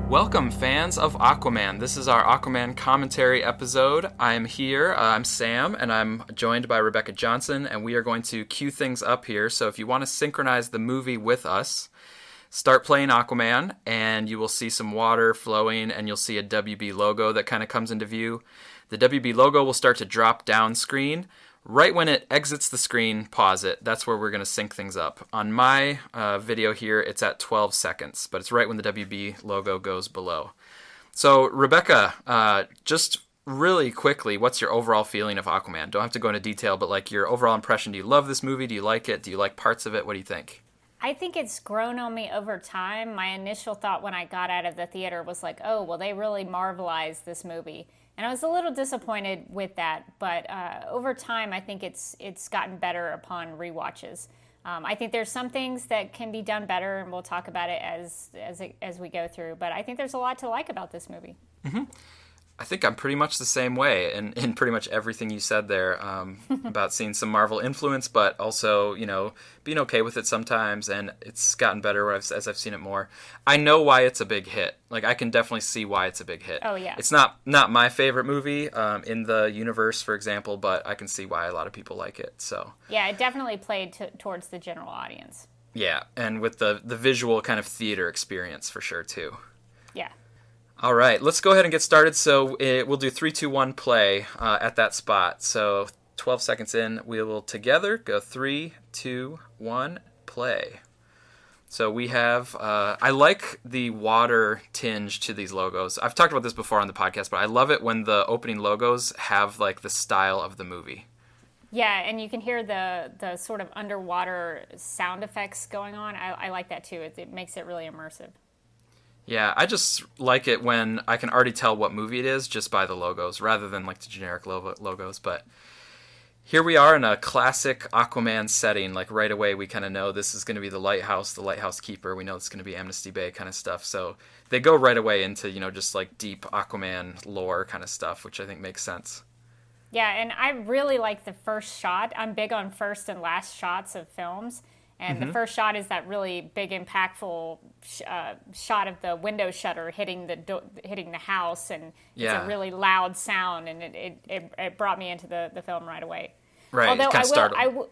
Welcome, fans of Aquaman. This is our Aquaman commentary episode. I'm here, I'm Sam, and I'm joined by Rebecca Johnson, and we are going to cue things up here. So if you want to synchronize the movie with us, start playing Aquaman, and you will see some water flowing, and you'll see a WB logo that kind of comes into view. The WB logo will start to drop down screen. Right when it exits the screen, pause it. That's where we're going to sync things up. On my video here, it's at 12 seconds, but it's right when the WB logo goes below. So, Rebecca, just really quickly, what's your overall feeling of Aquaman? Don't have to go into detail, but like your overall impression. Do you love this movie? Do you like it? Do you like parts of it? What do you think? I think it's grown on me over time. My initial thought when I got out of the theater was like, oh, well, they really marvelized this movie. And I was a little disappointed with that, but over time, I think it's gotten better upon rewatches. I think there's some things that can be done better, and we'll talk about it as we go through. But I think there's a lot to like about this movie. Mm-hmm. I think I'm pretty much the same way in pretty much everything you said there about seeing some Marvel influence, but also, you know, being okay with it sometimes, and it's gotten better as I've seen it more. I know why it's a big hit. Like, I can definitely see why it's a big hit. Oh, yeah. It's not my favorite movie in the universe, for example, but I can see why a lot of people like it. So yeah, it definitely played towards the general audience. Yeah, and with the visual kind of theater experience for sure, too. Yeah. All right, let's go ahead and get started. So we'll do 3, 2, 1 play at that spot. So 12 seconds in, we will together go 3, 2, 1, play. So we have, I like the water tinge to these logos. I've talked about this before on the podcast, but I love it when the opening logos have like the style of the movie. Yeah, and you can hear the sort of underwater sound effects going on. I like that too. It makes it really immersive. Yeah, I just like it when I can already tell what movie it is just by the logos, rather than like the generic logos. But here we are in a classic Aquaman setting. Like right away, we kind of know this is going to be the lighthouse keeper. We know it's going to be Amnesty Bay kind of stuff. So they go right away into, you know, just like deep Aquaman lore kind of stuff, which I think makes sense. Yeah, and I really like the first shot. I'm big on first and last shots of films. And the first shot is that really big, impactful shot of the window shutter hitting the house, and it's a really loud sound, and it brought me into the film right away. Right. Although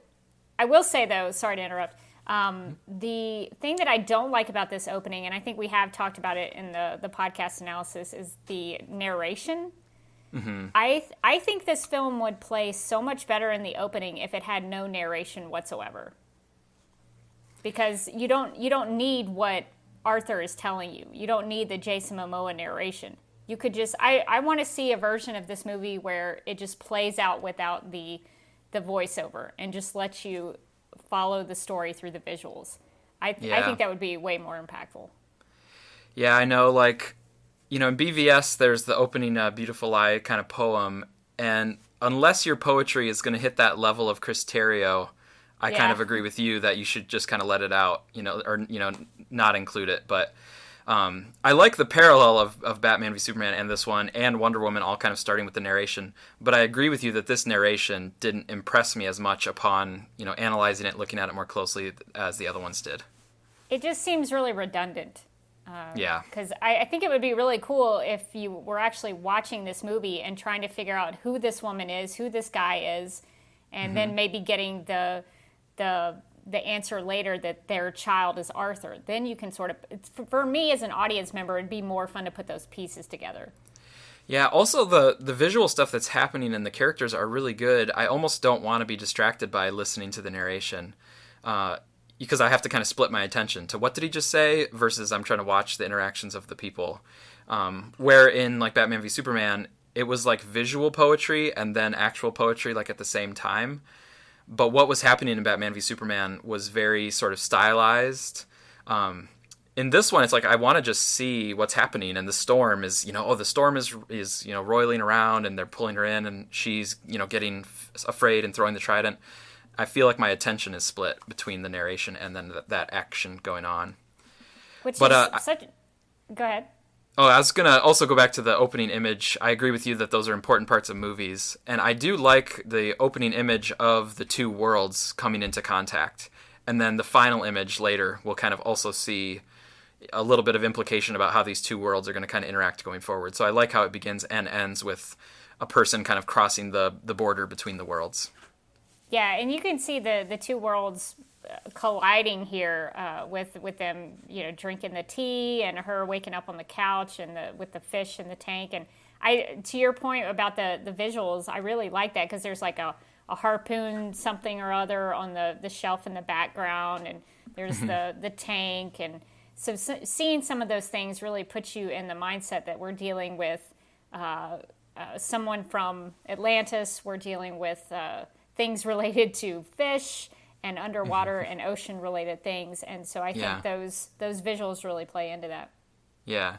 I will say though, sorry to interrupt, the thing that I don't like about this opening, and I think we have talked about it in the podcast analysis, is the narration. Mm-hmm. I think this film would play so much better in the opening if it had no narration whatsoever. Because you don't need what Arthur is telling you. You don't need the Jason Momoa narration. You could just I want to see a version of this movie where it just plays out without the voiceover and just lets you follow the story through the visuals. I think that would be way more impactful. Yeah, I know. Like, you know, in BVS, there's the opening Beautiful Lie kind of poem, and unless your poetry is going to hit that level of Chris Terrio, I kind of agree with you that you should just kind of let it out, you know, or, you know, not include it. But I like the parallel of Batman v Superman and this one and Wonder Woman all kind of starting with the narration. But I agree with you that this narration didn't impress me as much upon, you know, analyzing it, looking at it more closely as the other ones did. It just seems really redundant. Yeah. Because I think it would be really cool if you were actually watching this movie and trying to figure out who this woman is, who this guy is, and then maybe getting the answer later that their child is Arthur. Then you can sort of, for me as an audience member, it'd be more fun to put those pieces together. Yeah, also the visual stuff that's happening and the characters are really good. I almost don't want to be distracted by listening to the narration because I have to kind of split my attention to what did he just say versus I'm trying to watch the interactions of the people. Where in like Batman v Superman, it was like visual poetry and then actual poetry like at the same time. But what was happening in Batman v Superman was very sort of stylized. In this one, it's like I want to just see what's happening, and the storm is, you know, the storm is you know, roiling around, and they're pulling her in, and she's, you know, getting afraid and throwing the trident. I feel like my attention is split between the narration and then that action going on. Go ahead. Oh, I was going to also go back to the opening image. I agree with you that those are important parts of movies. And I do like the opening image of the two worlds coming into contact. And then the final image later, we'll kind of also see, a little bit of implication about how these two worlds are going to kind of interact going forward. So I like how it begins and ends with a person kind of crossing the border between the worlds. Yeah, and you can see the two worlds colliding here with them, drinking the tea and her waking up on the couch and with the fish in the tank. And to your point about the visuals, I really like that because there's like a harpoon something or other on the shelf in the background, and there's the tank. And so seeing some of those things really puts you in the mindset that we're dealing with someone from Atlantis. We're dealing with things related to fish and underwater and ocean related things. And so I think those visuals really play into that. Yeah.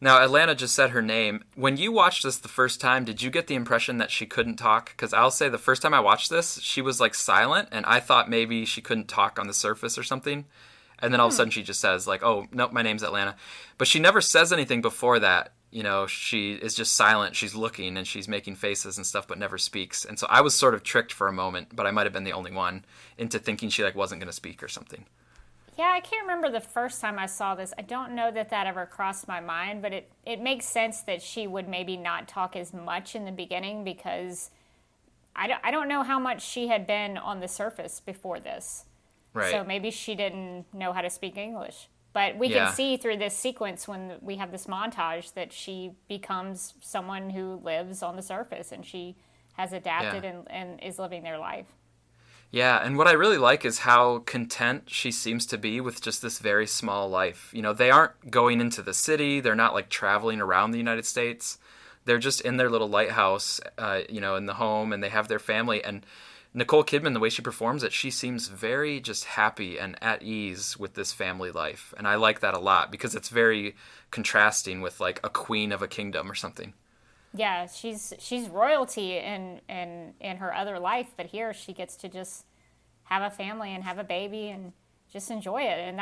Now, Atlanta just said her name. When you watched this the first time, did you get the impression that she couldn't talk? Because I'll say the first time I watched this, she was like silent, and I thought maybe she couldn't talk on the surface or something. And then all of a sudden she just says like, oh, nope, my name's Atlanta. But she never says anything before that. She is just silent. She's looking and she's making faces and stuff, but never speaks. And so I was sort of tricked for a moment, but I might have been the only one into thinking she like wasn't going to speak or something. Yeah, I can't remember the first time I saw this. I don't know that ever crossed my mind, but it makes sense that she would maybe not talk as much in the beginning because I don't know how much she had been on the surface before this. Right. So maybe she didn't know how to speak English. But we can see through this sequence when we have this montage that she becomes someone who lives on the surface and she has adapted and is living their life. Yeah, and what I really like is how content she seems to be with just this very small life. They aren't going into the city. They're not like traveling around the United States. They're just in their little lighthouse, in the home, and they have their family. And Nicole Kidman, the way she performs it, she seems very just happy and at ease with this family life. And I like that a lot because it's very contrasting with like a queen of a kingdom or something. Yeah, she's royalty in her other life, but here she gets to just have a family and have a baby and just enjoy it. And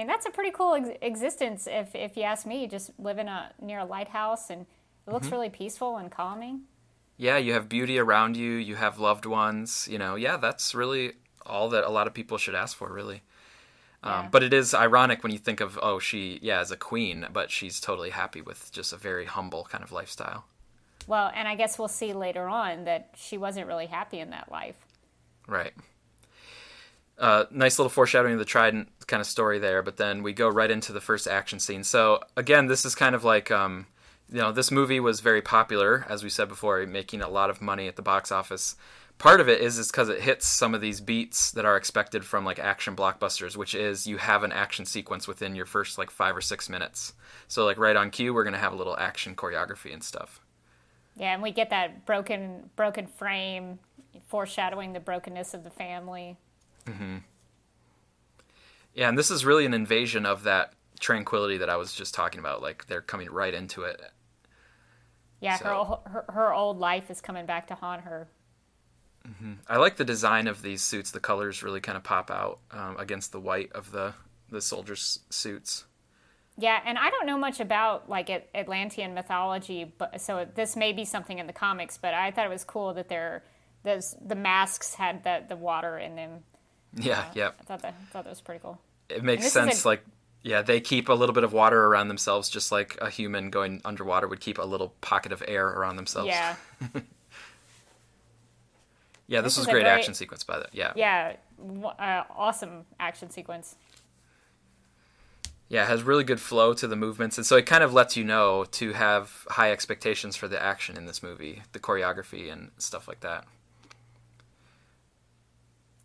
that's a pretty cool existence if you ask me, just living near a lighthouse, and it looks really peaceful and calming. Yeah, you have beauty around you, you have loved ones, that's really all that a lot of people should ask for, really. But it is ironic when you think of, she is a queen, but she's totally happy with just a very humble kind of lifestyle. Well, and I guess we'll see later on that she wasn't really happy in that life. Right. Nice little foreshadowing of the Trident kind of story there, but then we go right into the first action scene. So, again, this is kind of like... this movie was very popular, as we said before, making a lot of money at the box office. Part of it is because it hits some of these beats that are expected from like action blockbusters, which is you have an action sequence within your first like 5 or 6 minutes. So like right on cue, we're going to have a little action choreography and stuff. Yeah, and we get that broken frame, foreshadowing the brokenness of the family. Mm-hmm. Yeah, and this is really an invasion of that tranquility that I was just talking about. Like they're coming right into it. Yeah, so. her old life is coming back to haunt her. Mm-hmm. I like the design of these suits. The colors really kind of pop out against the white of the soldiers' suits. Yeah, and I don't know much about like Atlantean mythology, but so this may be something in the comics. But I thought it was cool that the masks had the water in them. Yeah, yeah. I thought that was pretty cool. It makes sense. Yeah, they keep a little bit of water around themselves, just like a human going underwater would keep a little pocket of air around themselves. Yeah. Yeah, this was a great action sequence by that. Yeah. Yeah, awesome action sequence. Yeah, it has really good flow to the movements, and so it kind of lets you know to have high expectations for the action in this movie, the choreography and stuff like that.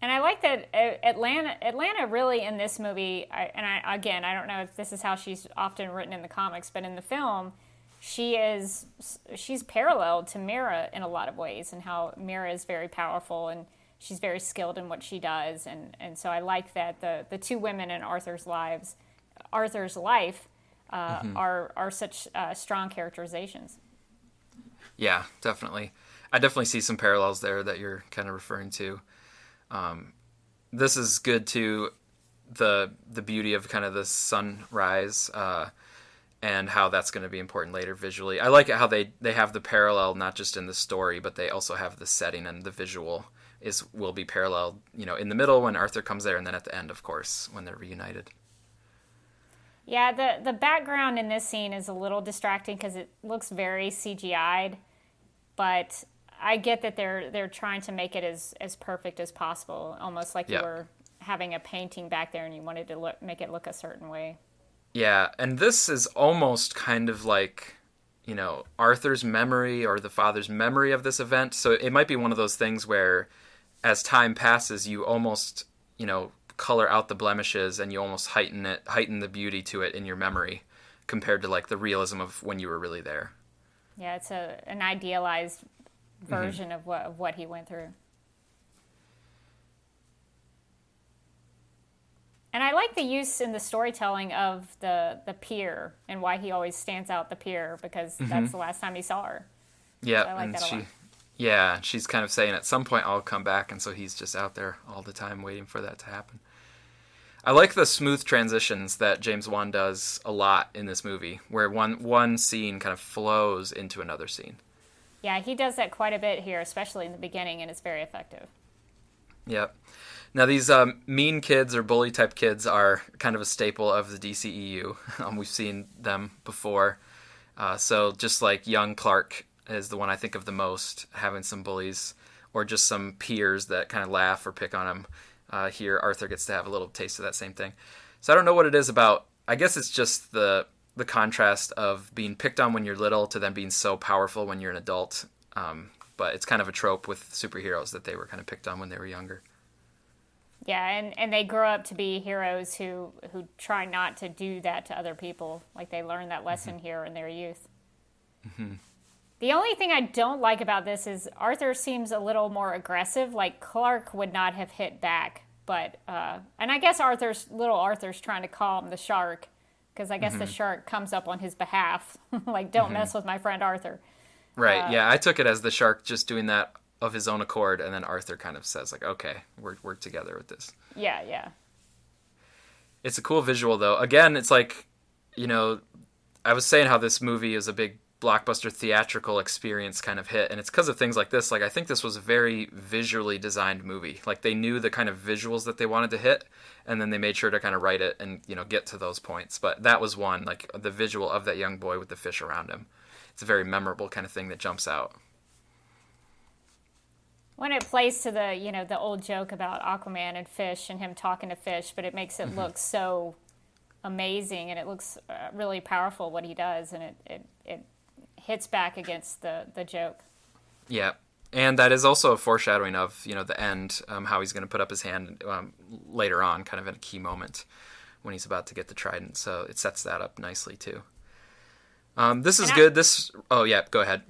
And I like that Atlanta really in this movie, I don't know if this is how she's often written in the comics, but in the film, she's paralleled to Mira in a lot of ways, and how Mira is very powerful and she's very skilled in what she does, and so I like that the two women in Arthur's life are such strong characterizations. Yeah, definitely. I definitely see some parallels there that you're kind of referring to. This is good too, the beauty of kind of the sunrise and how that's going to be important later visually. I like it how they have the parallel not just in the story, but they also have the setting, and the visual will be paralleled, in the middle when Arthur comes there, and then at the end, of course, when they're reunited. Yeah, the background in this scene is a little distracting because it looks very CGI'd, but I get that they're trying to make it as perfect as possible, almost like you Yeah. were having a painting back there and you wanted to make it look a certain way. Yeah, and this is almost kind of like, Arthur's memory or the father's memory of this event. So it might be one of those things where as time passes, you almost, color out the blemishes and you almost heighten the beauty to it in your memory compared to like the realism of when you were really there. Yeah, it's an idealized version of what he went through. And I like the use in the storytelling of the pier and why he always stands out the pier because that's the last time he saw her. Yeah, So I like and that a lot. yeah, she's kind of saying at some point I'll come back, and so he's just out there all the time waiting for that to happen. I like the smooth transitions that James Wan does a lot in this movie, where one scene kind of flows into another scene. Yeah, he does that quite a bit here, especially in the beginning, and it's very effective. Yep. Now these mean kids or bully type kids are kind of a staple of the DCEU. We've seen them before. So just like young Clark is the one I think of the most, having some bullies or just some peers that kind of laugh or pick on him. Here Arthur gets to have a little taste of that same thing. So I don't know what it is about. I guess it's just the contrast of being picked on when you're little to then being so powerful when you're an adult. But it's kind of a trope with superheroes that they were kind of picked on when they were younger. Yeah, and they grow up to be heroes who try not to do that to other people. Like they learn that lesson here in their youth. Mm-hmm. The only thing I don't like about this is Arthur seems a little more aggressive. Like Clark would not have hit back, but and I guess Arthur's trying to calm the shark because I guess the shark comes up on his behalf. Like, don't mess with my friend Arthur. Right. Yeah, I took it as the shark just doing that of his own accord, and then Arthur kind of says like, "Okay, we're together with this." Yeah. It's a cool visual though. Again, it's like, I was saying how this movie is a big blockbuster theatrical experience kind of hit, and it's because of things like this. Like I think this was a very visually designed movie. Like they knew the kind of visuals that they wanted to hit, and then they made sure to kind of write it and get to those points. But that was one, like the visual of that young boy with the fish around him. It's a very memorable kind of thing that jumps out. When it plays to the the old joke about Aquaman and fish and him talking to fish, but it makes it look so amazing and it looks really powerful what he does, and it hits back against the joke. Yeah, and that is also a foreshadowing of the end, how he's going to put up his hand later on, kind of at a key moment when he's about to get the trident. So it sets that up nicely too. This is good. Oh yeah, go ahead.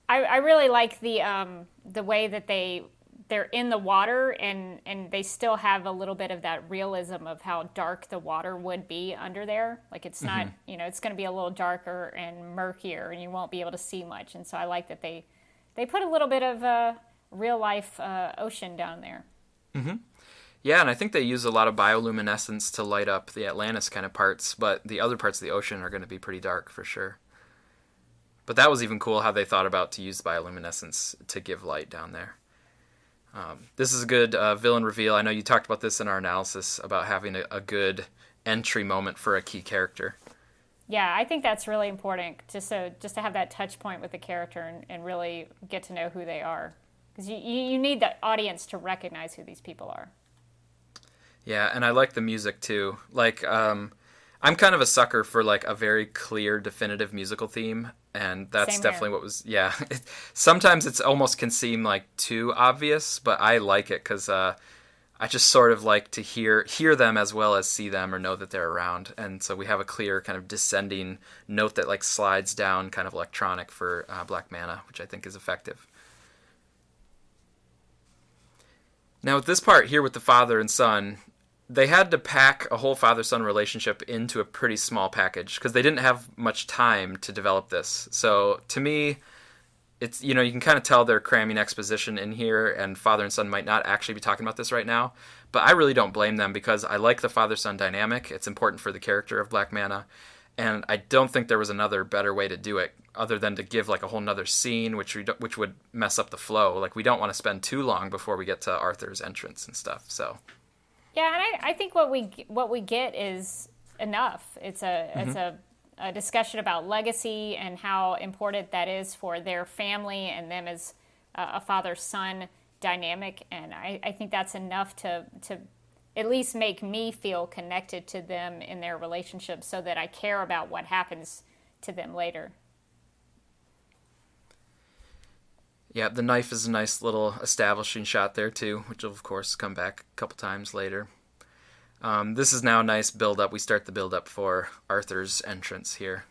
I really like the way that they're in the water and they still have a little bit of that realism of how dark the water would be under there. Like it's not, it's going to be a little darker and murkier and you won't be able to see much. And so I like that they put a little bit of real life ocean down there. Mm-hmm. Yeah, and I think they use a lot of bioluminescence to light up the Atlantis kind of parts, but the other parts of the ocean are going to be pretty dark for sure. But that was even cool how they thought about to use bioluminescence to give light down there. This is a good villain reveal. I know you talked about this in our analysis about having a good entry moment for a key character. Yeah, I think that's really important, just to have that touch point with the character and really get to know who they are. Because you need the audience to recognize who these people are. Yeah, and I like the music too. Like, I'm kind of a sucker for like a very clear, definitive musical theme, and that's definitely what was. Yeah, sometimes it's almost can seem like too obvious, but I like it because I just sort of like to hear them as well as see them or know that they're around, and so we have a clear kind of descending note that like slides down, kind of electronic for Black Mana, which I think is effective. Now, with this part here with the father and son, they had to pack a whole father-son relationship into a pretty small package because they didn't have much time to develop this. So to me, it's, you can kind of tell they're cramming exposition in here, and father and son might not actually be talking about this right now. But I really don't blame them because I like the father-son dynamic. It's important for the character of Black Mana. And I don't think there was another better way to do it other than to give like a whole nother scene, which would mess up the flow. Like we don't want to spend too long before we get to Arthur's entrance and stuff. So. Yeah, and I think what we get is enough. It's a discussion about legacy and how important that is for their family and them as a father-son dynamic. And I think that's enough to at least make me feel connected to them in their relationship so that I care about what happens to them later. Yeah, the knife is a nice little establishing shot there too, which will of course come back a couple times later. This is now a nice build-up. We start the build-up for Arthur's entrance here.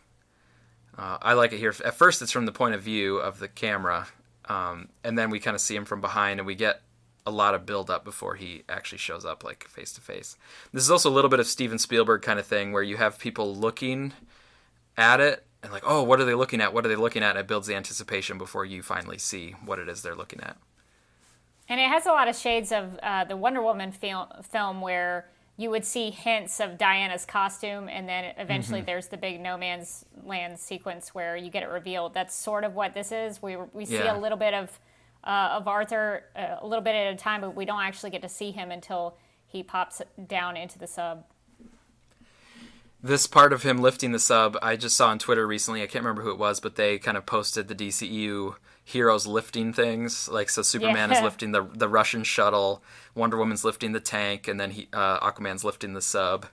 I like it here. At first, it's from the point of view of the camera, and then we kind of see him from behind, and we get a lot of build-up before he actually shows up, like, face-to-face. This is also a little bit of Steven Spielberg kind of thing, where you have people looking at it, and like, oh, what are they looking at? What are they looking at? And it builds the anticipation before you finally see what it is they're looking at. And it has a lot of shades of the Wonder Woman film where you would see hints of Diana's costume, and then eventually there's the big no man's land sequence where you get it revealed. That's sort of what this is. We see a little bit of Arthur a little bit at a time, but we don't actually get to see him until he pops down into the sub. This part of him lifting the sub, I just saw on Twitter recently. I can't remember who it was, but they kind of posted the DCEU heroes lifting things. Like, so Superman is lifting the Russian shuttle, Wonder Woman's lifting the tank, and then Aquaman's lifting the sub.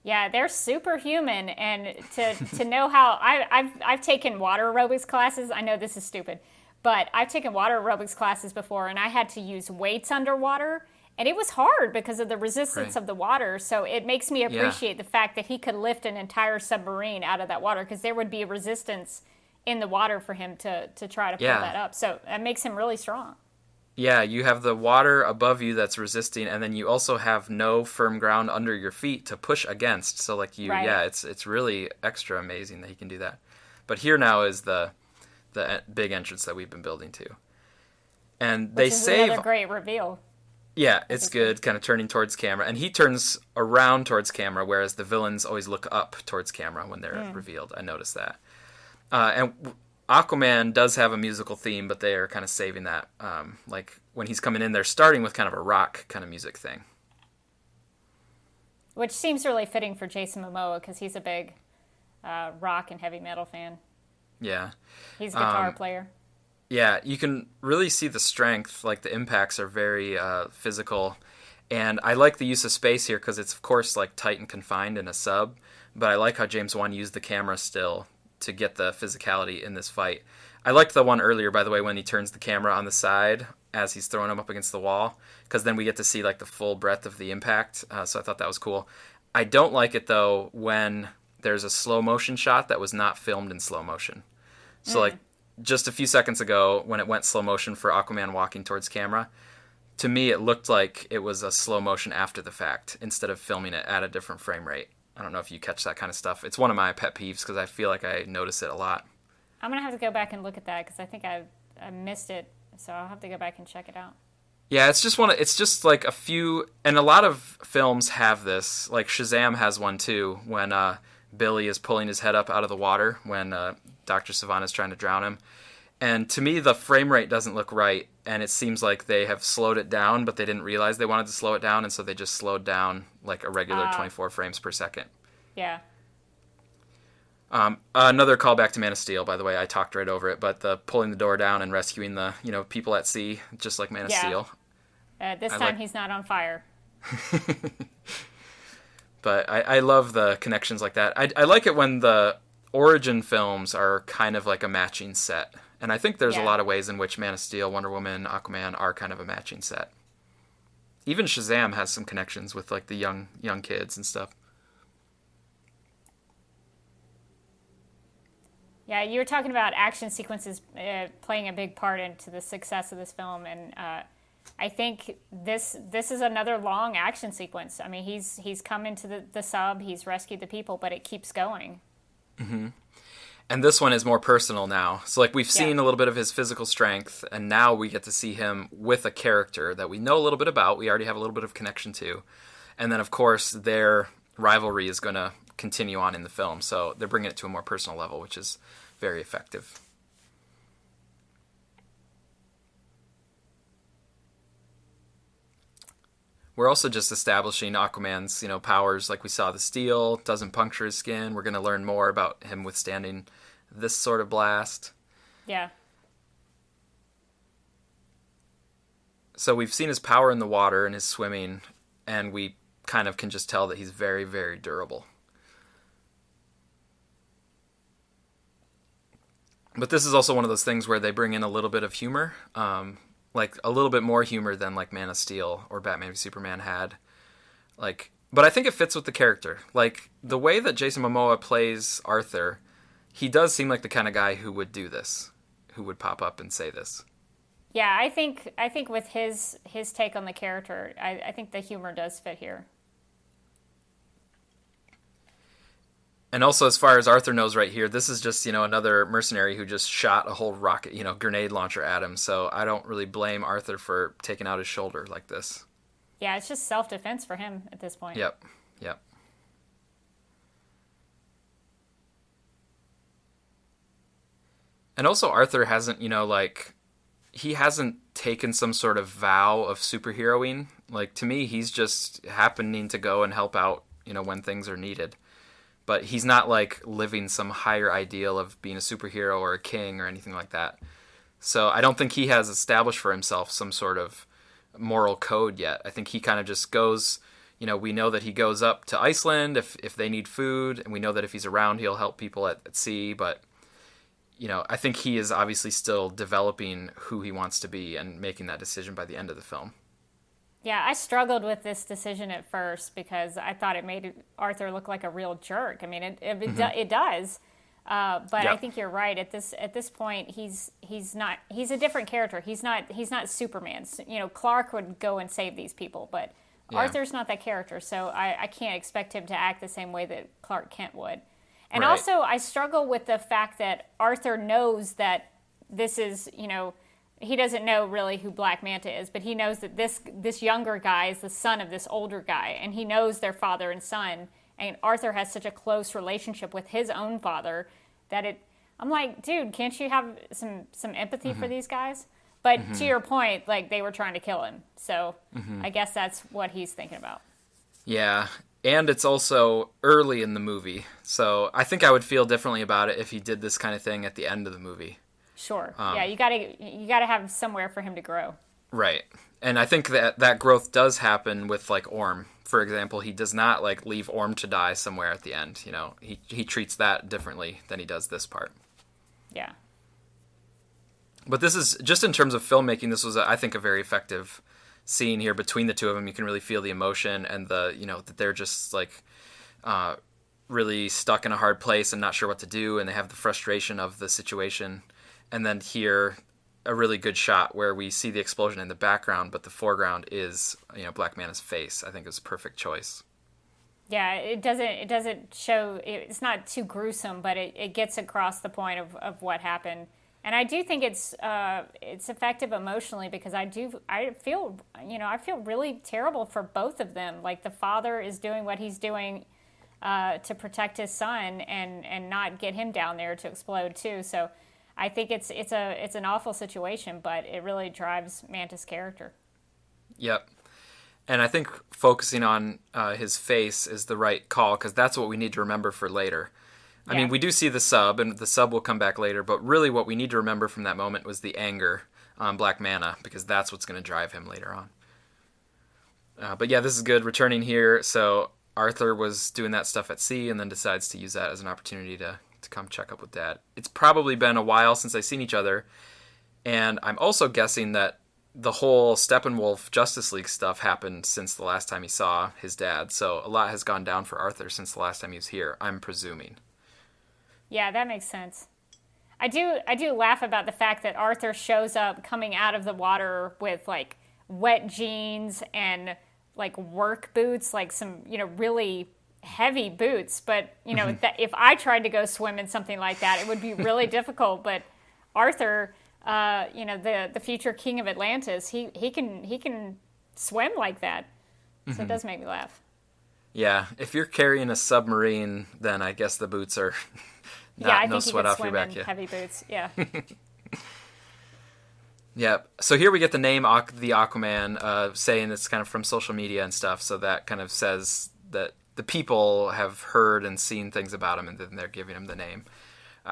Yeah, they're superhuman, and to know how I've taken water aerobics classes. I know this is stupid, but I've taken water aerobics classes before, and I had to use weights underwater. And it was hard because of the resistance of the water. So it makes me appreciate the fact that he could lift an entire submarine out of that water, because there would be a resistance in the water for him to try to pull that up. So that makes him really strong. Yeah, you have the water above you that's resisting, and then you also have no firm ground under your feet to push against. So like it's really extra amazing that he can do that. But here now is the big entrance that we've been building to. And they save another great reveal. Yeah, it's good, kind of turning towards camera. And he turns around towards camera, whereas the villains always look up towards camera when they're revealed. I noticed that. And Aquaman does have a musical theme, but they are kind of saving that. Like, when he's coming in, they're starting with kind of a rock kind of music thing. Which seems really fitting for Jason Momoa, because he's a big rock and heavy metal fan. Yeah. He's a guitar player. Yeah, you can really see the strength, like the impacts are very physical. And I like the use of space here because it's, of course, like tight and confined in a sub. But I like how James Wan used the camera still to get the physicality in this fight. I liked the one earlier, by the way, when he turns the camera on the side as he's throwing him up against the wall, because then we get to see like the full breadth of the impact. So I thought that was cool. I don't like it, though, when there's a slow motion shot that was not filmed in slow motion. So like, just a few seconds ago, when it went slow motion for Aquaman walking towards camera, to me it looked like it was a slow motion after the fact instead of filming it at a different frame rate. I don't know if you catch that kind of stuff. It's one of my pet peeves because I feel like I notice it a lot. I'm going to have to go back and look at that because I think I missed it, so I'll have to go back and check it out. Yeah, it's just like a few, and a lot of films have this. Like Shazam has one too, when Billy is pulling his head up out of the water when Dr. Sivana's trying to drown him. And to me, the frame rate doesn't look right, and it seems like they have slowed it down, but they didn't realize they wanted to slow it down, and so they just slowed down like a regular 24 frames per second. Yeah. Another callback to Man of Steel, by the way. I talked right over it, but the pulling the door down and rescuing the people at sea, just like Man of Steel. This time he's not on fire. But I love the connections like that. I like it when the origin films are kind of like a matching set. And I think there's a lot of ways in which Man of Steel, Wonder Woman, Aquaman are kind of a matching set. Even Shazam has some connections with like the young kids and stuff. Yeah, you were talking about action sequences playing a big part into the success of this film, and I think this is another long action sequence. I mean, he's come into the sub, he's rescued the people, but it keeps going. Mm-hmm. And this one is more personal now. So like we've seen a little bit of his physical strength, and now we get to see him with a character that we know a little bit about. We already have a little bit of connection to. And then, of course, their rivalry is going to continue on in the film. So they're bringing it to a more personal level, which is very effective. We're also just establishing Aquaman's, powers. Like we saw the steel doesn't puncture his skin. We're going to learn more about him withstanding this sort of blast. Yeah. So we've seen his power in the water and his swimming, and we kind of can just tell that he's very, very durable. But this is also one of those things where they bring in a little bit of humor, like a little bit more humor than like Man of Steel or Batman v Superman had. But I think it fits with the character. Like the way that Jason Momoa plays Arthur, he does seem like the kind of guy who would do this, who would pop up and say this. Yeah, I think with his take on the character, I think the humor does fit here. And also, as far as Arthur knows right here, this is just, another mercenary who just shot a whole rocket, grenade launcher at him. So I don't really blame Arthur for taking out his shoulder like this. Yeah, it's just self-defense for him at this point. Yep. And also Arthur hasn't, he hasn't taken some sort of vow of superheroing. Like, to me, he's just happening to go and help out, when things are needed. But he's not, living some higher ideal of being a superhero or a king or anything like that. So I don't think he has established for himself some sort of moral code yet. I think he kind of just goes, we know that he goes up to Iceland if they need food, and we know that if he's around, he'll help people at sea. But, I think he is obviously still developing who he wants to be and making that decision by the end of the film. Yeah, I struggled with this decision at first because I thought it made Arthur look like a real jerk. I mean, it does, but I think you're right. At this point, he's a different character. He's not Superman. Clark would go and save these people, but Arthur's not that character. So I can't expect him to act the same way that Clark Kent would. And also, I struggle with the fact that Arthur knows that this is, he doesn't know really who Black Manta is, but he knows that this younger guy is the son of this older guy, and he knows their father and son. And Arthur has such a close relationship with his own father that I'm like, dude, can't you have some empathy for these guys? But to your point, they were trying to kill him. So I guess that's what he's thinking about. Yeah. And it's also early in the movie. So I think I would feel differently about it if he did this kind of thing at the end of the movie. Sure. Yeah, you gotta have somewhere for him to grow. Right. And I think that growth does happen with Orm. For example, he does not leave Orm to die somewhere at the end. He treats that differently than he does this part. Yeah. But this is just in terms of filmmaking. This was, I think, a very effective scene here between the two of them. You can really feel the emotion and that they're just really stuck in a hard place and not sure what to do, and they have the frustration of the situation. And then here, a really good shot where we see the explosion in the background, but the foreground is, Black Manta's face. I think it was a perfect choice. Yeah, it doesn't show, it's not too gruesome, but it gets across the point of what happened. And I do think it's effective emotionally because I feel really terrible for both of them. Like the father is doing what he's doing to protect his son and not get him down there to explode too. So I think it's an awful situation, but it really drives Manta's character. Yep. And I think focusing on his face is the right call because that's what we need to remember for later. I mean, we do see the sub, and the sub will come back later, but really what we need to remember from that moment was the anger on Black Manta, because that's what's going to drive him later on. But yeah, this is good. Returning here, so Arthur was doing that stuff at sea and then decides to use that as an opportunity to come check up with Dad. It's probably been a while since they've seen each other, and I'm also guessing that the whole Steppenwolf Justice League stuff happened since the last time he saw his dad, so a lot has gone down for Arthur since the last time he was here, I'm presuming. Yeah, that makes sense. I do laugh about the fact that Arthur shows up coming out of the water with wet jeans and work boots, some really heavy boots. But that if I tried to go swim in something like that, it would be really difficult. But Arthur, the future king of Atlantis, he can swim like that. So it does make me laugh. Yeah, if you're carrying a submarine, then I guess the boots are. I think no he sweat could off swim your back in yet. heavy boots. Yeah. Yeah. So here we get the name the Aquaman, saying it's kind of from social media and stuff. So that kind of says that the people have heard and seen things about him, and then they're giving him the name.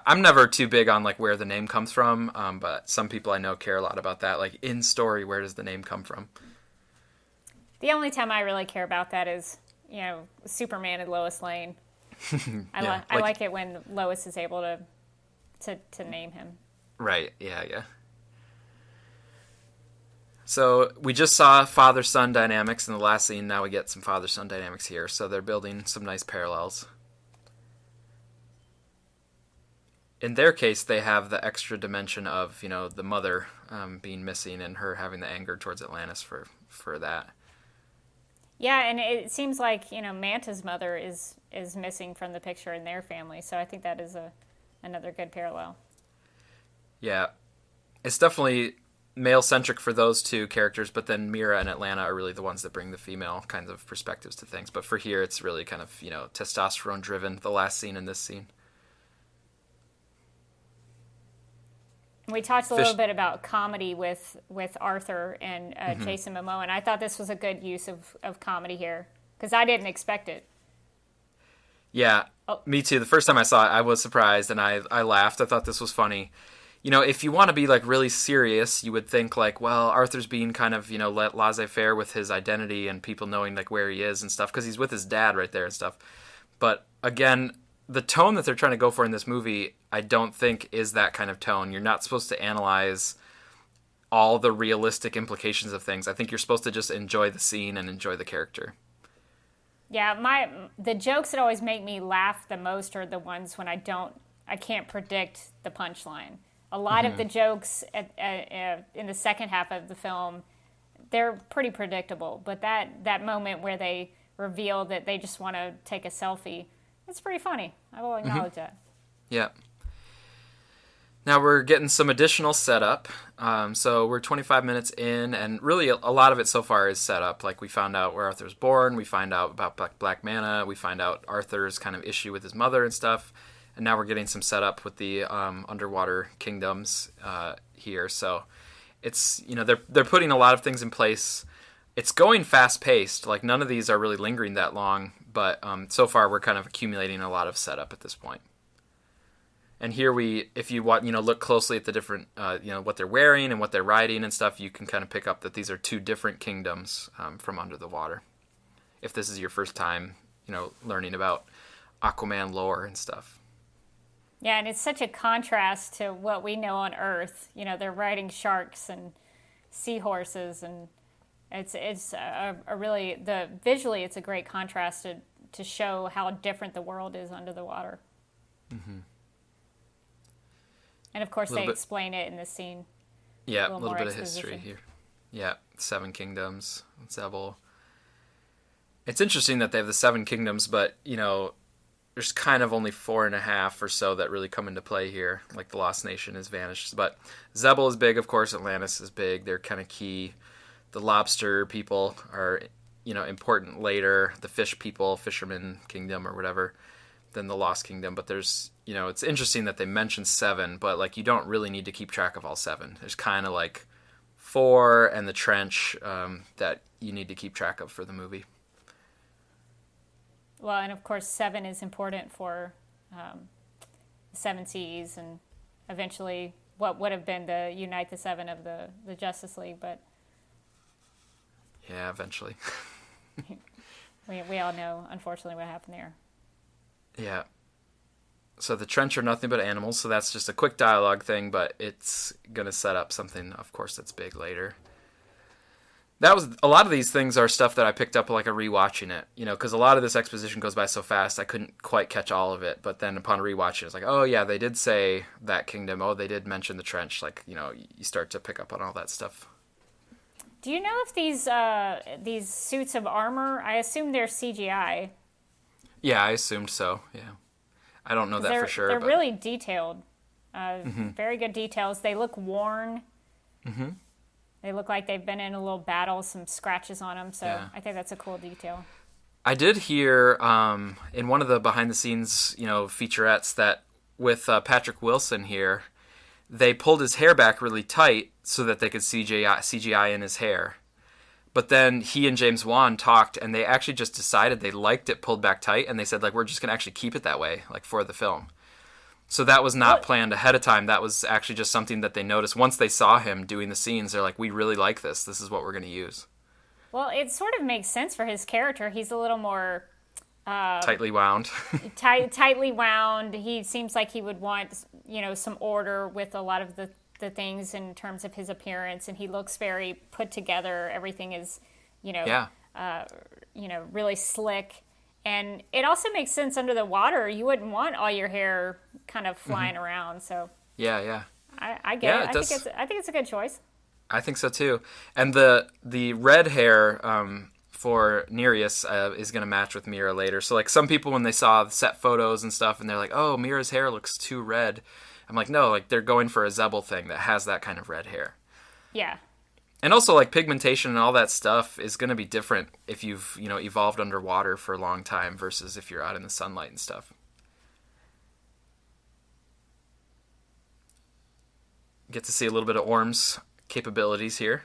I'm never too big on like where the name comes from, but some people I know care a lot about that. Like in story, where does the name come from? The only time I really care about that is, Superman and Lois Lane. I like it when Lois is able to name him. Right. Yeah. Yeah. So we just saw father-son dynamics in the last scene. Now we get some father-son dynamics here. So they're building some nice parallels. In their case, they have the extra dimension of, the mother being missing and her having the anger towards Atlantis for that. Yeah, and it seems like, Manta's mother is missing from the picture in their family. So I think that is another good parallel. Yeah. It's definitely male-centric for those two characters, but then Mira and Atlanta are really the ones that bring the female kinds of perspectives to things. But for here, it's really kind of, testosterone-driven, the last scene and this scene. We talked a little bit about comedy with Arthur and Jason Momoa, and I thought this was a good use of comedy here, because I didn't expect it. Yeah, me too. The first time I saw it, I was surprised, and I laughed. I thought this was funny. If you want to be, like, really serious, you would think, like, well, Arthur's being kind of, laissez-faire with his identity and people knowing, like, where he is and stuff, because he's with his dad right there and stuff. But, again, the tone that they're trying to go for in this movie, I don't think is that kind of tone. You're not supposed to analyze all the realistic implications of things. I think you're supposed to just enjoy the scene and enjoy the character. Yeah, the jokes that always make me laugh the most are the ones when I can't predict the punchline. A lot of the jokes in the second half of the film, they're pretty predictable. But that moment where they reveal that they just want to take a selfie, it's pretty funny. I will acknowledge that. Yeah. Now we're getting some additional setup. So we're 25 minutes in, and really a lot of it so far is set up. Like, we found out where Arthur's born, we find out about Black Mana, we find out Arthur's kind of issue with his mother and stuff, and now we're getting some setup with the underwater kingdoms here. So it's, they're putting a lot of things in place. It's going fast-paced. Like, none of these are really lingering that long, but so far we're kind of accumulating a lot of setup at this point. And here if you want, look closely at the different, what they're wearing and what they're riding and stuff, you can kind of pick up that these are two different kingdoms from under the water. If this is your first time, learning about Aquaman lore and stuff. Yeah, and it's such a contrast to what we know on Earth. They're riding sharks and seahorses, and it's visually it's a great contrast to show how different the world is under the water. Mm-hmm. And of course, they explain it in this scene. Yeah, a little bit of history here. Yeah, 7 kingdoms, Zebel. It's interesting that they have the 7 kingdoms, but, there's kind of only 4.5 or so that really come into play here. Like, the Lost Nation has vanished. But Zebel is big, of course. Atlantis is big. They're kind of key. The lobster people are, important later. The fish people, Fisherman Kingdom or whatever, than the Lost Kingdom. But there's, it's interesting that they mention 7, but, like, you don't really need to keep track of all 7. There's kind of, like, 4 and the trench that you need to keep track of for the movie. Well, and of course 7 is important for the 7 Seas and eventually what would have been the Unite the 7 of the Justice League, but... Yeah, eventually. we all know, unfortunately, what happened there. Yeah. So the trench are nothing but animals, so that's just a quick dialogue thing, but it's going to set up something, of course, that's big later. A lot of these things are stuff that I picked up like a rewatching it, because a lot of this exposition goes by so fast, I couldn't quite catch all of it, but then upon rewatching it, it's like, oh yeah, they did say that kingdom, oh, they did mention the trench, like, you start to pick up on all that stuff. Do you know if these suits of armor, I assume they're CGI? Yeah, I assumed so, yeah. I don't know that for sure. They're really detailed. Very good details. They look worn. Mm-hmm. They look like they've been in a little battle, some scratches on them, so yeah. I think that's a cool detail. I did hear in one of the behind-the-scenes, featurettes that with Patrick Wilson here, they pulled his hair back really tight so that they could CGI in his hair. But then he and James Wan talked, and they actually just decided they liked it pulled back tight, and they said, like, we're just going to actually keep it that way, like, for the film. So that was not planned ahead of time. That was actually just something that they noticed. Once they saw him doing the scenes, they're like, we really like this. This is what we're going to use. Well, it sort of makes sense for his character. He's a little more... tightly wound. tightly wound. He seems like he would want, some order with a lot of the things in terms of his appearance, and he looks very put together. Everything is, really slick. And it also makes sense under the water. You wouldn't want all your hair kind of flying around. So yeah. I get it. I think it's a good choice. I think so too. And the red hair for Nereus is going to match with Mira later. So like some people, when they saw the set photos and stuff, and they're like, oh, Mira's hair looks too red. I'm like, no, like they're going for a Zebel thing that has that kind of red hair. Yeah. And also like pigmentation and all that stuff is going to be different if you've, evolved underwater for a long time versus if you're out in the sunlight and stuff. Get to see a little bit of Orm's capabilities here.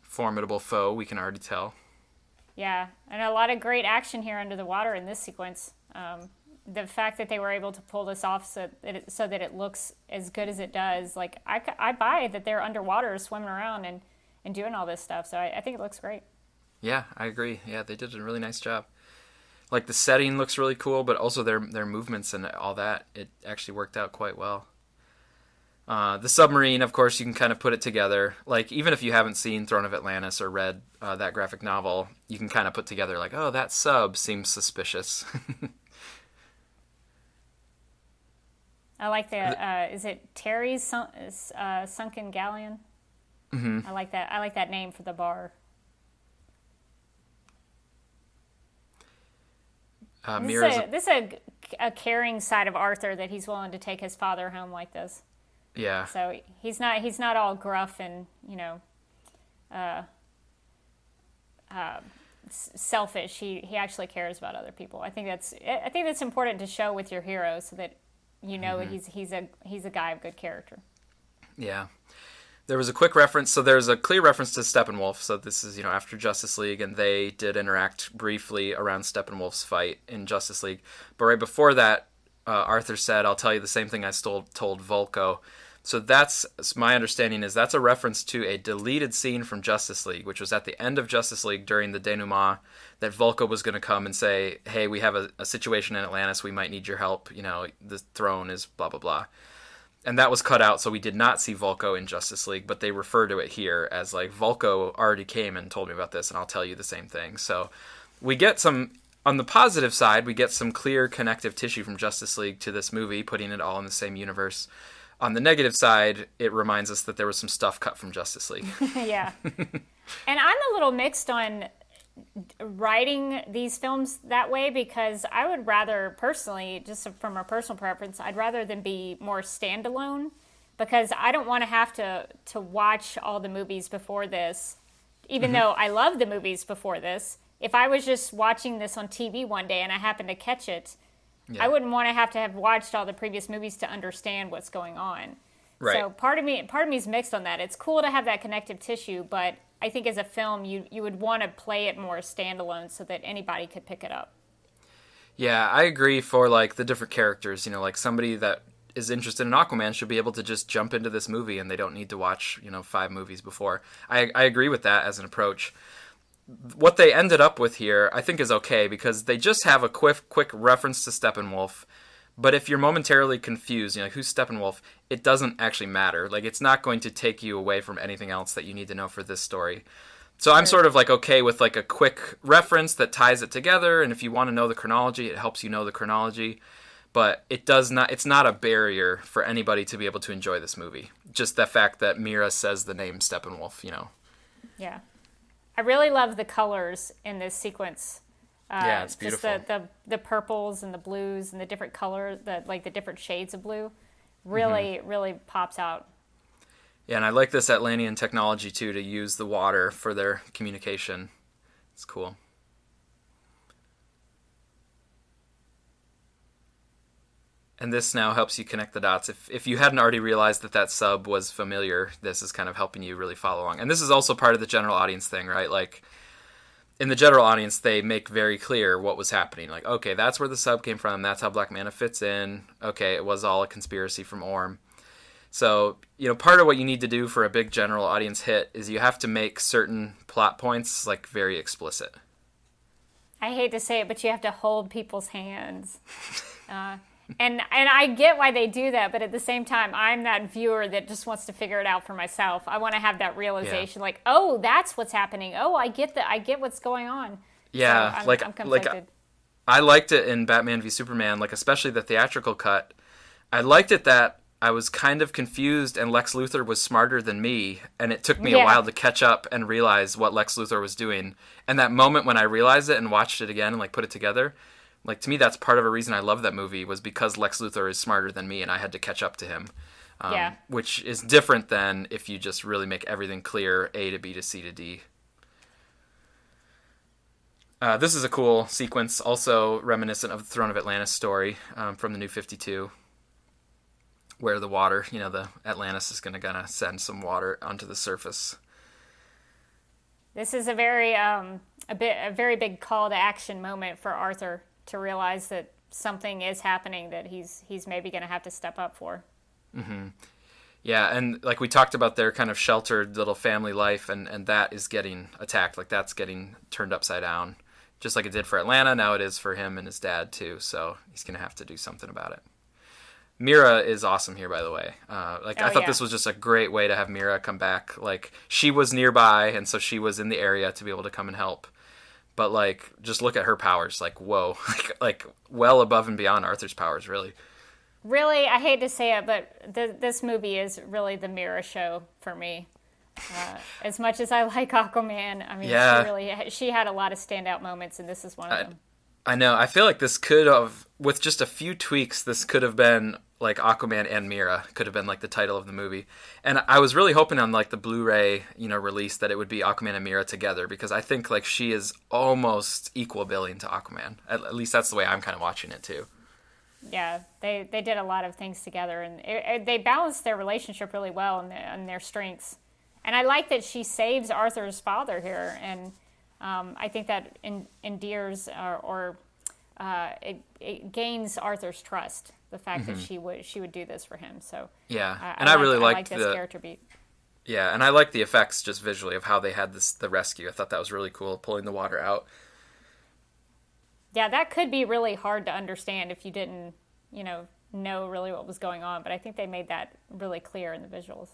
Formidable foe, we can already tell. Yeah, and a lot of great action here under the water in this sequence. The fact that they were able to pull this off so that it looks as good as it does, like I buy that they're underwater swimming around and doing all this stuff. So I think it looks great. Yeah, I agree. Yeah, they did a really nice job. Like the setting looks really cool, but also their movements and all that, it actually worked out quite well. The submarine, of course, you can kind of put it together. Like, even if you haven't seen Throne of Atlantis or read that graphic novel, you can kind of put together like, oh, that sub seems suspicious. I like the, is it Terry's Sunken Galleon? Mm-hmm. I like that name for the bar. This is a caring side of Arthur, that he's willing to take his father home like this. Yeah. So he's not all gruff and selfish. He actually cares about other people. I think that's important to show with your hero, so that he's a guy of good character. Yeah. There was a quick reference, so there's a clear reference to Steppenwolf. So this is, after Justice League, and they did interact briefly around Steppenwolf's fight in Justice League. But right before that, Arthur said, I'll tell you the same thing I told Volcko. So that's my understanding, is that's a reference to a deleted scene from Justice League, which was at the end of Justice League during the denouement, that Volcko was going to come and say, hey, we have a situation in Atlantis, we might need your help, the throne is blah, blah, blah. And that was cut out, so we did not see Volcko in Justice League, but they refer to it here as like, Volcko already came and told me about this, and I'll tell you the same thing. So we get some, on the positive side, we get some clear connective tissue from Justice League to this movie, putting it all in the same universe. On the negative side, it reminds us that there was some stuff cut from Justice League. Yeah. And I'm a little mixed on writing these films that way, because I would rather, personally, just from a personal preference, I'd rather them be more standalone, because I don't want to have to watch all the movies before this, even though I love the movies before this. If I was just watching this on TV one day and I happened to catch it, I wouldn't want to have watched all the previous movies to understand what's going on. Right. So part of me is mixed on that. It's cool to have that connective tissue, but I think as a film, you would want to play it more standalone so that anybody could pick it up. Yeah, I agree for like the different characters. Like somebody that is interested in Aquaman should be able to just jump into this movie and they don't need to watch 5 movies before. I agree with that as an approach. What they ended up with here, I think, is okay, because they just have a quick reference to Steppenwolf. But if you're momentarily confused, like, who's Steppenwolf, it doesn't actually matter. Like, it's not going to take you away from anything else that you need to know for this story. So I'm sort of like okay with like a quick reference that ties it together, and if you want to know the chronology, it helps you know the chronology. But it's not a barrier for anybody to be able to enjoy this movie. Just the fact that Mira says the name Steppenwolf, Yeah. I really love the colors in this sequence. Yeah, it's beautiful. Just the purples and the blues and the different colors, the different shades of blue, really pops out. Yeah, and I like this Atlantean technology too, to use the water for their communication. It's cool. And this now helps you connect the dots. If you hadn't already realized that sub was familiar, this is kind of helping you really follow along. And this is also part of the general audience thing, right? Like, in the general audience, they make very clear what was happening. Like, okay, that's where the sub came from. That's how Black Manta fits in. Okay, it was all a conspiracy from Orm. So, part of what you need to do for a big general audience hit is you have to make certain plot points, like, very explicit. I hate to say it, but you have to hold people's hands. And I get why they do that, but at the same time, I'm that viewer that just wants to figure it out for myself. I want to have that realization, like, oh, that's what's happening. Oh, I get what's going on. Yeah, so I'm conflicted. I liked it in Batman v Superman, like especially the theatrical cut. I liked it that I was kind of confused, and Lex Luthor was smarter than me, and it took me a while to catch up and realize what Lex Luthor was doing. And that moment when I realized it and watched it again and like put it together. Like, to me, that's part of a reason I love that movie, was because Lex Luthor is smarter than me, and I had to catch up to him. Which is different than if you just really make everything clear, A to B to C to D. This is a cool sequence, also reminiscent of the Throne of Atlantis story from the New 52, where the water, the Atlantis is going to send some water onto the surface. This is a very big call to action moment for Arthur, to realize that something is happening that he's maybe going to have to step up for. Mm-hmm. Yeah, and like we talked about their kind of sheltered little family life, and that is getting attacked. Like, that's getting turned upside down. Just like it did for Atlanta, now it is for him and his dad, too. So he's going to have to do something about it. Mira is awesome here, by the way. I thought this was just a great way to have Mira come back. Like, she was nearby, and so she was in the area to be able to come and help. But, like, just look at her powers. Like, whoa. like well above and beyond Arthur's powers, really. Really, I hate to say it, but this movie is really the Mira show for me. As much as I like Aquaman, I mean, she had a lot of standout moments, and this is one of them. I know. I feel like this could have, with just a few tweaks, this could have been like Aquaman and Mira could have been like the title of the movie. And I was really hoping on like the Blu-ray, release that it would be Aquaman and Mira together, because I think like she is almost equal billing to Aquaman. At least that's the way I'm kind of watching it too. Yeah, they did a lot of things together, and they balanced their relationship really well and their strengths. And I like that she saves Arthur's father here, and I think that endears it gains Arthur's trust. The fact that she would do this for him. So yeah, I really liked this character beat. Yeah, and I like the effects just visually of how they had the rescue. I thought that was really cool, pulling the water out. Yeah, that could be really hard to understand if you didn't, know really what was going on. But I think they made that really clear in the visuals.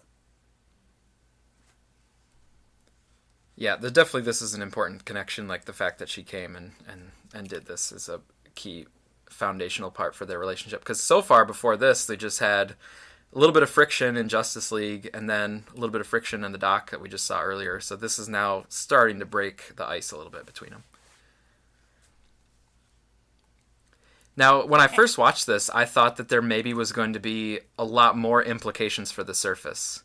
Yeah, this is an important connection. Like the fact that she came and did this is a key foundational part for their relationship. Because so far before this, they just had a little bit of friction in Justice League, and then a little bit of friction in the dock that we just saw earlier. So this is now starting to break the ice a little bit between them. Now, when I first watched this, I thought that there maybe was going to be a lot more implications for the surface.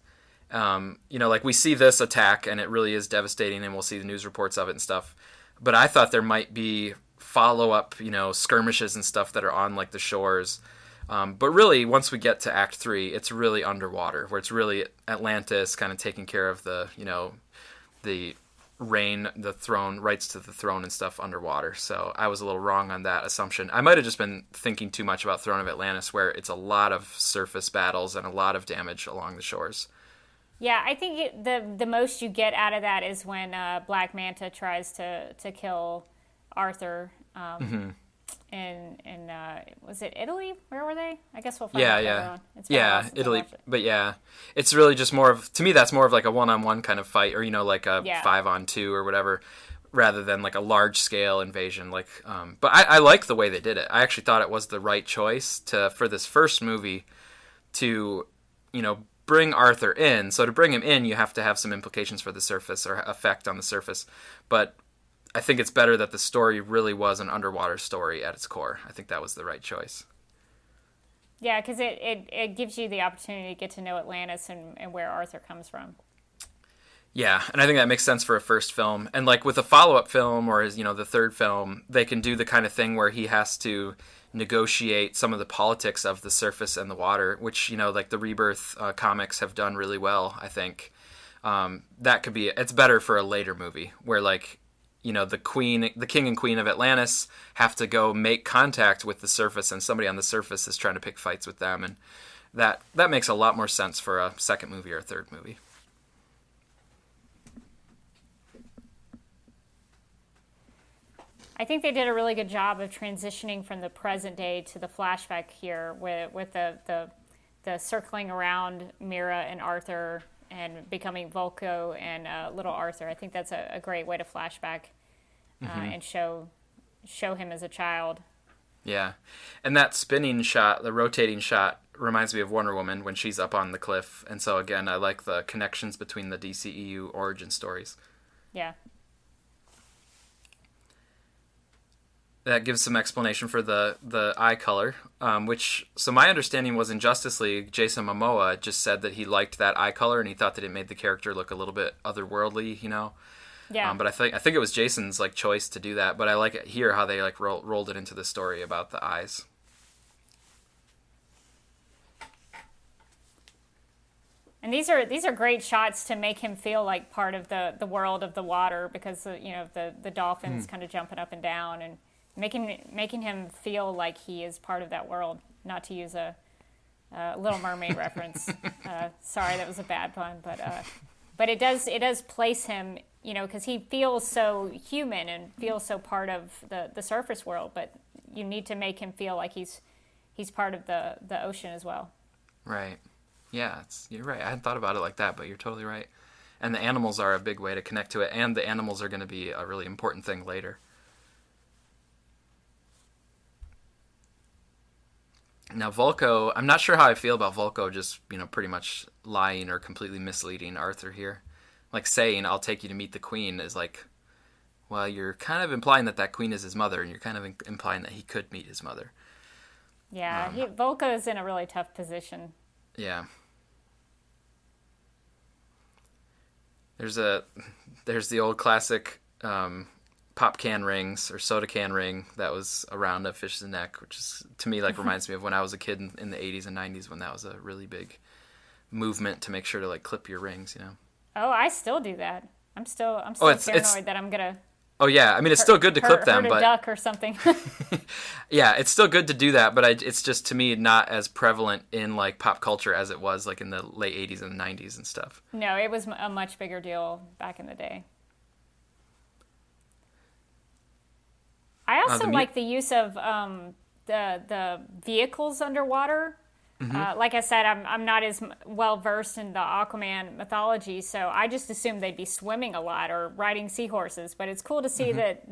Like we see this attack, and it really is devastating, and we'll see the news reports of it and stuff. But I thought there might be follow-up, skirmishes and stuff that are on like the shores. But really, once we get to Act 3, it's really underwater, where it's really Atlantis kind of taking care of the reign, the throne, rights to the throne and stuff underwater. So I was a little wrong on that assumption. I might have just been thinking too much about Throne of Atlantis, where it's a lot of surface battles and a lot of damage along the shores. Yeah, I think the most you get out of that is when Black Manta tries to kill Arthur. In was it Italy? Where were they? I guess we'll find out later on. Yeah, Italy. But yeah, it's really just more of, to me, that's more of like a one-on-one kind of fight, or like a 5-on-2 or whatever, rather than like a large-scale invasion. Like, but I like the way they did it. I actually thought it was the right choice for this first movie to, bring Arthur in. So to bring him in, you have to have some implications for the surface or effect on the surface. But I think it's better that the story really was an underwater story at its core. I think that was the right choice. Yeah, because it gives you the opportunity to get to know Atlantis and where Arthur comes from. Yeah, and I think that makes sense for a first film. And like with a follow-up film or the third film, they can do the kind of thing where he has to negotiate some of the politics of the surface and the water, which, like the Rebirth comics have done really well, I think. That could be, it's better for a later movie where like, the king and queen of Atlantis have to go make contact with the surface and somebody on the surface is trying to pick fights with them. And that makes a lot more sense for a second movie or a third movie. I think they did a really good job of transitioning from the present day to the flashback here with the circling around Mira and Arthur and becoming Volcko and little Arthur. I think that's a great way to flashback and show him as a child. Yeah. And that spinning shot, the rotating shot, reminds me of Wonder Woman when she's up on the cliff. And so, again, I like the connections between the DCEU origin stories. Yeah. That gives some explanation for the eye color, so my understanding was in Justice League, Jason Momoa just said that he liked that eye color and he thought that it made the character look a little bit otherworldly, Yeah. But I think it was Jason's like choice to do that. But I like it here how they like rolled it into the story about the eyes. And these are great shots to make him feel like part of the world of the water because the dolphins kind of jumping up and down and making him feel like he is part of that world. Not to use a Little Mermaid reference. Sorry, that was a bad pun, but it does place him, because he feels so human and feels so part of the surface world. But you need to make him feel like he's part of the ocean as well. Right. Yeah, you're right. I hadn't thought about it like that, but you're totally right. And the animals are a big way to connect to it, and the animals are going to be a really important thing later. Now, Volcko, I'm not sure how I feel about Volcko just, pretty much lying or completely misleading Arthur here. Like saying, I'll take you to meet the queen is like, well, you're kind of implying that queen is his mother, and you're kind of implying that he could meet his mother. Yeah, Volcko is in a really tough position. Yeah. There's the old classic pop can rings or soda can ring that was around a fish's neck, which is to me like reminds me of when I was a kid in the 80s and 90s when that was a really big movement to make sure to like clip your rings, Oh, I still do that. I'm still paranoid that I'm gonna. Oh yeah, I mean it's still good to clip them, hurt a but duck or something. yeah, it's still good to do that, but it's just to me not as prevalent in like pop culture as it was like in the late 80s and 90s and stuff. No, it was a much bigger deal back in the day. I also like the use of the vehicles underwater. Mm-hmm. Like I said, I'm not as well versed in the Aquaman mythology, so I just assumed they'd be swimming a lot or riding seahorses. But it's cool to see that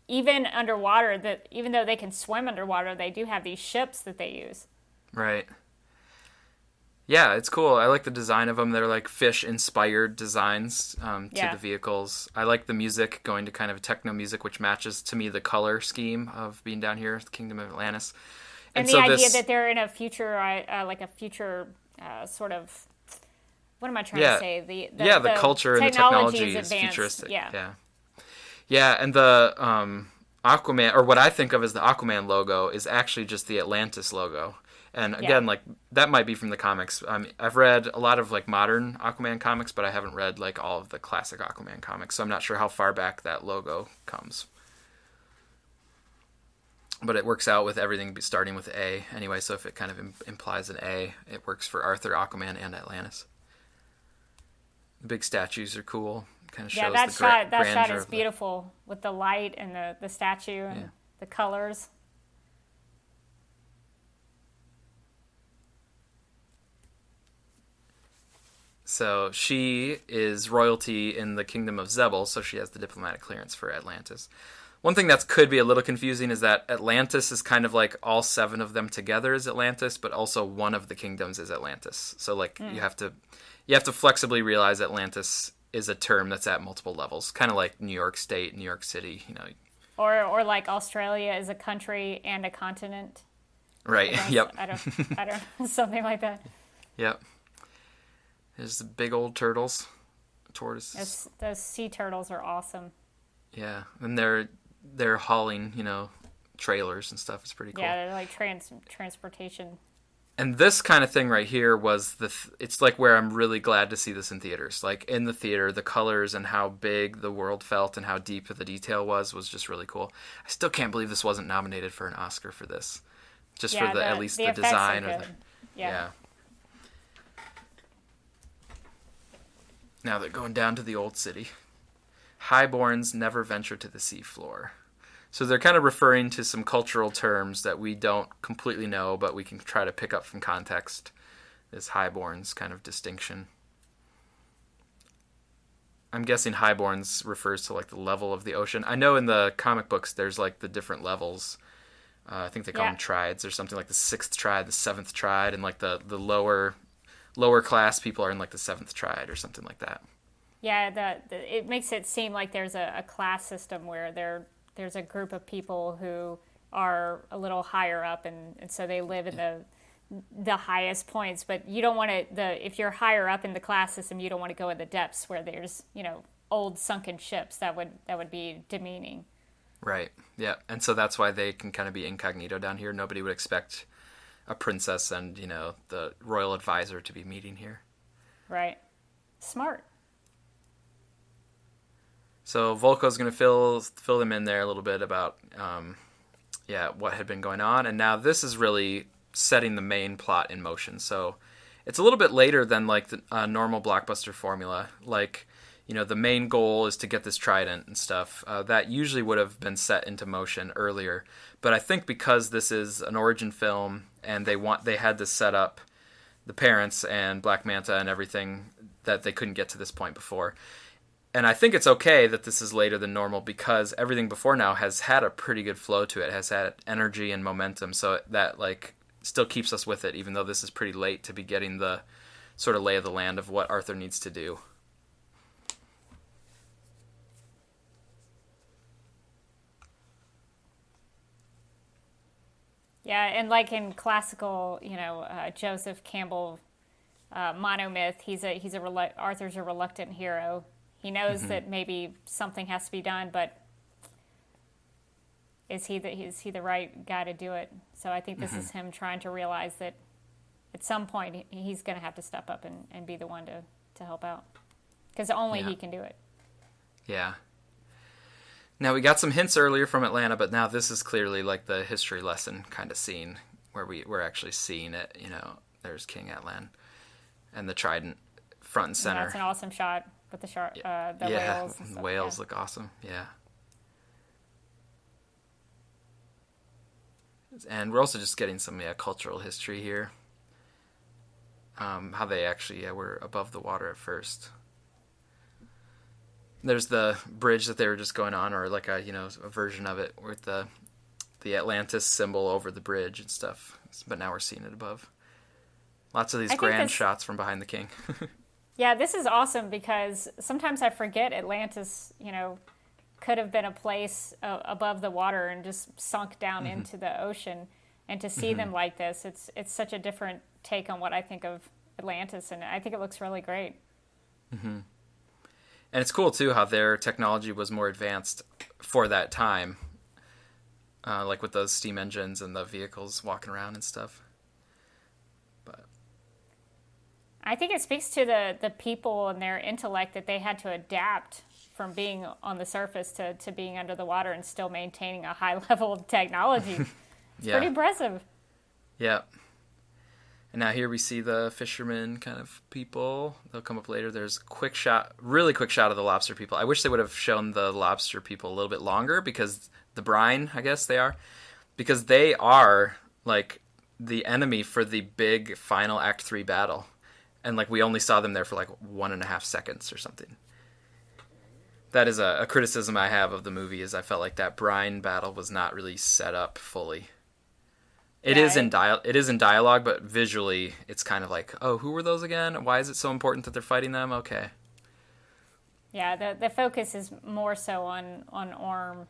even underwater, that even though they can swim underwater, they do have these ships that they use. Right. Yeah, it's cool. I like the design of them. They're like fish-inspired designs to the vehicles. I like the music going to kind of techno music, which matches to me the color scheme of being down here, the Kingdom of Atlantis. And the idea that they're in a future, sort of, what am I trying to say? The culture and the technology is futuristic. Yeah, and the Aquaman, or what I think of as the Aquaman logo, is actually just the Atlantis logo. And again, like that might be from the comics. I've read a lot of like modern Aquaman comics, but I haven't read like all of the classic Aquaman comics, so I'm not sure how far back that logo comes. But it works out with everything starting with A anyway, so if it kind of implies an A, it works for Arthur, Aquaman, and Atlantis. The big statues are cool. Kind of shows that shot is beautiful with the light and the statue and the colors. So she is royalty in the Kingdom of Zebel, so she has the diplomatic clearance for Atlantis. One thing that could be a little confusing is that Atlantis is kind of like all 7 of them together is Atlantis, but also one of the kingdoms is Atlantis. So like you have to flexibly realize Atlantis is a term that's at multiple levels, kind of like New York State, New York City, Or like Australia is a country and a continent. Right. Yep. I don't something like that. Yep. There's the big old turtles. tortoise. Those sea turtles are awesome. Yeah, and they're hauling, trailers and stuff. It's pretty cool. Yeah, they're like transportation. And this kind of thing right here was it's like where I'm really glad to see this in theaters. Like in the theater, the colors and how big the world felt and how deep the detail was just really cool. I still can't believe this wasn't nominated for an Oscar for this. Just for at least the design. Yeah. Now they're going down to the old city. Highborns never venture to the seafloor. So they're kind of referring to some cultural terms that we don't completely know, but we can try to pick up from context. This highborns kind of distinction. I'm guessing highborns refers to like the level of the ocean. I know in the comic books there's like the different levels. I think they call them trides. There's something like the 6th tride, the 7th tride, and like the lower class people are in like the 7th tride or something like that. Yeah, it makes it seem like there's a class system where there's a group of people who are a little higher up, and so they live in the highest points. But you don't want to if you're higher up in the class system, you don't want to go in the depths where there's old sunken ships. That would be demeaning. Right. Yeah, and so that's why they can kind of be incognito down here. Nobody would expect a princess and the royal advisor to be meeting here. Right. Smart. So Volko's going to fill them in there a little bit about what had been going on, and now this is really setting the main plot in motion. So it's a little bit later than like the normal blockbuster formula. Like the main goal is to get this trident and stuff. That usually would have been set into motion earlier, but I think because this is an origin film and they had to set up the parents and Black Manta and everything that they couldn't get to this point before. And I think it's okay that this is later than normal because everything before now has had a pretty good flow to it. It has had energy and momentum, so that like still keeps us with it, even though this is pretty late to be getting the sort of lay of the land of what Arthur needs to do. Yeah, and like in classical, Joseph Campbell monomyth, Arthur's a reluctant hero. He knows that maybe something has to be done, but is he the right guy to do it? So I think this is him trying to realize that at some point he's going to have to step up and be the one to help out, because only he can do it. Yeah. Now, we got some hints earlier from Atlanta, but now this is clearly like the history lesson kind of scene where we're actually seeing it. There's King Atlan and the trident front and center. That's an awesome shot with the whales and stuff. Whales look awesome, yeah. And we're also just getting some cultural history here. How they actually were above the water at first. There's the bridge that they were just going on, or like a version of it with the Atlantis symbol over the bridge and stuff. But now we're seeing it above. Lots of these grand shots from behind the king. Yeah, this is awesome because sometimes I forget Atlantis, could have been a place above the water and just sunk down into the ocean. And to see them like this, it's such a different take on what I think of Atlantis, and I think it looks really great. Mm-hmm. And it's cool, too, how their technology was more advanced for that time. Like with those steam engines and the vehicles walking around and stuff. But I think it speaks to the people and their intellect that they had to adapt from being on the surface to being under the water and still maintaining a high level of technology. It's pretty impressive. Yeah. And now here we see the fisherman kind of people. They'll come up later. There's really quick shot of the lobster people. I wish they would have shown the lobster people a little bit longer, because the brine, I guess they are. Because they are, like, the enemy for the big final Act 3 battle. And, like, we only saw them there for, like, 1.5 seconds or something. That is a criticism I have of the movie, is I felt like that brine battle was not really set up fully. It is in dialogue, but visually, it's kind of like, oh, who were those again? Why is it so important that they're fighting them? Okay. Yeah, the focus is more so on Orm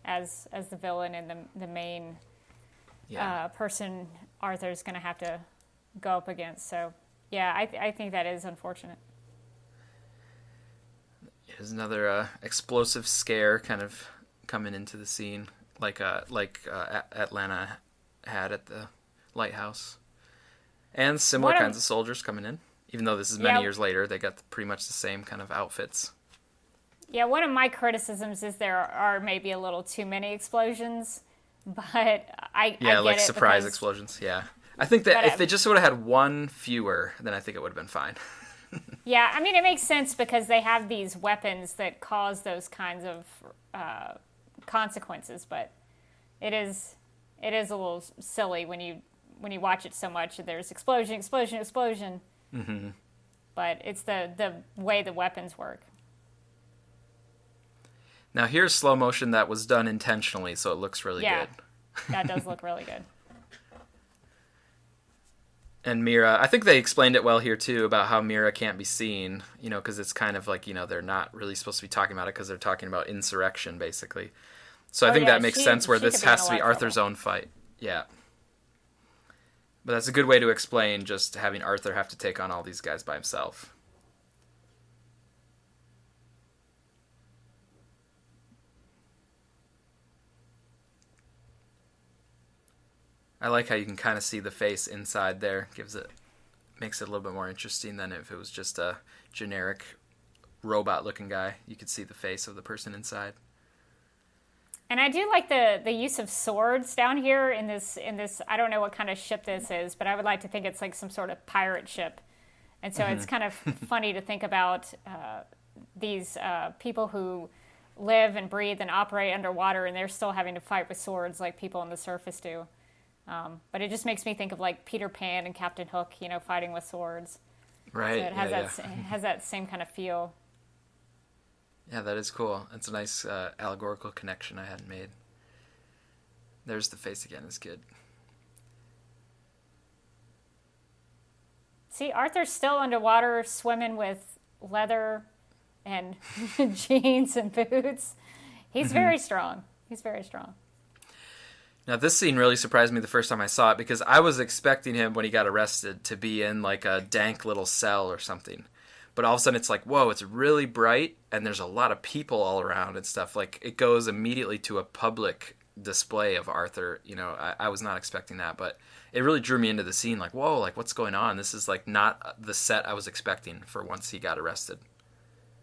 as the villain and the main person Arthur's going to have to go up against. So, yeah, I think that is unfortunate. Here's another explosive scare kind of coming into the scene, like Atlanta had at the lighthouse. And similar kinds of soldiers coming in. Even though this is many years later, they got pretty much the same kind of outfits. Yeah, one of my criticisms is there are maybe a little too many explosions, but I get like it surprise explosions, yeah. I think that if they just would have had one fewer, then I think it would have been fine. Yeah, I mean, it makes sense because they have these weapons that cause those kinds of consequences, but it is a little silly when you watch it so much. There's explosion. Mm-hmm. But it's the way the weapons work. Now here's slow motion that was done intentionally, so it looks really good. That does look really good. And Mira, I think they explained it well here too about how Mira can't be seen, because it's kind of like, they're not really supposed to be talking about it because they're talking about insurrection, basically. So I think that makes sense where this has to be Arthur's own fight. Yeah. But that's a good way to explain just having Arthur have to take on all these guys by himself. I like how you can kind of see the face inside there. Makes it a little bit more interesting than if it was just a generic robot-looking guy. You could see the face of the person inside. And I do like the use of swords down here in this. I don't know what kind of ship this is, but I would like to think it's like some sort of pirate ship. And so it's kind of funny to think about these people who live and breathe and operate underwater, and they're still having to fight with swords like people on the surface do. But it just makes me think of like Peter Pan and Captain Hook, fighting with swords. Right. So it has that same kind of feel. Yeah, that is cool. It's a nice allegorical connection I hadn't made. There's the face again. It's good. See, Arthur's still underwater swimming with leather and jeans and boots. He's very strong. Now, this scene really surprised me the first time I saw it because I was expecting him, when he got arrested, to be in like a dank little cell or something. But all of a sudden it's like, whoa, it's really bright and there's a lot of people all around and stuff. Like, it goes immediately to a public display of Arthur. I was not expecting that, but it really drew me into the scene. Like, whoa, like what's going on? This is like not the set I was expecting for once he got arrested.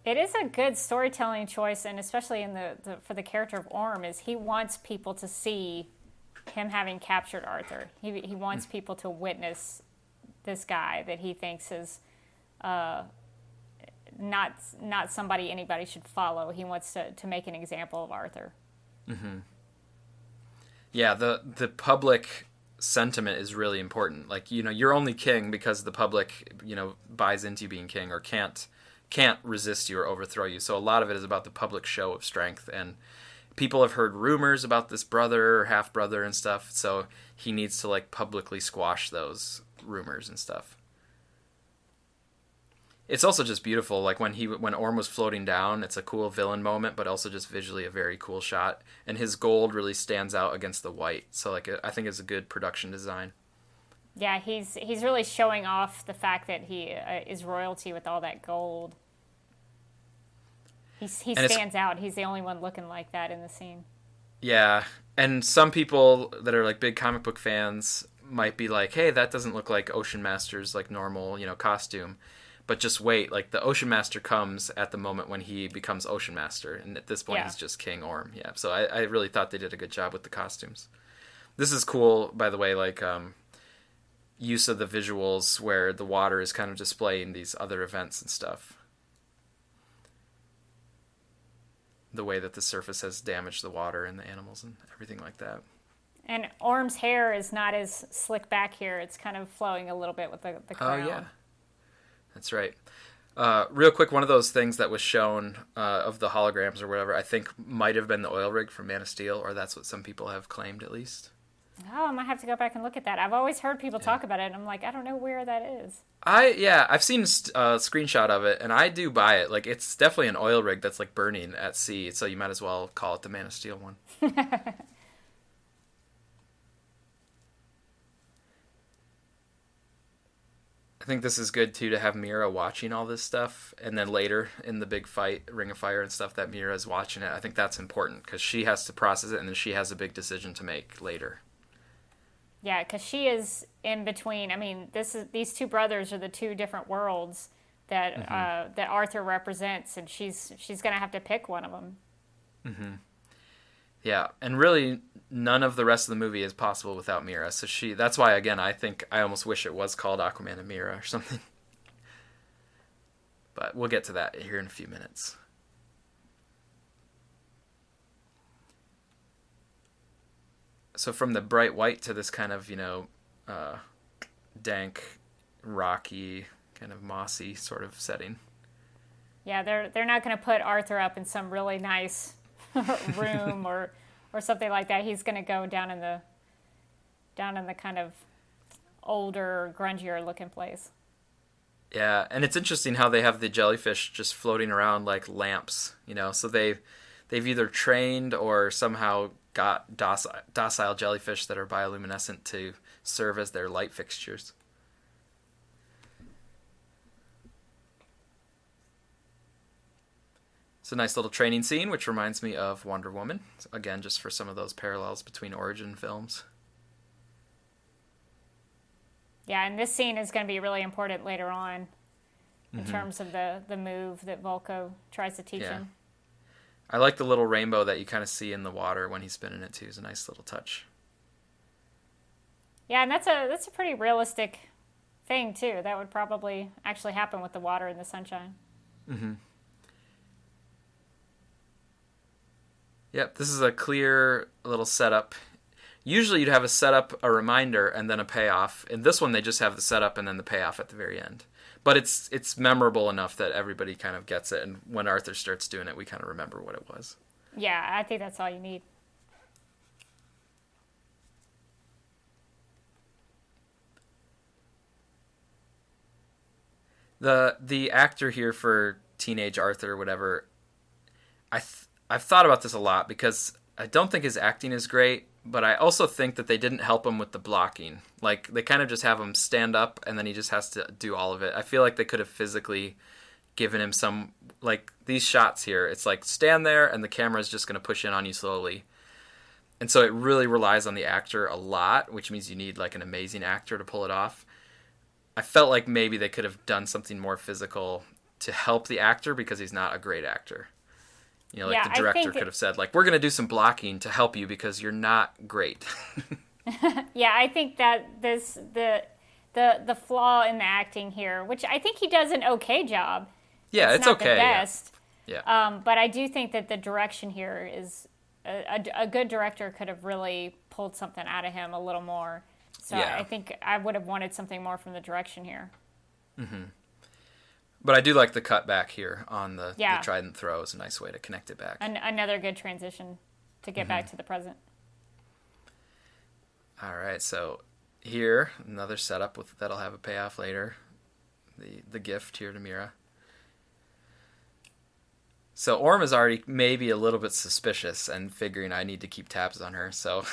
It is a good storytelling choice, and especially in for the character of Orm, is he wants people to see him having captured Arthur. He wants people to witness this guy that he thinks is not somebody anybody should follow. He wants to make an example of Arthur. Mm-hmm. Yeah, the public sentiment is really important. Like, you're only king because the public, buys into you being king or can't resist you or overthrow you. So a lot of it is about the public show of strength, and people have heard rumors about this brother or half brother and stuff, so he needs to like publicly squash those rumors and stuff. It's also just beautiful, like when Orm was floating down, it's a cool villain moment, but also just visually a very cool shot, and his gold really stands out against the white. So like I think it's a good production design. Yeah, he's really showing off the fact that he is royalty with all that gold. He stands out. He's the only one looking like that in the scene. Yeah, and some people that are like big comic book fans might be like, hey, that doesn't look like Ocean Master's like normal, costume. But just wait, like the Ocean Master comes at the moment when he becomes Ocean Master, and at this point he's just King Orm. Yeah, so I really thought they did a good job with the costumes. This is cool, by the way, like use of the visuals where the water is kind of displaying these other events and stuff. The way that the surface has damaged the water and the animals and everything like that. And Orm's hair is not as slick back here. It's kind of flowing a little bit with the crown. Oh, yeah. That's right. Real quick, one of those things that was shown of the holograms or whatever, I think might have been the oil rig from Man of Steel, or that's what some people have claimed at least. Oh, I might have to go back and look at that. I've always heard people talk about it, and I'm like, I don't know where that is. I've seen a screenshot of it, and I do buy it. Like, it's definitely an oil rig that's like burning at sea, so you might as well call it the Man of Steel one. I think this is good too to have Mira watching all this stuff, and then later in the big fight, Ring of Fire and stuff, that Mira is watching it. I think that's important because she has to process it, and then she has a big decision to make later. Yeah, because she is in between. I mean, these two brothers are the two different worlds that that Arthur represents, and she's going to have to pick one of them. Mm-hmm. Yeah, and really none of the rest of the movie is possible without Mira. So that's why, again, I think I almost wish it was called Aquaman and Mira or something. But we'll get to that here in a few minutes. So from the bright white to this kind of, dank, rocky, kind of mossy sort of setting. Yeah, they're not going to put Arthur up in some really nice room or something like that. He's going to go down in the kind of older, grungier looking place. Yeah, and it's interesting how they have the jellyfish just floating around like lamps, so they've either trained or somehow got docile jellyfish that are bioluminescent to serve as their light fixtures. It's a nice little training scene, which reminds me of Wonder Woman. Again, just for some of those parallels between origin films. Yeah, and this scene is going to be really important later on in terms of the move that Volcko tries to teach him. I like the little rainbow that you kind of see in the water when he's spinning it too. It's a nice little touch. Yeah, and that's a pretty realistic thing too. That would probably actually happen with the water and the sunshine. Mm-hmm. Yep, this is a clear little setup. Usually you'd have a setup, a reminder, and then a payoff. In this one, they just have the setup and then the payoff at the very end. But it's memorable enough that everybody kind of gets it, and when Arthur starts doing it, we kind of remember what it was. Yeah, I think that's all you need. The actor here for teenage Arthur, whatever, I've thought about this a lot because I don't think his acting is great, but I also think that they didn't help him with the blocking. Like, they kind of just have him stand up, and then he just has to do all of it. I feel like they could have physically given him some, like, these shots here. It's like, stand there, and the camera is just going to push in on you slowly. And so it really relies on the actor a lot, which means you need, like, an amazing actor to pull it off. I felt like maybe they could have done something more physical to help the actor because he's not a great actor. The director could have said, like, we're going to do some blocking to help you because you're not great. Yeah, I think that the flaw in the acting here, which I think he does an okay job. Yeah, it's okay. The best. Yeah. But I do think that the direction here is a good director could have really pulled something out of him a little more. So yeah. I think I would have wanted something more from the direction here. Mm-hmm. But I do like the cut back here on the trident throw. Is a nice way to connect it back. Another good transition to get back to the present. All right, so here, another setup that'll have a payoff later. The gift here to Mira. So Orm is already maybe a little bit suspicious and figuring I need to keep tabs on her. So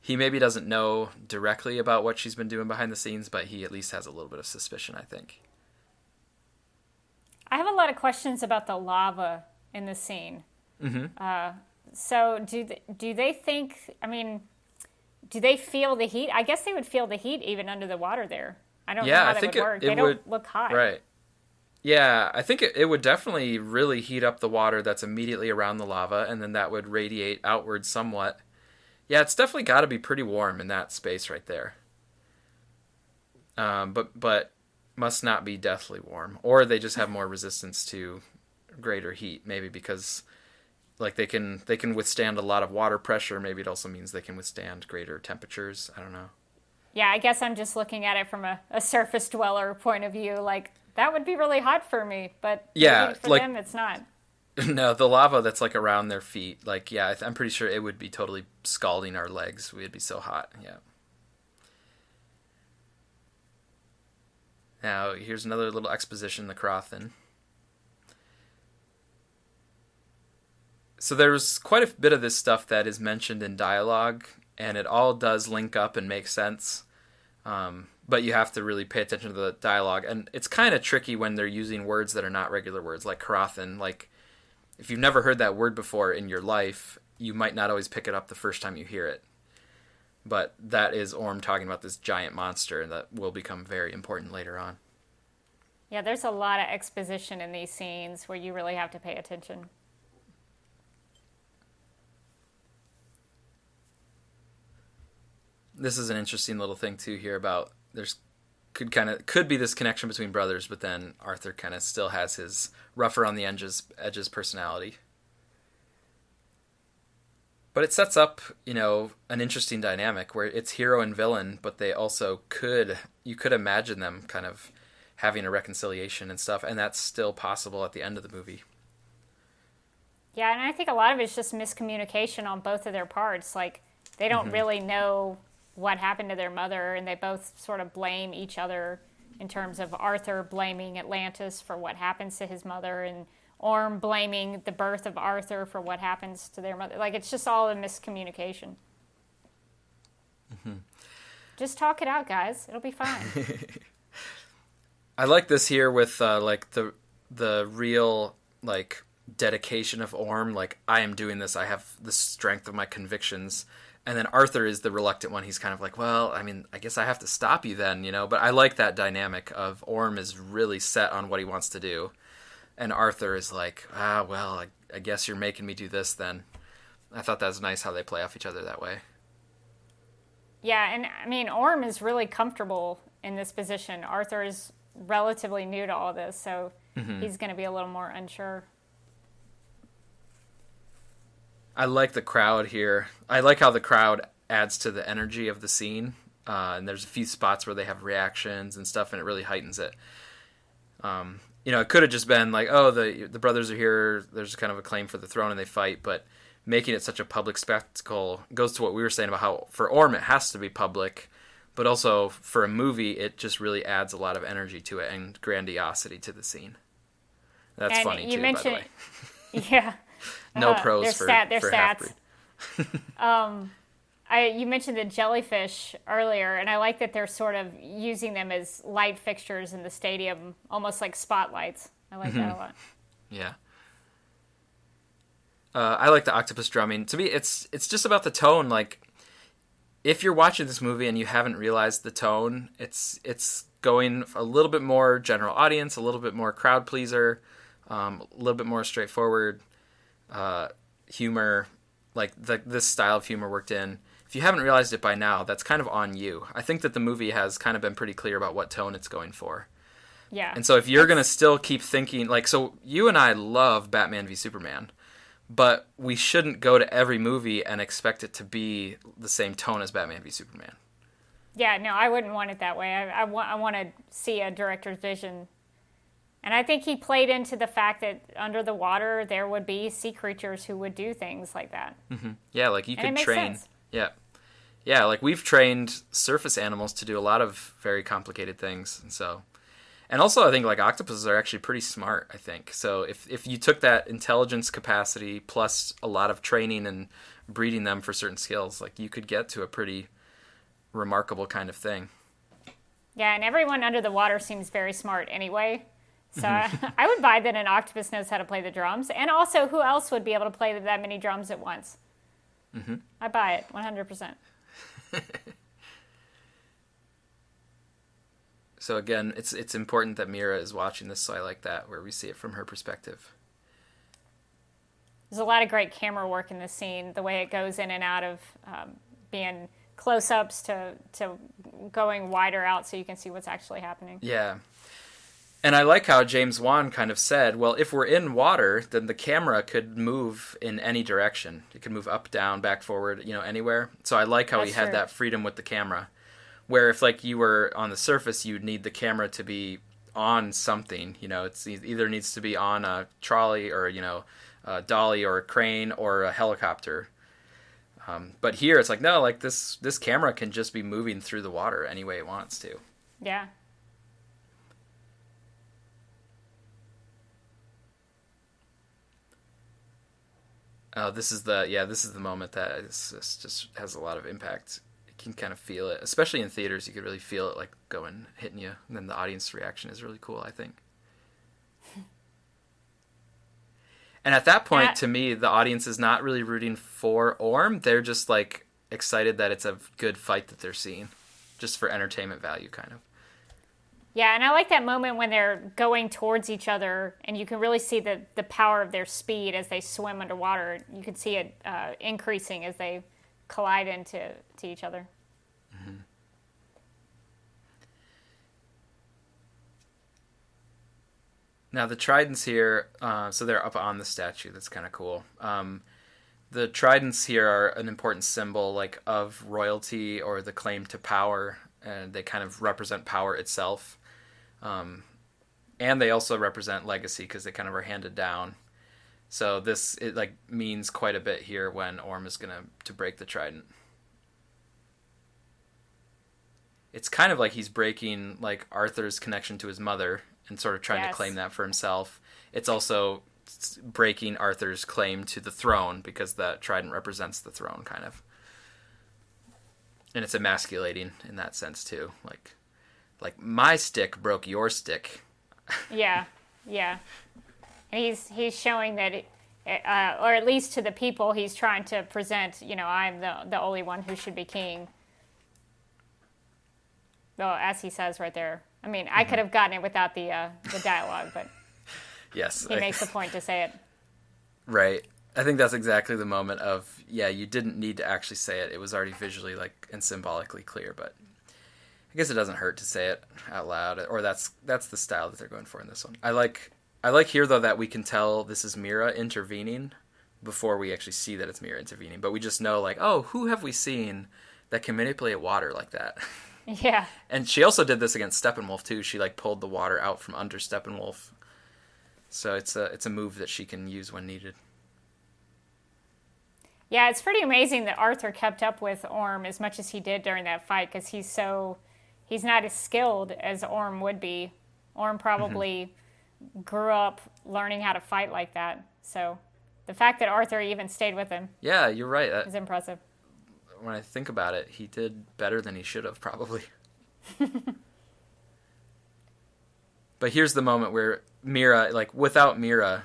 he maybe doesn't know directly about what she's been doing behind the scenes, but he at least has a little bit of suspicion, I think. I have a lot of questions about the lava in this scene. Mm-hmm. So do they think, I mean, do they feel the heat? I guess they would feel the heat even under the water there. I don't know how that would work. They don't look hot. Right. Yeah, I think it would definitely really heat up the water that's immediately around the lava, and then that would radiate outward somewhat. Yeah, it's definitely got to be pretty warm in that space right there. But must not be deathly warm, or they just have more resistance to greater heat, maybe because like they can withstand a lot of water pressure. Maybe it also means they can withstand greater temperatures. I don't know. Yeah, I guess I'm just looking at it from a surface dweller point of view. Like, that would be really hot for me, but yeah, for them it's not. No, the lava that's like around their feet, like, yeah, I'm pretty sure it would be totally scalding our legs. We'd be so hot. Yeah. Now, here's another little exposition, the Crothin. So there's quite a bit of this stuff that is mentioned in dialogue, and it all does link up and make sense. But but you have to really pay attention to the dialogue. And it's kind of tricky when they're using words that are not regular words, like Karathan. Like, if you've never heard that word before in your life, you might not always pick it up the first time you hear it. But that is Orm talking about this giant monster that will become very important later on. Yeah, there's a lot of exposition in these scenes where you really have to pay attention. This is an interesting little thing too here about could be this connection between brothers, but then Arthur kind of still has his rougher on the edges personality. But it sets up, an interesting dynamic where it's hero and villain, but they also you could imagine them kind of having a reconciliation and stuff, and that's still possible at the end of the movie. Yeah, and I think a lot of it's just miscommunication on both of their parts. Like, they don't really know what happened to their mother, and they both sort of blame each other in terms of Arthur blaming Atlantis for what happens to his mother, and Orm blaming the birth of Arthur for what happens to their mother. Like, it's just all a miscommunication. Just talk it out, guys. It'll be fine. I like this here with the real dedication of Orm. Like, I am doing this. I have the strength of my convictions. And then Arthur is the reluctant one. He's kind of like, well, I mean, I guess I have to stop you then, But I like that dynamic of Orm is really set on what he wants to do. And Arthur is like, well, I guess you're making me do this then. I thought that was nice how they play off each other that way. Yeah, and I mean, Orm is really comfortable in this position. Arthur is relatively new to all this, so he's going to be a little more unsure. I like the crowd here. I like how the crowd adds to the energy of the scene. And there's a few spots where they have reactions and stuff, and it really heightens it. It could have just been like, oh, the brothers are here. There's kind of a claim for the throne, and they fight. But making it such a public spectacle goes to what we were saying about how for Orm it has to be public, but also for a movie it just really adds a lot of energy to it and grandiosity to the scene. That's and funny you too, mentioned, by the way. Yeah. No pros for stats. Half-Breed. You mentioned the jellyfish earlier, and I like that they're sort of using them as light fixtures in the stadium, almost like spotlights. I like that a lot. Yeah. I like the octopus drumming. To me, it's just about the tone. Like, if you're watching this movie and you haven't realized the tone, it's going a little bit more general audience, a little bit more crowd pleaser, a little bit more straightforward humor. Like this style of humor worked in. If you haven't realized it by now, that's kind of on you. I think that the movie has kind of been pretty clear about what tone it's going for. Yeah. And so if you're going to still keep thinking, so you and I love Batman v Superman, but we shouldn't go to every movie and expect it to be the same tone as Batman v Superman. Yeah, no, I wouldn't want it that way. I want to see a director's vision. And I think he played into the fact that under the water there would be sea creatures who would do things like that. Mm-hmm. Yeah, like you could train. Sense. Yeah, like we've trained surface animals to do a lot of very complicated things, and also I think like octopuses are actually pretty smart. I think so. If you took that intelligence capacity plus a lot of training and breeding them for certain skills, like you could get to a pretty remarkable kind of thing. Yeah, and everyone under the water seems very smart anyway. So I would buy that an octopus knows how to play the drums. And also, who else would be able to play that many drums at once? Mm-hmm. I buy it, 100%. So again, it's important that Mira is watching this, so I like that, where we see it from her perspective. There's a lot of great camera work in this scene, the way it goes in and out of being close-ups to going wider out so you can see what's actually happening. Yeah. And I like how James Wan kind of said, well, if we're in water, then the camera could move in any direction. It could move up, down, back, forward, anywhere. So I like how he had that freedom with the camera. Where if you were on the surface, you'd need the camera to be on something. It's either needs to be on a trolley or, a dolly or a crane or a helicopter. But here it's like, no, this camera can just be moving through the water any way it wants to. Yeah. This is the moment that just has a lot of impact. can kind of feel it, especially in theaters. You could really feel it like going, hitting you, and then the audience reaction is really cool, I think. And at that point, to me, the audience is not really rooting for Orm. They're just like excited that it's a good fight that they're seeing, just for entertainment value, kind of. Yeah, and I like that moment when they're going towards each other, and you can really see the power of their speed as they swim underwater. You can see it increasing as they collide into each other. Mm-hmm. Now the tridents here, so they're up on the statue. That's kind of cool. The tridents here are an important symbol, like of royalty or the claim to power, and they kind of represent power itself. And they also represent legacy because they kind of are handed down. So it like means quite a bit here when Orm is gonna to break the trident. It's kind of like he's breaking like Arthur's connection to his mother and sort of trying to claim that for himself. It's also breaking Arthur's claim to the throne because the trident represents the throne, kind of. And it's emasculating in that sense too, like my stick broke your stick. Yeah. And he's showing that, or at least to the people, he's trying to present, I'm the only one who should be king. Well, as he says right there. I mean, I could have gotten it without the dialogue, but yes, he makes the point to say it. Right. I think that's exactly the moment of, you didn't need to actually say it. It was already visually and symbolically clear, but I guess it doesn't hurt to say it out loud, or that's the style that they're going for in this one. I like here, though, that we can tell this is Mira intervening before we actually see that it's Mira intervening, but we just know, who have we seen that can manipulate water like that? Yeah. And she also did this against Steppenwolf, too. She, pulled the water out from under Steppenwolf. So it's a move that she can use when needed. Yeah, it's pretty amazing that Arthur kept up with Orm as much as he did during that fight, because he's not as skilled as Orm would be. Orm probably grew up learning how to fight like that. So the fact that Arthur even stayed with him. Yeah, you're right. Is impressive. When I think about it, he did better than he should have, probably. But here's the moment where Mira, without Mira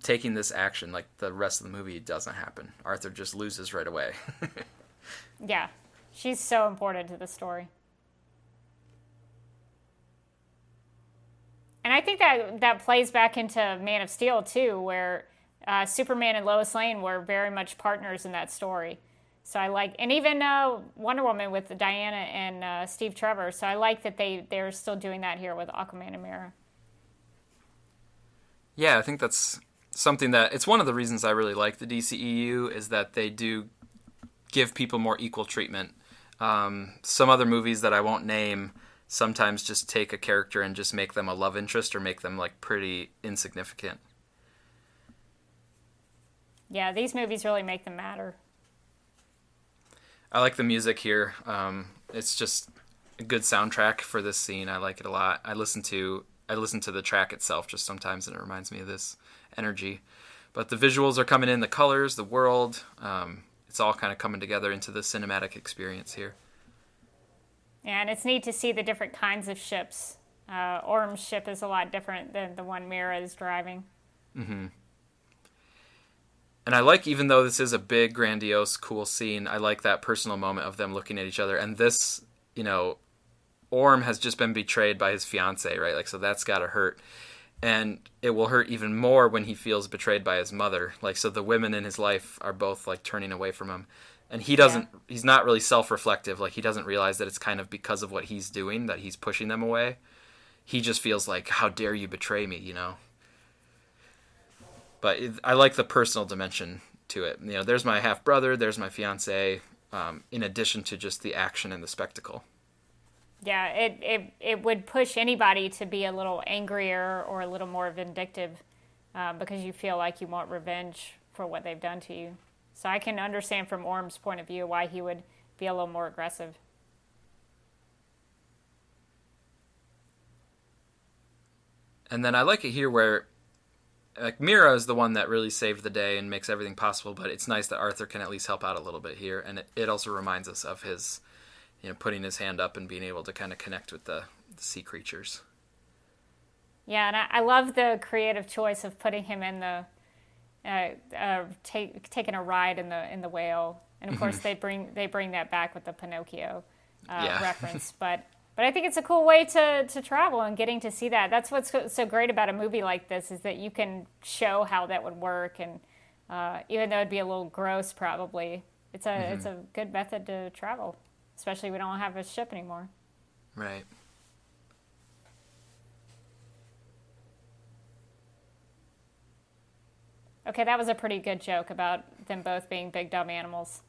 taking this action, the rest of the movie doesn't happen. Arthur just loses right away. Yeah, she's so important to the story. And I think that plays back into Man of Steel, too, where Superman and Lois Lane were very much partners in that story. So and even Wonder Woman with Diana and Steve Trevor. So I like that they're still doing that here with Aquaman and Mira. Yeah, I think that's something that, it's one of the reasons I really like the DCEU, is that they do give people more equal treatment. Some other movies that I won't name sometimes just take a character and just make them a love interest or make them pretty insignificant. Yeah, these movies really make them matter. I like the music here. It's just a good soundtrack for this scene. I like it a lot. I listen to the track itself just sometimes, and it reminds me of this energy. But the visuals are coming in, the colors, the world. It's all kind of coming together into the cinematic experience here. Yeah, and it's neat to see the different kinds of ships. Orm's ship is a lot different than the one Mira is driving. Mm-hmm. And I like, even though this is a big, grandiose, cool scene, I like that personal moment of them looking at each other. And this, Orm has just been betrayed by his fiancée, right? So that's got to hurt. And it will hurt even more when he feels betrayed by his mother. So the women in his life are both, turning away from him. And he's not really self-reflective. He doesn't realize that it's kind of because of what he's doing that he's pushing them away. He just feels how dare you betray me, But I like the personal dimension to it. There's my half-brother, there's my fiancé, in addition to just the action and the spectacle. Yeah, it would push anybody to be a little angrier or a little more vindictive because you feel like you want revenge for what they've done to you. So I can understand from Orm's point of view why he would be a little more aggressive. And then I like it here where like Mira is the one that really saved the day and makes everything possible, but it's nice that Arthur can at least help out a little bit here, and it also reminds us of his, putting his hand up and being able to kind of connect with the sea creatures. Yeah, and I love the creative choice of putting him in the taking a ride in the whale, and of course they bring that back with the Pinocchio reference, but I think it's a cool way to travel and getting to see that. That's what's so great about a movie like this, is that you can show how that would work, and even though it'd be a little gross probably, it's a good method to travel, especially we don't have a ship anymore. Right. Okay, that was a pretty good joke about them both being big dumb animals.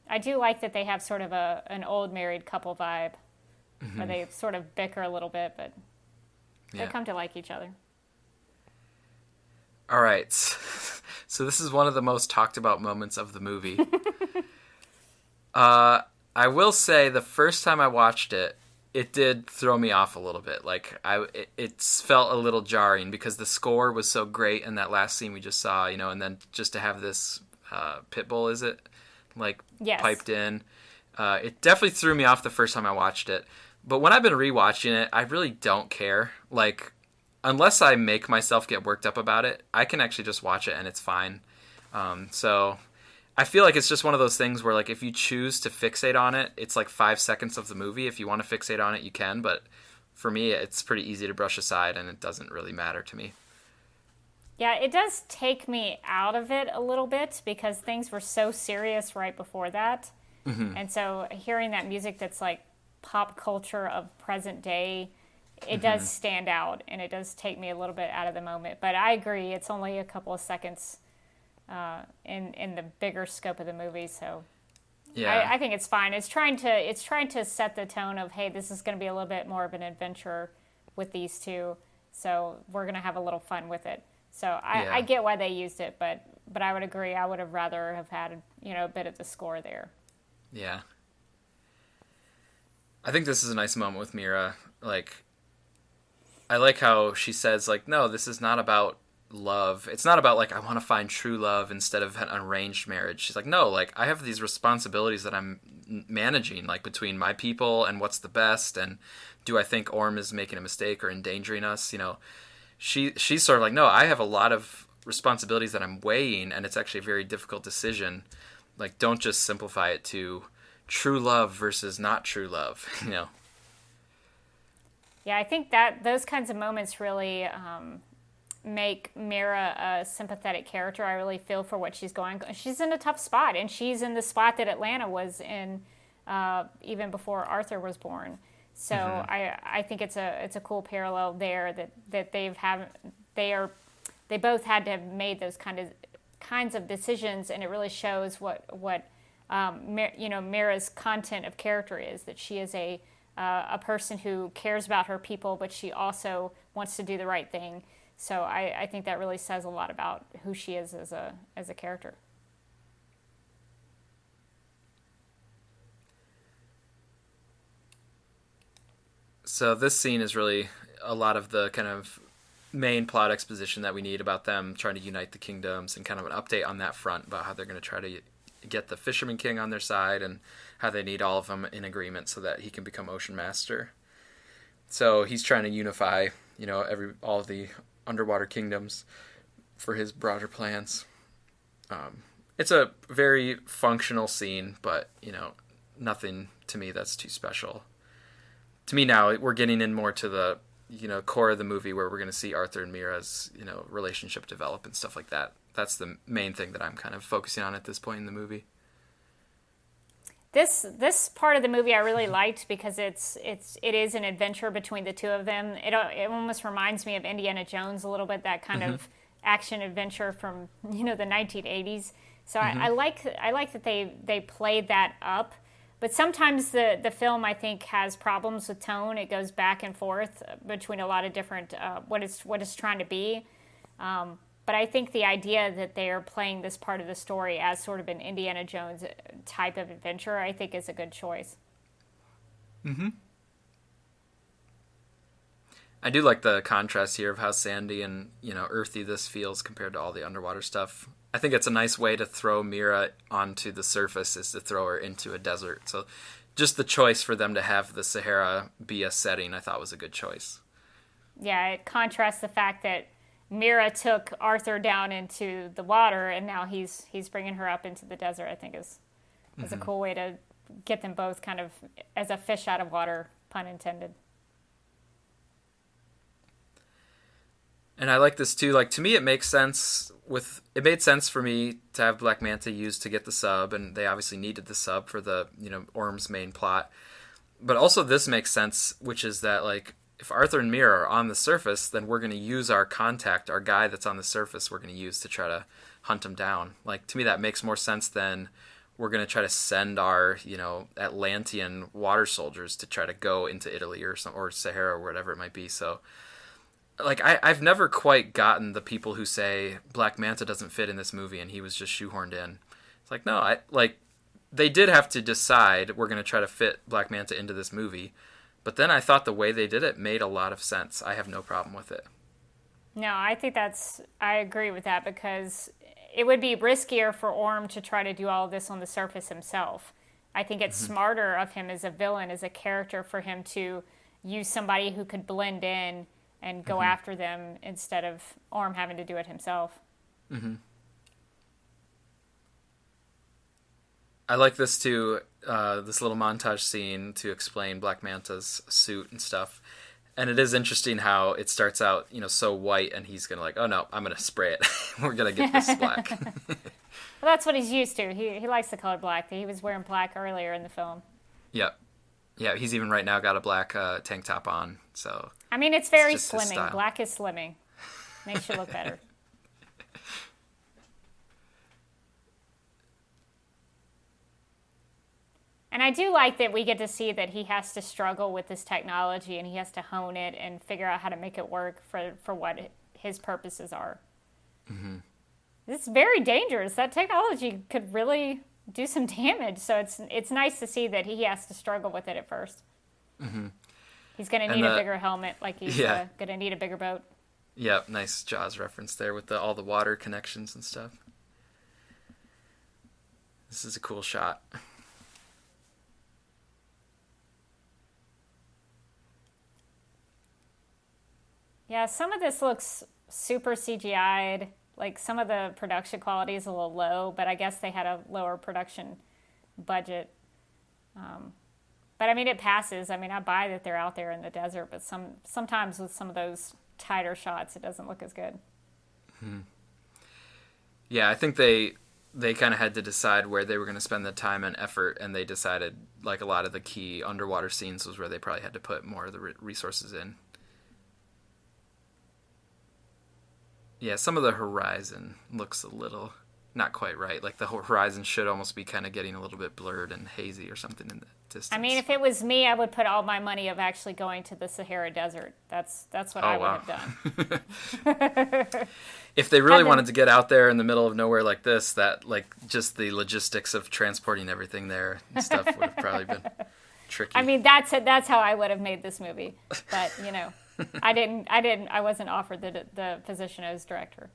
I do like that they have sort of an old married couple vibe, where they sort of bicker a little bit, but they come to like each other. All right. So this is one of the most talked about moments of the movie. I will say the first time I watched it, it did throw me off a little bit. Like it felt a little jarring because the score was so great in that last scene we just saw, and then just to have this pit bull, is it? Like yes. Piped in. It definitely threw me off the first time I watched it. But when I've been rewatching it, I really don't care. Like, unless I make myself get worked up about it, I can actually just watch it and it's fine. So I feel like it's just one of those things where, like, if you choose to fixate on it, it's like 5 seconds of the movie. If you want to fixate on it, you can. But for me, it's pretty easy to brush aside, and it doesn't really matter to me. Yeah, it does take me out of it a little bit because things were so serious right before that. And so hearing that music that's like pop culture of present day, it does stand out, and it does take me a little bit out of the moment. But I agree, it's only a couple of seconds in the bigger scope of the movie, so yeah. I think it's fine. It's trying to set the tone of, hey, this is going to be a little bit more of an adventure with these two, so we're going to have a little fun with it. So I get why they used it, but I would agree, I would have rather have had a bit of the score there. Yeah. I think this is a nice moment with Mira. Like, I like how she says, like, no, this is not about love. It's not about, like, I want to find true love instead of an arranged marriage. She's like, no, like, I have these responsibilities that I'm managing, like, between my people and what's the best, and do I think Orm is making a mistake or endangering us? She's sort of like, no, I have a lot of responsibilities that I'm weighing, and it's actually a very difficult decision. Like, don't just simplify it to true love versus not true love, Yeah, I think that those kinds of moments really make Mira a sympathetic character. I really feel for what she's going. She's in a tough spot, and she's in the spot that Atlanta was in even before Arthur was born. So I think it's a cool parallel there that they both had to have made those kinds of decisions, and it really shows what Mira's content of character is, that she is a person who cares about her people, but she also wants to do the right thing. So I think that really says a lot about who she is as a character. So this scene is really a lot of the kind of main plot exposition that we need about them trying to unite the kingdoms, and kind of an update on that front about how they're going to try to get the Fisherman King on their side, and how they need all of them in agreement so that he can become Ocean Master. So he's trying to unify, all of the underwater kingdoms for his broader plans. It's a very functional scene, but, nothing to me that's too special. To me now, we're getting in more to the, core of the movie, where we're going to see Arthur and Mira's, relationship develop and stuff like that. That's the main thing that I'm kind of focusing on at this point in the movie. This part of the movie I really liked because it is an adventure between the two of them. It almost reminds me of Indiana Jones a little bit, that kind of action adventure from the 1980s. So I like that they played that up. But sometimes the film, I think, has problems with tone. It goes back and forth between a lot of different what it's trying to be. But I think the idea that they are playing this part of the story as sort of an Indiana Jones type of adventure, I think, is a good choice. Mm-hmm. I do like the contrast here of how sandy and, earthy this feels compared to all the underwater stuff. I think it's a nice way to throw Mira onto the surface is to throw her into a desert. So just the choice for them to have the Sahara be a setting, I thought was a good choice. Yeah, it contrasts the fact that Mira took Arthur down into the water, and now he's bringing her up into the desert. I think is a cool way to get them both kind of as a fish out of water, pun intended. And I like this too. Like, to me, it makes sense. It made sense for me to have Black Manta used to get the sub, and they obviously needed the sub for the Orm's main plot. But also, this makes sense, which is that like if Arthur and Mira are on the surface, then we're going to use our contact, our guy that's on the surface. We're going to use to try to hunt him down. Like, to me, that makes more sense than we're going to try to send our Atlantean water soldiers to try to go into Italy or Sahara or whatever it might be. So. Like, I've never quite gotten the people who say Black Manta doesn't fit in this movie and he was just shoehorned in. It's like, no, they did have to decide we're going to try to fit Black Manta into this movie. But then I thought the way they did it made a lot of sense. I have no problem with it. No, I agree with that because it would be riskier for Orm to try to do all of this on the surface himself. I think it's smarter of him as a villain, as a character, for him to use somebody who could blend in and go after them instead of Orm having to do it himself. Mm-hmm. I like this too, this little montage scene to explain Black Manta's suit and stuff. And it is interesting how it starts out, so white, and he's going to oh no, I'm going to spray it. We're going to get this black. Well, that's what he's used to. He likes the color black. He was wearing black earlier in the film. Yep. Yeah, he's even right now got a black tank top on, so... I mean, it's very slimming. Black is slimming. Makes you look better. And I do like that we get to see that he has to struggle with this technology and he has to hone it and figure out how to make it work for what his purposes are. Mm-hmm. It's very dangerous. That technology could really do some damage. So it's nice to see that he has to struggle with it at first. Mm-hmm. He's going to need a bigger helmet, like he's going to need a bigger boat. Yeah, nice Jaws reference there with all the water connections and stuff. This is a cool shot. Yeah, some of this looks super CGI'd. Like, some of the production quality is a little low, but I guess they had a lower production budget. But I mean, it passes. I mean, I buy that they're out there in the desert, but sometimes with some of those tighter shots, it doesn't look as good. Hmm. Yeah, I think they kind of had to decide where they were going to spend the time and effort, and they decided like a lot of the key underwater scenes was where they probably had to put more of the resources in. Yeah, some of the horizon looks a little not quite right. Like the horizon should almost be kind of getting a little bit blurred and hazy or something in the distance. I mean, if it was me, I would put all my money of actually going to the Sahara Desert. That's what I would have done. If they really wanted to get out there in the middle of nowhere like this, that like just the logistics of transporting everything there and stuff would have probably been tricky. I mean, that's how I would have made this movie. But, I wasn't offered the position as director.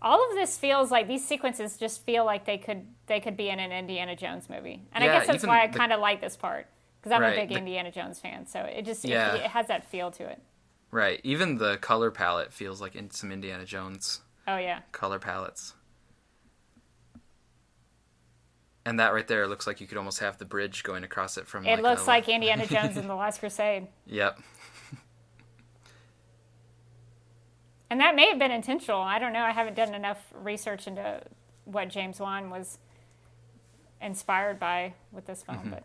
All of this feels like these sequences just feel like they could be in an Indiana Jones movie, and I guess that's why I kind of like this part because I'm a big Indiana Jones fan. So it has that feel to it. Right. Even the color palette feels like some Indiana Jones. Oh yeah. Color palettes. And that right there looks like you could almost have the bridge going across it from. It looks like Indiana Jones in The Last Crusade. Yep. And that may have been intentional. I don't know. I haven't done enough research into what James Wan was inspired by with this film, but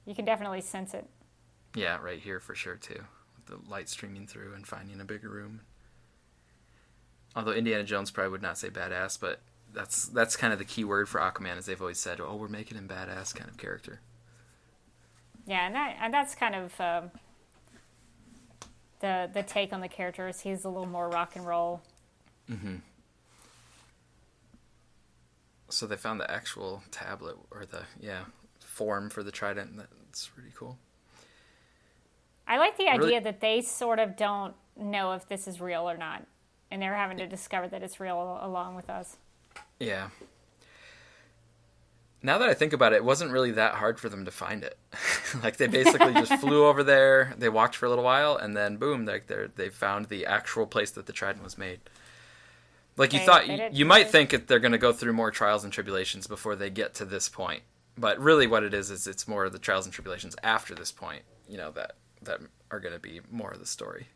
you can definitely sense it. Yeah, right here for sure, too. With the light streaming through and finding a bigger room. Although Indiana Jones probably would not say badass, but that's kind of the key word for Aquaman, as they've always said, we're making him badass kind of character. Yeah, and that's kind of... The take on the characters, he's a little more rock and roll. Mm-hmm. So they found the actual tablet, or the, form for the trident. That's pretty cool. I like the idea that they sort of don't know if this is real or not, and they're having to discover that it's real along with us. Yeah. Now that I think about it, it wasn't really that hard for them to find it. Like, they basically just flew over there, they walked for a little while, and then boom, they found the actual place that the trident was made. Like, you might think that they're going to go through more trials and tribulations before they get to this point. But really what it is it's more of the trials and tribulations after this point, that are going to be more of the story.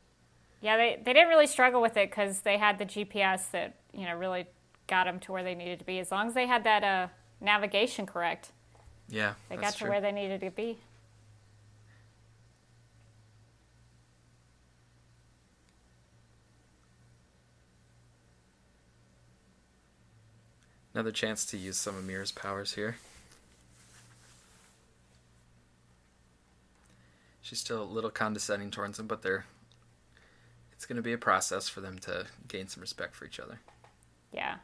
Yeah, they didn't really struggle with it because they had the GPS that, really got them to where they needed to be. As long as they had that navigation correct. Yeah, they got to where they needed to be. Another chance to use some of Mira's powers here. She's still a little condescending towards them, but it's going to be a process for them to gain some respect for each other. Yeah.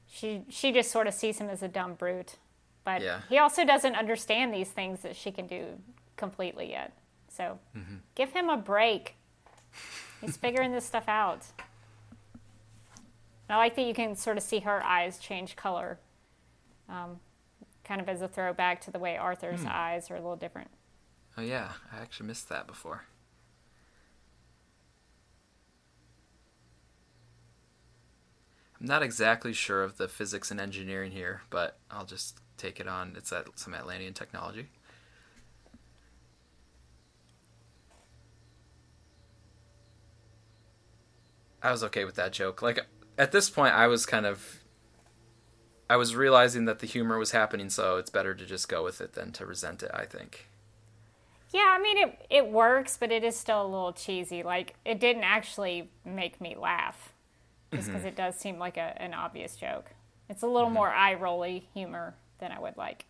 She just sort of sees him as a dumb brute. But yeah. He also doesn't understand these things that she can do completely yet. So give him a break. He's figuring this stuff out. And I like that you can sort of see her eyes change color, kind of as a throwback to the way Arthur's eyes are a little different. Oh yeah, I actually missed that before. I'm not exactly sure of the physics and engineering here, but I'll just take it on. It's some Atlantean technology. I was okay with that joke. Like, at this point, I was realizing that the humor was happening, so it's better to just go with it than to resent it, I think. Yeah, I mean, it works, but it is still a little cheesy. Like, it didn't actually make me laugh, just because it does seem like an obvious joke. It's a little more eye-rolly humor than I would like.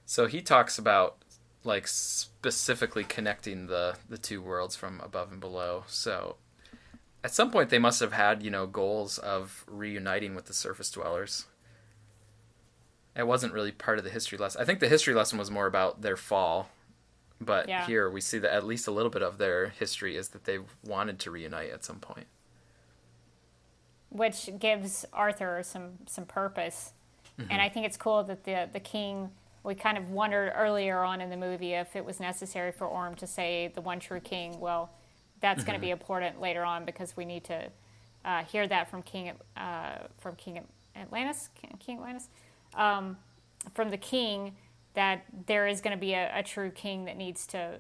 So he talks about, like, specifically connecting the two worlds from above and below. So at some point they must have had, goals of reuniting with the surface dwellers. It wasn't really part of the history lesson. I think the history lesson was more about their fall. But here we see that at least a little bit of their history is that they wanted to reunite at some point. Which gives Arthur some purpose. And I think it's cool that the king... We kind of wondered earlier on in the movie if it was necessary for Orm to say the one true king. Well, that's going to be important later on because we need to hear that from King Atlantis, from the king, that there is going to be a true king that needs to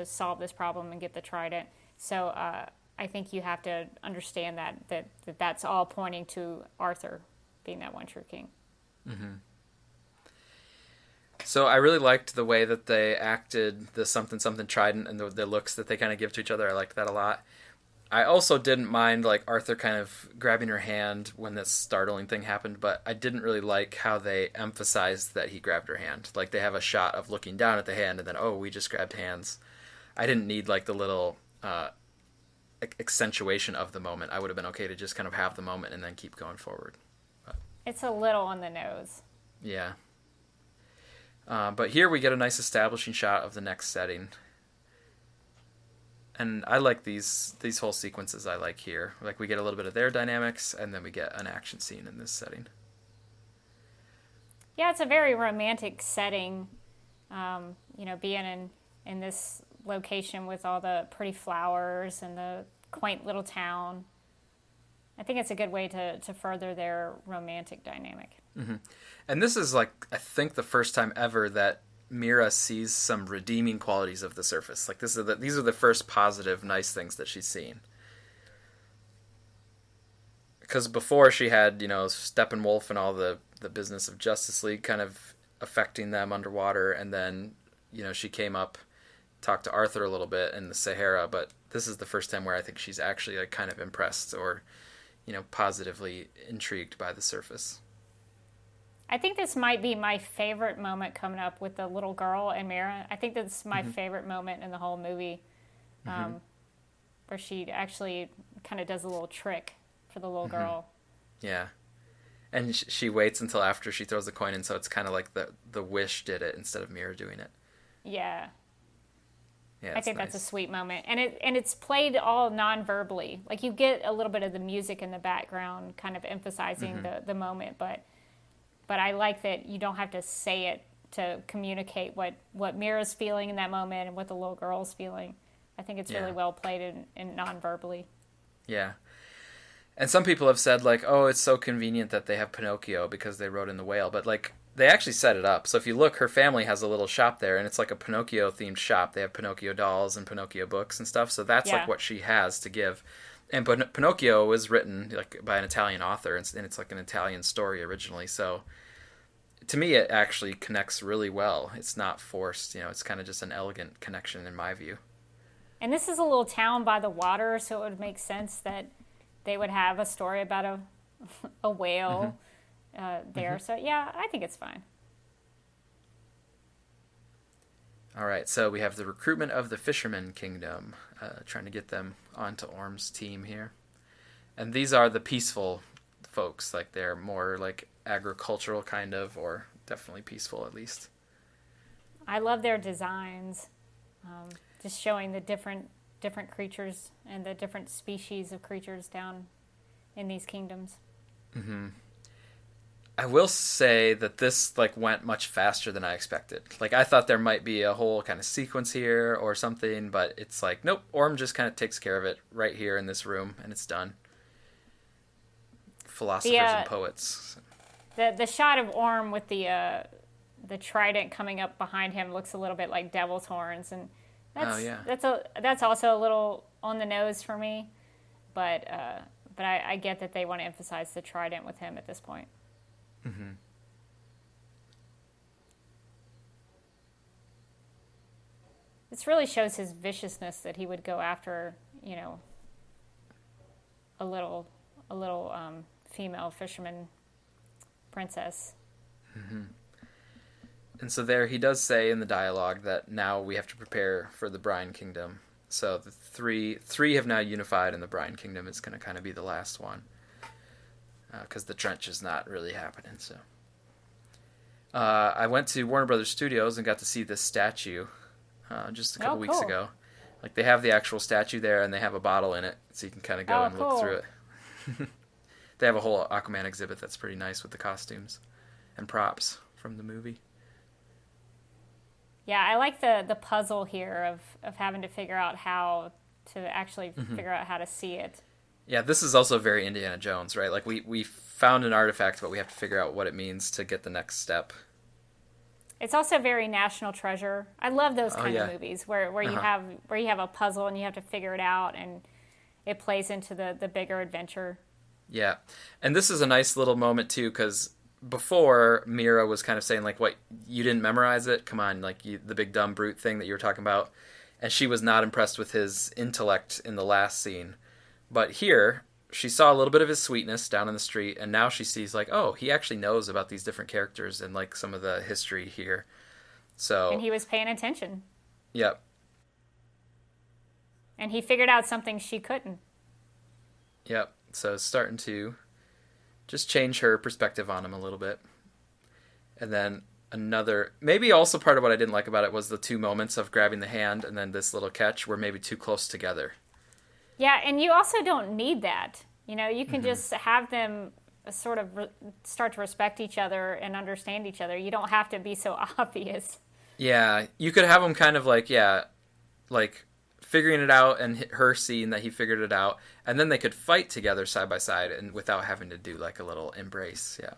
solve this problem and get the trident. So I think you have to understand that's all pointing to Arthur being that one true king. Mm-hmm. So I really liked the way that they acted the something something trident and the looks that they kind of give to each other. I liked that a lot. I also didn't mind, like, Arthur kind of grabbing her hand when this startling thing happened, but I didn't really like how they emphasized that he grabbed her hand. Like, they have a shot of looking down at the hand and then, oh, we just grabbed hands. I didn't need, like, the little accentuation of the moment. I would have been okay to just kind of have the moment and then keep going forward. But it's a little on the nose. Yeah. But here we get a nice establishing shot of the next setting. And I like these whole sequences I like here. Like, we get a little bit of their dynamics, and then we get an action scene in this setting. Yeah, it's a very romantic setting, being in this location with all the pretty flowers and the quaint little town. I think it's a good way to further their romantic dynamic. Mm-hmm. And this is, like, I think the first time ever that Mira sees some redeeming qualities of the surface. Like, these are the first positive, nice things that she's seen. Because before she had, Steppenwolf and all the business of Justice League kind of affecting them underwater, and then, she came up, talked to Arthur a little bit in the Sahara, but this is the first time where I think she's actually, like, kind of impressed or, positively intrigued by the surface. I think this might be my favorite moment coming up with the little girl and Mira. I think that's my favorite moment in the whole movie, where she actually kind of does a little trick for the little girl. Yeah. And she waits until after she throws the coin in, so it's kind of like the wish did it instead of Mira doing it. Yeah. Yeah, I think nice. that's a sweet moment. And it's played all non-verbally. Like, you get a little bit of the music in the background kind of emphasizing the moment, but I like that you don't have to say it to communicate what Mira's feeling in that moment and what the little girl's feeling. I think it's really well played in non-verbally. Yeah. And some people have said, like, oh, it's so convenient that they have Pinocchio because they wrote in The Whale. But, like, they actually set it up. So if you look, her family has a little shop there, and it's like a Pinocchio-themed shop. They have Pinocchio dolls and Pinocchio books and stuff. So that's, like, what she has to give. And Pinocchio was written, like, by an Italian author, and it's, like, an Italian story originally. So to me, it actually connects really well. It's not forced. You know, it's kind of just an elegant connection in my view. And this is a little town by the water, so it would make sense that they would have a story about a whale there. So, yeah, I think it's fine. All right, so we have the recruitment of the Fisherman Kingdom, trying to get them onto Orm's team here. And these are the peaceful folks. Like, they're more, like, agricultural kind of, or definitely peaceful at least. I love their designs, just showing the different creatures and the different species of creatures down in these kingdoms. I will say that this like went much faster than I expected. Like, I thought there might be a whole kind of sequence here or something, but it's like, nope, Orm just kind of takes care of it right here in this room, and it's done. Philosophers and poets. The shot of Orm with the trident coming up behind him looks a little bit like devil's horns, and that's also a little on the nose for me, but I get that they want to emphasize the trident with him at this point. This really shows his viciousness, that he would go after, you know, a little female fisherman princess. And so there he does say in the dialogue that now we have to prepare for the Brine Kingdom. So the three have now unified, and the Brine Kingdom is going to kind of be the last one. Because the trench is not really happening. So I went to Warner Brothers Studios and got to see this statue just a couple weeks ago. Like, they have the actual statue there, and they have a bottle in it, so you can kind of go and look through it. They have a whole Aquaman exhibit that's pretty nice with the costumes and props from the movie. Yeah, I like the puzzle here of having to figure out how to actually figure out how to see it. Yeah, this is also very Indiana Jones, right? Like, we found an artifact, but we have to figure out what it means to get the next step. It's also very National Treasure. I love those kind of movies where you have a puzzle and you have to figure it out, and it plays into the bigger adventure. Yeah, and this is a nice little moment too, because before Mira was kind of saying like, "What, you didn't memorize it? Come on, like the big dumb brute thing that you were talking about," and she was not impressed with his intellect in the last scene. But here, she saw a little bit of his sweetness down in the street, and now she sees like, oh, he actually knows about these different characters and like some of the history here. So, and he was paying attention. Yep. And he figured out something she couldn't. Yep. So it's starting to just change her perspective on him a little bit. And then another, maybe also part of what I didn't like about it was the two moments of grabbing the hand and then this little catch were maybe too close together. Yeah, and you also don't need that. You know, you can just have them sort of start to respect each other and understand each other. You don't have to be so obvious. Yeah, you could have them kind of like, like figuring it out and her seeing that he figured it out, and then they could fight together side by side and without having to do like a little embrace. Yeah.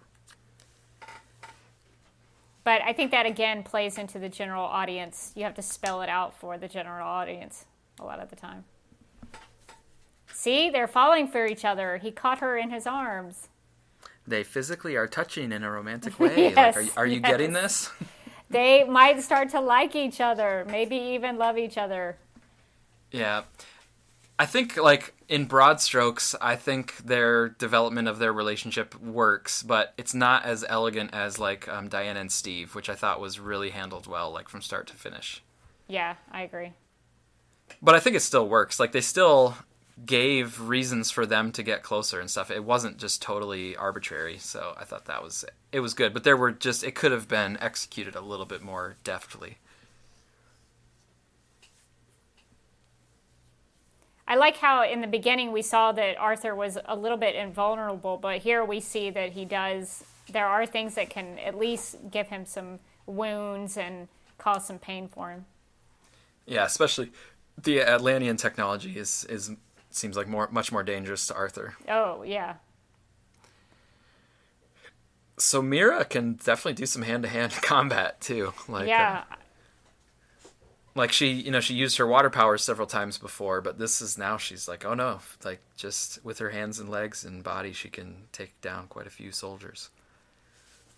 But I think that again plays into the general audience. You have to spell it out for the general audience a lot of the time. See, they're falling for each other. He caught her in his arms. They physically are touching in a romantic way. Yes, like, are you getting this? They might start to like each other, maybe even love each other. Yeah. I think, like, in broad strokes, I think their development of their relationship works, but it's not as elegant as, like, Diana and Steve, which I thought was really handled well, like, from start to finish. Yeah, I agree. But I think it still works. Like, they still gave reasons for them to get closer and stuff. It wasn't just totally arbitrary, so I thought it was good. But it could have been executed a little bit more deftly. I like how in the beginning we saw that Arthur was a little bit invulnerable, but here we see that there are things that can at least give him some wounds and cause some pain for him. Yeah, especially the Atlantean technology seems like much more dangerous to Arthur. Oh, yeah. So Mira can definitely do some hand-to-hand combat too. Like, yeah. Like she used her water powers several times before, but she's like, oh no, like just with her hands and legs and body, she can take down quite a few soldiers.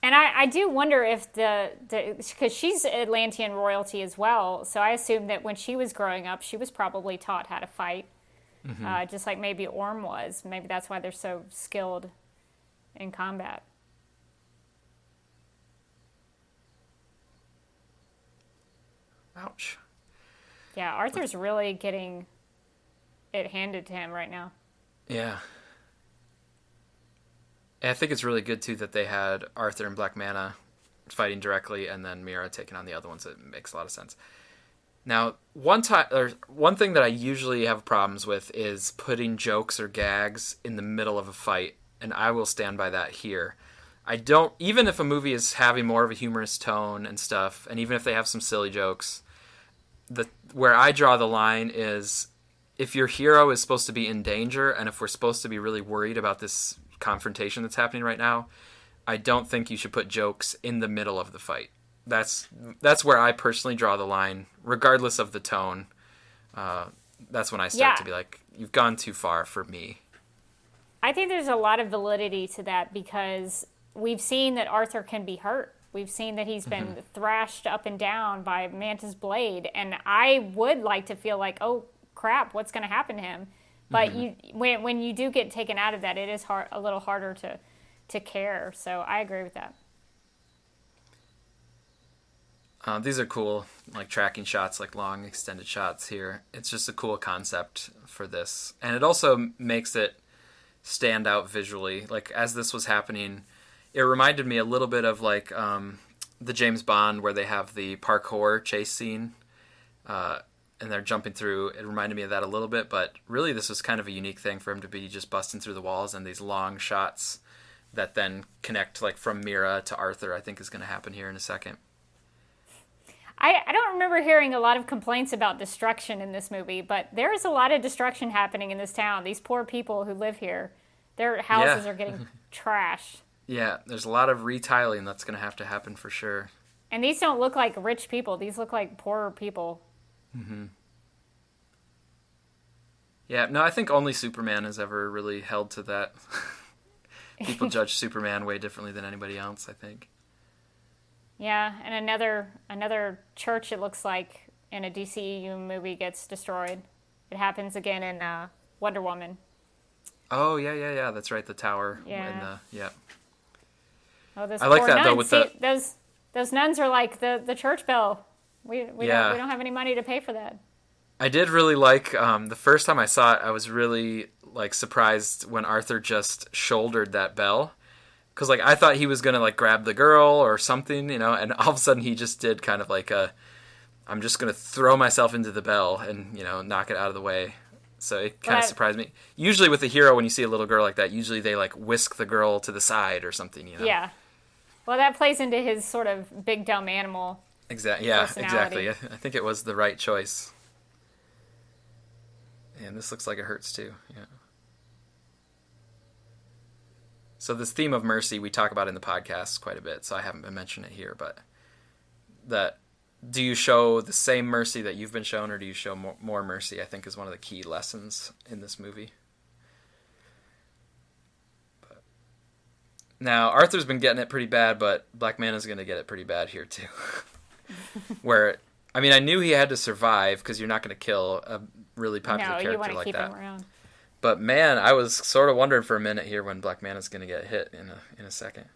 And I do wonder if because she's Atlantean royalty as well, so I assume that when she was growing up, she was probably taught how to fight, just like maybe Orm was. Maybe that's why they're so skilled in combat. Ouch. Yeah, Arthur's really getting it handed to him right now. Yeah. And I think it's really good, too, that they had Arthur and Black Manta fighting directly and then Mira taking on the other ones. It makes a lot of sense. Now, one thing that I usually have problems with is putting jokes or gags in the middle of a fight, and I will stand by that here. Even if a movie is having more of a humorous tone and stuff, and even if they have some silly jokes, where I draw the line is if your hero is supposed to be in danger, and if we're supposed to be really worried about this confrontation that's happening right now, I don't think you should put jokes in the middle of the fight. That's where I personally draw the line, regardless of the tone. That's when I start to be like, you've gone too far for me. I think there's a lot of validity to that because we've seen that Arthur can be hurt. We've seen that he's been thrashed up and down by Manta's blade, and I would like to feel like, oh crap, what's going to happen to him? But when you do get taken out of that, it is a little harder to care. So I agree with that. These are cool, like tracking shots, like long extended shots here. It's just a cool concept for this, and it also makes it stand out visually. Like as this was happening, it reminded me a little bit of like the James Bond where they have the parkour chase scene, and they're jumping through. It reminded me of that a little bit, but really this was kind of a unique thing for him to be just busting through the walls, and these long shots that then connect like from Mira to Arthur, I think is going to happen here in a second. I don't remember hearing a lot of complaints about destruction in this movie, but there is a lot of destruction happening in this town. These poor people who live here, their houses are getting trashed. Yeah, there's a lot of retiling that's going to have to happen for sure. And these don't look like rich people. These look like poorer people. Mm-hmm. Yeah, no, I think only Superman has ever really held to that. People judge Superman way differently than anybody else, I think. Yeah, and another church, it looks like, in a DCEU movie gets destroyed. It happens again in Wonder Woman. Oh, yeah, that's right, the tower. Yeah. Oh, I like that, though, with those nuns are like the church bell. We don't have any money to pay for that. I did really like, the first time I saw it, I was really, like, surprised when Arthur just shouldered that bell. Because, like, I thought he was going to, like, grab the girl or something, and all of a sudden he just did kind of like I'm just going to throw myself into the bell and, knock it out of the way. So it kind of surprised me. Usually with a hero, when you see a little girl like that, usually they, like, whisk the girl to the side or something, Yeah. Well, that plays into his sort of big, dumb animal personality. Exactly. I think it was the right choice. And this looks like it hurts, too. Yeah. So this theme of mercy we talk about in the podcast quite a bit, so I haven't been mentioning it here, but do you show the same mercy that you've been shown, or do you show more mercy, I think is one of the key lessons in this movie. But now, Arthur's been getting it pretty bad, but Black Manta's going to get it pretty bad here too. I knew he had to survive, because you're not going to kill a really popular No, you character want to like keep that. him around. But man, I was sort of wondering for a minute here when Black Mana's going to get hit in a second.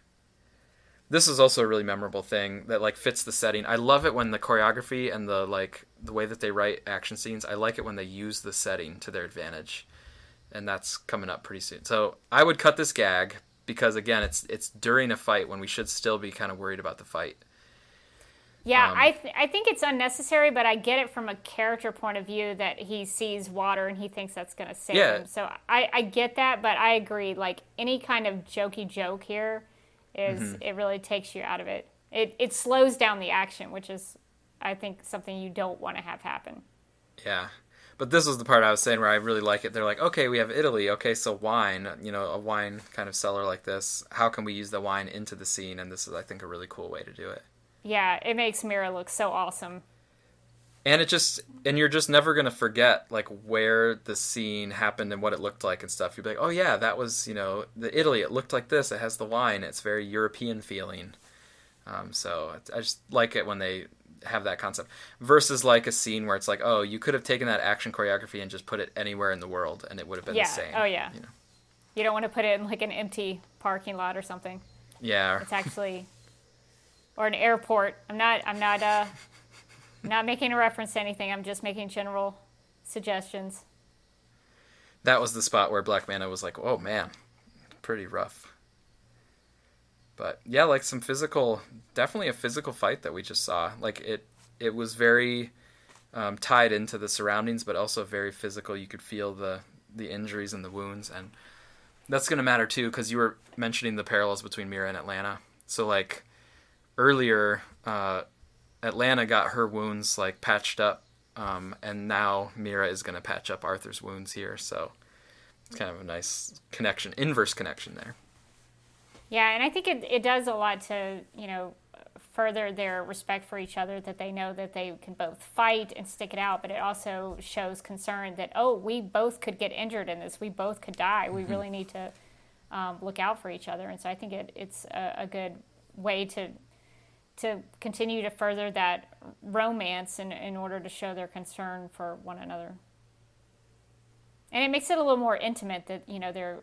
This is also a really memorable thing that like fits the setting. I love it when the choreography and the way that they write action scenes. I like it when they use the setting to their advantage, and that's coming up pretty soon. So I would cut this gag because again, it's during a fight when we should still be kind of worried about the fight. Yeah, I think it's unnecessary, but I get it from a character point of view that he sees water and he thinks that's going to save him. So I get that, but I agree. Like any kind of jokey joke here is it really takes you out of it. It slows down the action, which is I think something you don't want to have happen. Yeah. But this was the part I was saying where I really like it. They're like, okay, we have Italy. Okay, so wine, a wine kind of cellar like this. How can we use the wine into the scene? And this is, I think, a really cool way to do it. Yeah, it makes Mira look so awesome. And you're just never going to forget, like, where the scene happened and what it looked like and stuff. You'd be like, oh, yeah, that was, the Italy. It looked like this. It has the wine. It's very European feeling. So I just like it when they have that concept. Versus, like, a scene where it's like, oh, you could have taken that action choreography and just put it anywhere in the world, and it would have been the same. Oh, yeah. You don't want to put it in, like, an empty parking lot or something. Yeah. It's actually... Or an airport. I'm not making a reference to anything. I'm just making general suggestions. That was the spot where Black Manta was like, oh man, pretty rough. But yeah, like definitely a physical fight that we just saw. Like it was very tied into the surroundings, but also very physical. You could feel the injuries and the wounds, and that's going to matter too, because you were mentioning the parallels between Mira and Atlanta. So like, earlier, Atlanta got her wounds like patched up, and now Mira is going to patch up Arthur's wounds here. So it's kind of a nice connection, inverse connection there. Yeah, and I think it does a lot to further their respect for each other, that they know that they can both fight and stick it out, but it also shows concern that we both could get injured in this, we both could die. We really need to look out for each other, and so I think it's a good way to continue to further that romance in order to show their concern for one another. And it makes it a little more intimate that, they're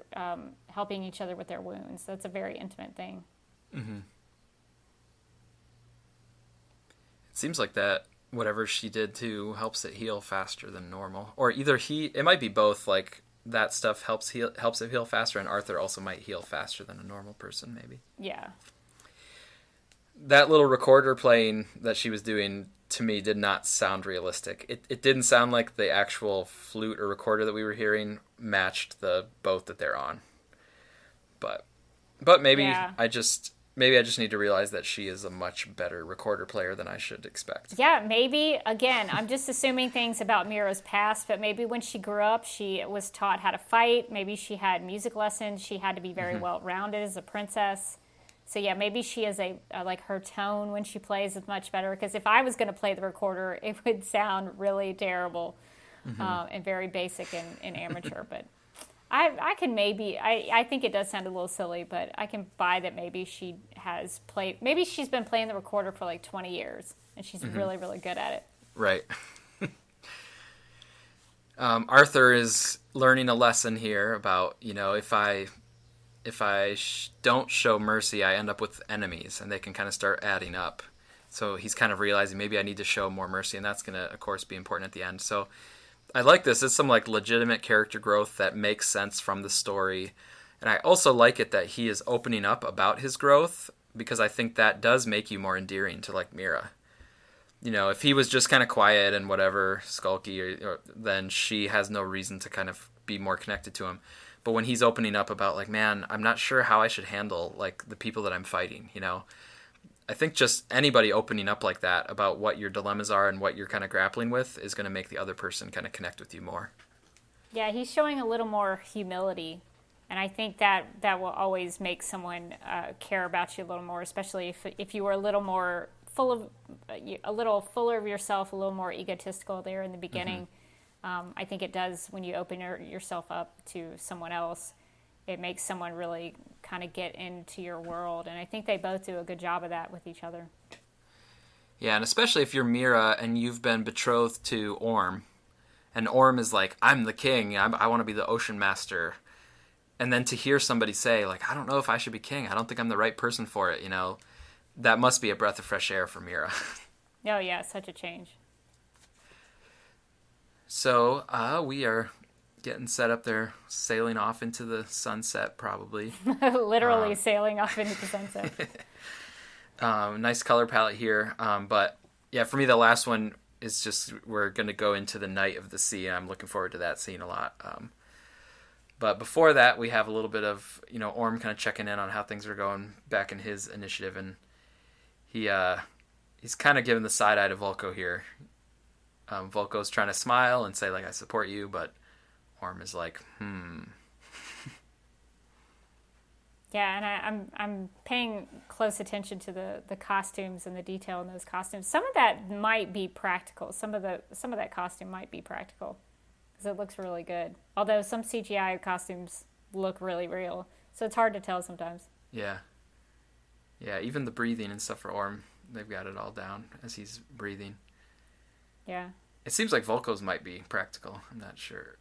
helping each other with their wounds. That's a very intimate thing. Mm-hmm. It seems like that whatever she did too helps it heal faster than normal. Or either it might be both, like that stuff helps it heal faster, and Arthur also might heal faster than a normal person maybe. Yeah. That little recorder playing that she was doing, to me, did not sound realistic. It didn't sound like the actual flute or recorder that we were hearing matched the boat that they're on. But maybe I just need to realize that she is a much better recorder player than I should expect. Yeah, maybe, again, I'm just assuming things about Mira's past, but maybe when she grew up, she was taught how to fight. Maybe she had music lessons. She had to be very well-rounded as a princess. So yeah, maybe she is like her tone when she plays is much better. Because if I was going to play the recorder, it would sound really terrible and very basic and amateur. But I can I think it does sound a little silly, but I can buy that maybe she's been playing the recorder for like 20 years and she's really, really good at it. Right. Arthur is learning a lesson here about, if I don't show mercy, I end up with enemies, and they can kind of start adding up. So he's kind of realizing maybe I need to show more mercy, and that's going to, of course, be important at the end. So I like this. It's some like legitimate character growth that makes sense from the story. And I also like it that he is opening up about his growth, because I think that does make you more endearing to like Mira. If he was just kind of quiet and whatever, sulky, then she has no reason to kind of be more connected to him. But when he's opening up about like, man, I'm not sure how I should handle like the people that I'm fighting, I think just anybody opening up like that about what your dilemmas are and what you're kind of grappling with is going to make the other person kind of connect with you more. Yeah, he's showing a little more humility. And I think that will always make someone care about you a little more, especially if you were a little more a little fuller of yourself, a little more egotistical there in the beginning. I think it does when you open yourself up to someone else. It makes someone really kind of get into your world. And I think they both do a good job of that with each other. Yeah, and especially if you're Mira and you've been betrothed to Orm, And Orm is like, I'm the king. I want to be the ocean master. And then to hear somebody say, like, I don't know if I should be king. I don't think I'm the right person for it, that must be a breath of fresh air for Mira. Oh, yeah, such a change. So we are getting set up there, sailing off into the sunset, probably. Literally sailing off into the sunset. Nice color palette here. But, yeah, for me, the last one is just we're going to go into the night of the sea, and I'm looking forward to that scene a lot. But before that, we have a little bit of, Orm kind of checking in on how things are going back in his initiative, and he's kind of giving the side eye to Volcko here. Volko's trying to smile and say, like, I support you, but Orm is like, Yeah, and I'm paying close attention to the costumes and the detail in those costumes. Some of that might be practical. Some of that costume might be practical because it looks really good. Although some CGI costumes look really real, so it's hard to tell sometimes. Yeah. Yeah, even the breathing and stuff for Orm, they've got it all down as he's breathing. Yeah. It seems like Volko's might be practical. I'm not sure.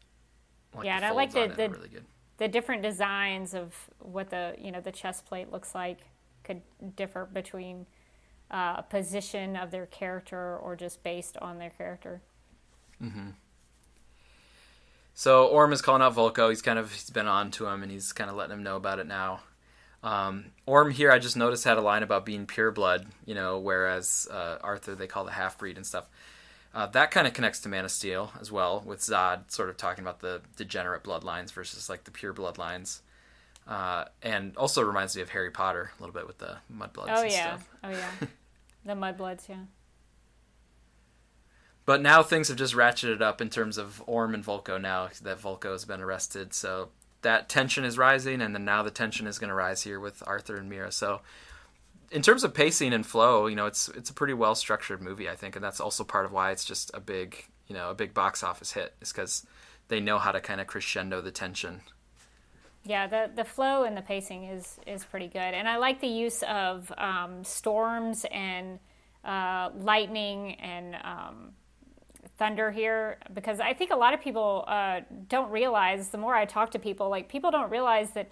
Yeah, and I like the really good. The different designs of what the chest plate looks like could differ between position of their character or just based on their character. Mm-hmm. So Orm is calling out Volko. He's been on to him, and he's kind of letting him know about it now. Orm here, I just noticed, had a line about being pure blood, whereas Arthur they call the half-breed and stuff. That kind of connects to Man of Steel as well, with Zod sort of talking about the degenerate bloodlines versus like the pure bloodlines. And also reminds me of Harry Potter a little bit with the mudbloods and stuff. Oh, yeah. The mudbloods, yeah. But now things have just ratcheted up in terms of Orm and Volko now that Volko has been arrested. So that tension is rising, and then now the tension is going to rise here with Arthur and Mira. So in terms of pacing and flow, it's a pretty well structured movie, I think, and that's also part of why it's just a big box office hit, is because they know how to kind of crescendo the tension. Yeah, the flow and the pacing is pretty good, and I like the use of storms and lightning and thunder here, because I think a lot of people don't realize. The more I talk to people, people don't realize that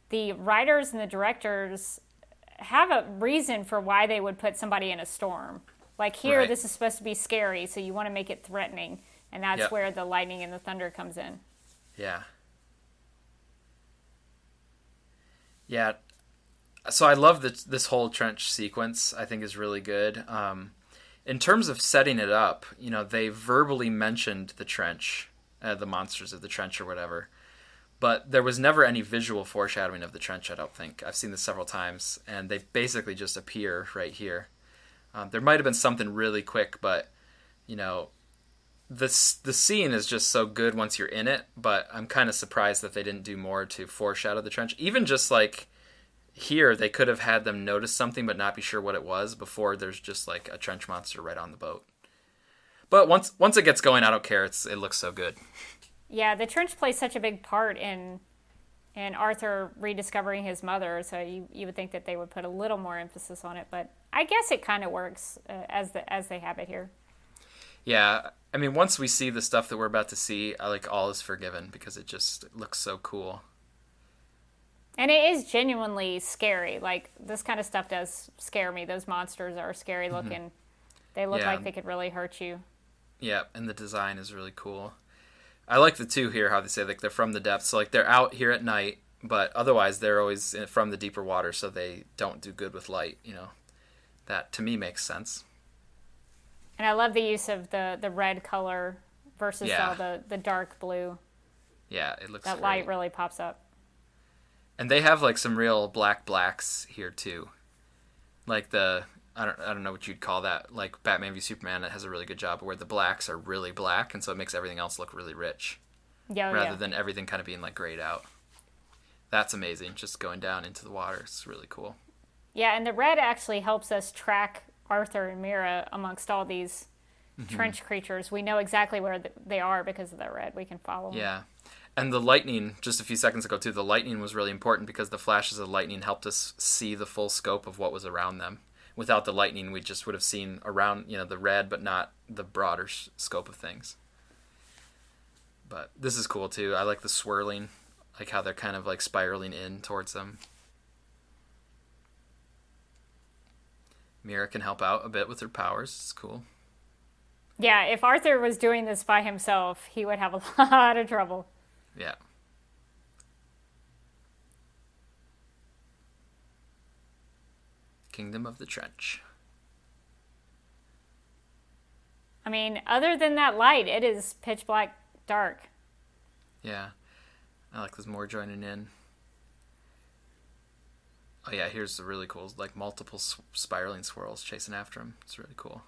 the writers and the directors have a reason for why they would put somebody in a storm. Like here, right. This is supposed to be scary, so you want to make it threatening, and that's where the lightning and the thunder comes in. Yeah. Yeah. So I love this whole trench sequence. I think is really good. In terms of setting it up, they verbally mentioned the trench, the monsters of the trench or whatever. But there was never any visual foreshadowing of the trench, I don't think. I've seen this several times, and they basically just appear right here. There might have been something really quick, but, the scene is just so good once you're in it, but I'm kind of surprised that they didn't do more to foreshadow the trench. Even just, here, they could have had them notice something but not be sure what it was before there's just, a trench monster right on the boat. But once it gets going, I don't care. It looks so good. Yeah, the trench plays such a big part in Arthur rediscovering his mother, so you would think that they would put a little more emphasis on it, but I guess it kind of works as they have it here. Yeah, I mean, once we see the stuff that we're about to see, all is forgiven because it just looks so cool. And it is genuinely scary. This kind of stuff does scare me. Those monsters are scary looking. Mm-hmm. They look like they could really hurt you. Yeah, and the design is really cool. I like the two here, how they say they're from the depths. So they're out here at night, but otherwise they're always from the deeper water, so they don't do good with light. That to me makes sense. And I love the use of the red color versus all the dark blue. Yeah, it looks that great. Light really pops up. And they have some real blacks here too, I don't know what you'd call that. Batman v Superman, it has a really good job where the blacks are really black, and so it makes everything else look really rich. Rather than everything kind of being grayed out. That's amazing. Just going down into the water, it's really cool. Yeah, and the red actually helps us track Arthur and Mira amongst all these trench creatures. We know exactly where they are because of the red. We can follow them. Yeah. And the lightning, just a few seconds ago too, the lightning was really important because the flashes of lightning helped us see the full scope of what was around them. Without the lightning, we just would have seen around, the red, but not the broader scope of things. But this is cool too. I like the swirling, like how they're kind of like spiraling in towards them. Mira can help out a bit with her powers. It's cool. Yeah, if Arthur was doing this by himself, he would have a lot of trouble. Yeah. Kingdom of the Trench. I mean, other than that light, it is pitch black dark. Yeah. I like this more joining in. Oh yeah, here's the really cool, like multiple spiraling swirls chasing after him. It's really cool.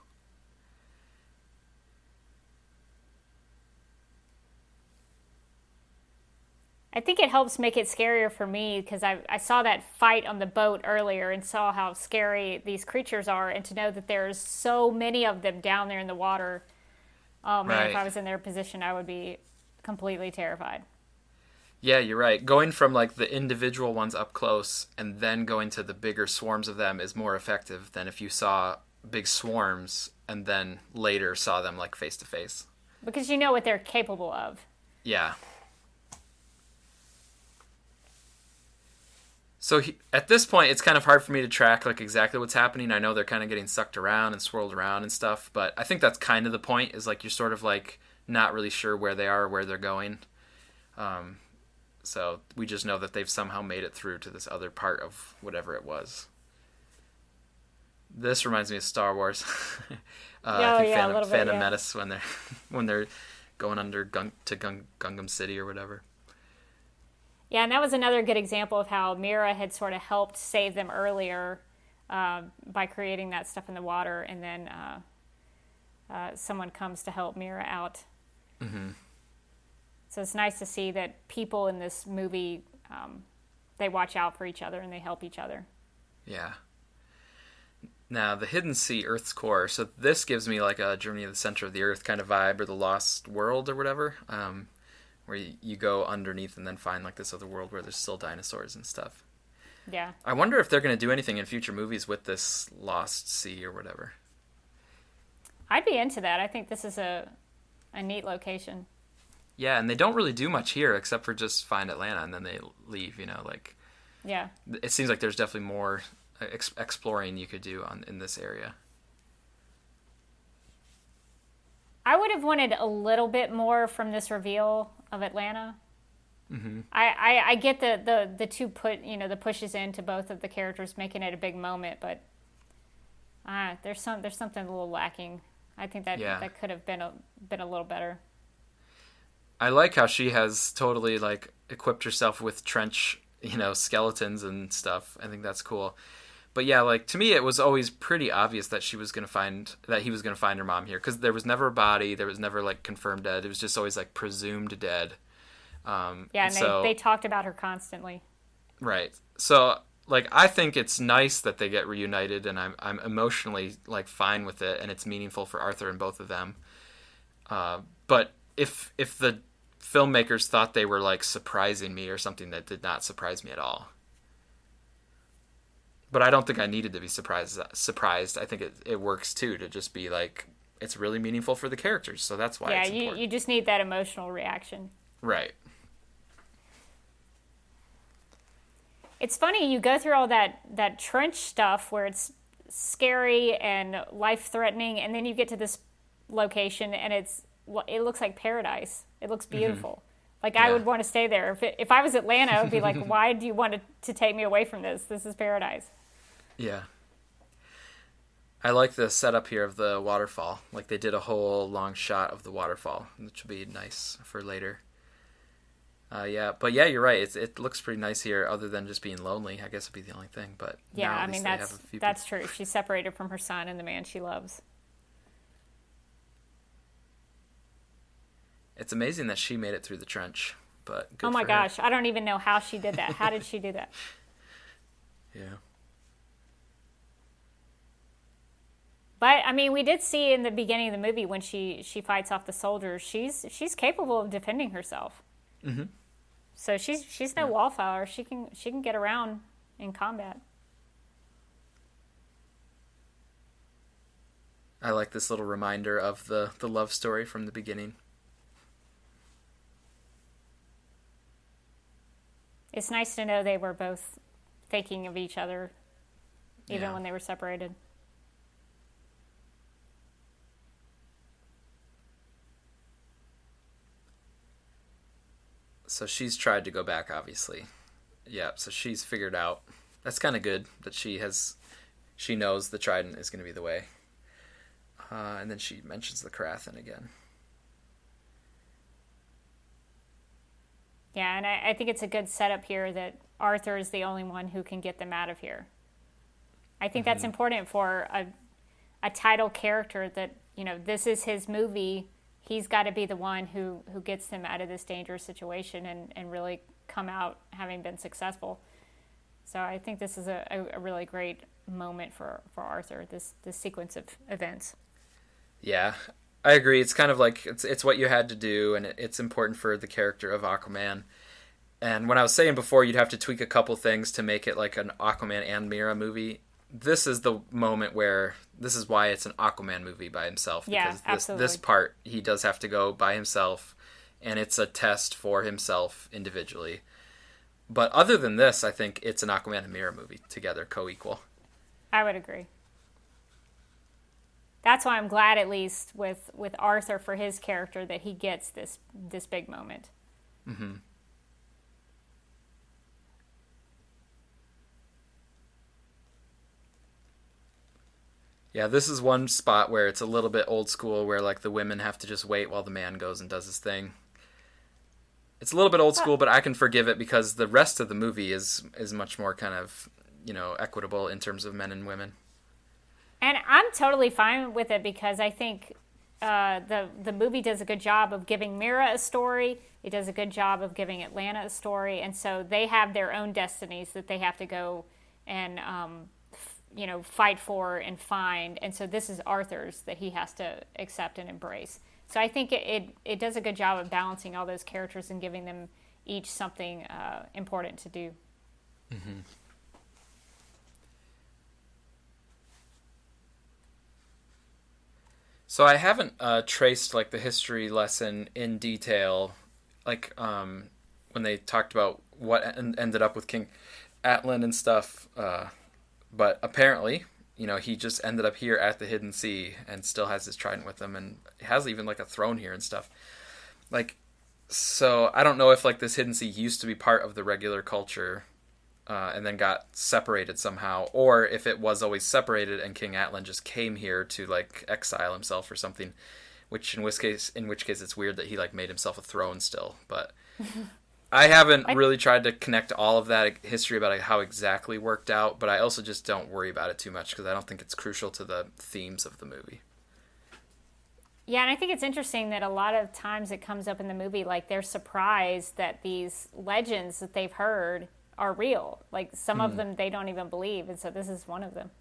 I think it helps make it scarier for me because I saw that fight on the boat earlier and saw how scary these creatures are, and to know that there's so many of them down there in the water. Oh man, if I was in their position, I would be completely terrified. Yeah, you're right. Going from like the individual ones up close and then going to the bigger swarms of them is more effective than if you saw big swarms and then later saw them like face to face. Because you know what they're capable of. Yeah. So at this point, it's kind of hard for me to track like exactly what's happening. I know they're kind of getting sucked around and swirled around and stuff, but I think that's kind of the point. Is like you're sort of like not really sure where they are or where they're going. So we just know that they've somehow made it through to this other part of whatever it was. This reminds me of Star Wars. I think Phantom Menace when they're going under Gungam City or whatever. Yeah, and that was another good example of how Mira had sort of helped save them earlier by creating that stuff in the water, and then someone comes to help Mira out. Mm-hmm. So it's nice to see that people in this movie, they watch out for each other and they help each other. Yeah. Now, the Hidden Sea, Earth's Core. So this gives me like a Journey to the Center of the Earth kind of vibe, or the Lost World or whatever. Where you go underneath and then find like this other world where there's still dinosaurs and stuff. Yeah. I wonder if they're going to do anything in future movies with this Lost Sea or whatever. I'd be into that. I think this is a neat location. Yeah, and they don't really do much here except for just find Atlanta and then they leave, you know, like. Yeah. It seems like there's definitely more exploring you could do in this area. I would have wanted a little bit more from this reveal of Atlanta. Mm-hmm. I get the two the pushes into both of the characters, making it a big moment, but there's something a little lacking. I think that could have been a little better. I like how she has totally like equipped herself with trench, skeletons and stuff. I think that's cool. But yeah, like to me, it was always pretty obvious that he was gonna find her mom here, because there was never a body, there was never like confirmed dead. It was just always like presumed dead. And they talked about her constantly. Right. So like I think it's nice that they get reunited, and I'm emotionally like fine with it, and it's meaningful for Arthur and both of them. But if the filmmakers thought they were like surprising me or something, that did not surprise me at all. But I don't think I needed to be surprised. I think it works too, to just be like, it's really meaningful for the characters, so that's why it's important. You just need that emotional reaction. Right. It's funny, you go through all that trench stuff where it's scary and life-threatening, and then you get to this location and it looks like paradise. It looks beautiful. Mm-hmm. I would want to stay there. If I was Atlanta, I would be like, why do you want to take me away from this? This is paradise. Yeah. I like the setup here of the waterfall. Like they did a whole long shot of the waterfall, which would be nice for later. But you're right. It looks pretty nice here, other than just being lonely. I guess it'd be the only thing. But yeah, I mean that's true. She's separated from her son and the man she loves. It's amazing that she made it through the trench, but good oh my for gosh, her. I don't even know how she did that. How did she do that? Yeah. But I mean, we did see in the beginning of the movie when she fights off the soldiers, she's capable of defending herself. Mm-hmm. So she's no wallflower. She can get around in combat. I like this little reminder of the love story from the beginning. It's nice to know they were both thinking of each other, even when they were separated. So she's tried to go back, obviously. Yeah, so she's figured out. That's kind of good that she knows the trident is going to be the way. And then she mentions the Crathin again. Yeah, and I think it's a good setup here that Arthur is the only one who can get them out of here. I think that's important for a title character that, this is his movie. He's got to be the one who gets them out of this dangerous situation and really come out having been successful. So I think this is a really great moment for Arthur, this sequence of events. Yeah, I agree. It's kind of like it's what you had to do, and it's important for the character of Aquaman. And when I was saying before, you'd have to tweak a couple things to make it like an Aquaman and Mera movie. This is the moment where this is why it's an Aquaman movie by himself. Because absolutely. This part, he does have to go by himself, and it's a test for himself individually. But other than this, I think it's an Aquaman and Mera movie together, co-equal. I would agree. That's why I'm glad, at least with Arthur for his character, that he gets this big moment. Mm-hmm. Yeah, this is one spot where it's a little bit old school, where like the women have to just wait while the man goes and does his thing. It's a little bit old school, but I can forgive it because the rest of the movie is much more kind of, equitable in terms of men and women. And I'm totally fine with it because I think the movie does a good job of giving Mera a story. It does a good job of giving Atlanta a story. And so they have their own destinies that they have to go and, fight for and find. And so this is Arthur's that he has to accept and embrace. So I think it does a good job of balancing all those characters and giving them each something important to do. Mm-hmm. So I haven't traced like the history lesson in detail, like when they talked about what ended up with King Atlan and stuff. But apparently, he just ended up here at the Hidden Sea and still has his trident with him, and has even like a throne here and stuff. Like, so I don't know if like this Hidden Sea used to be part of the regular culture. And then got separated somehow, or if it was always separated and King Atlan just came here to like exile himself or something, in which case it's weird that he like made himself a throne still. But I haven't really tried to connect all of that history about how exactly worked out, but I also just don't worry about it too much because I don't think it's crucial to the themes of the movie. Yeah, and I think it's interesting that a lot of times it comes up in the movie, like they're surprised that these legends that they've heard are real. Like some of them they don't even believe, and so this is one of them.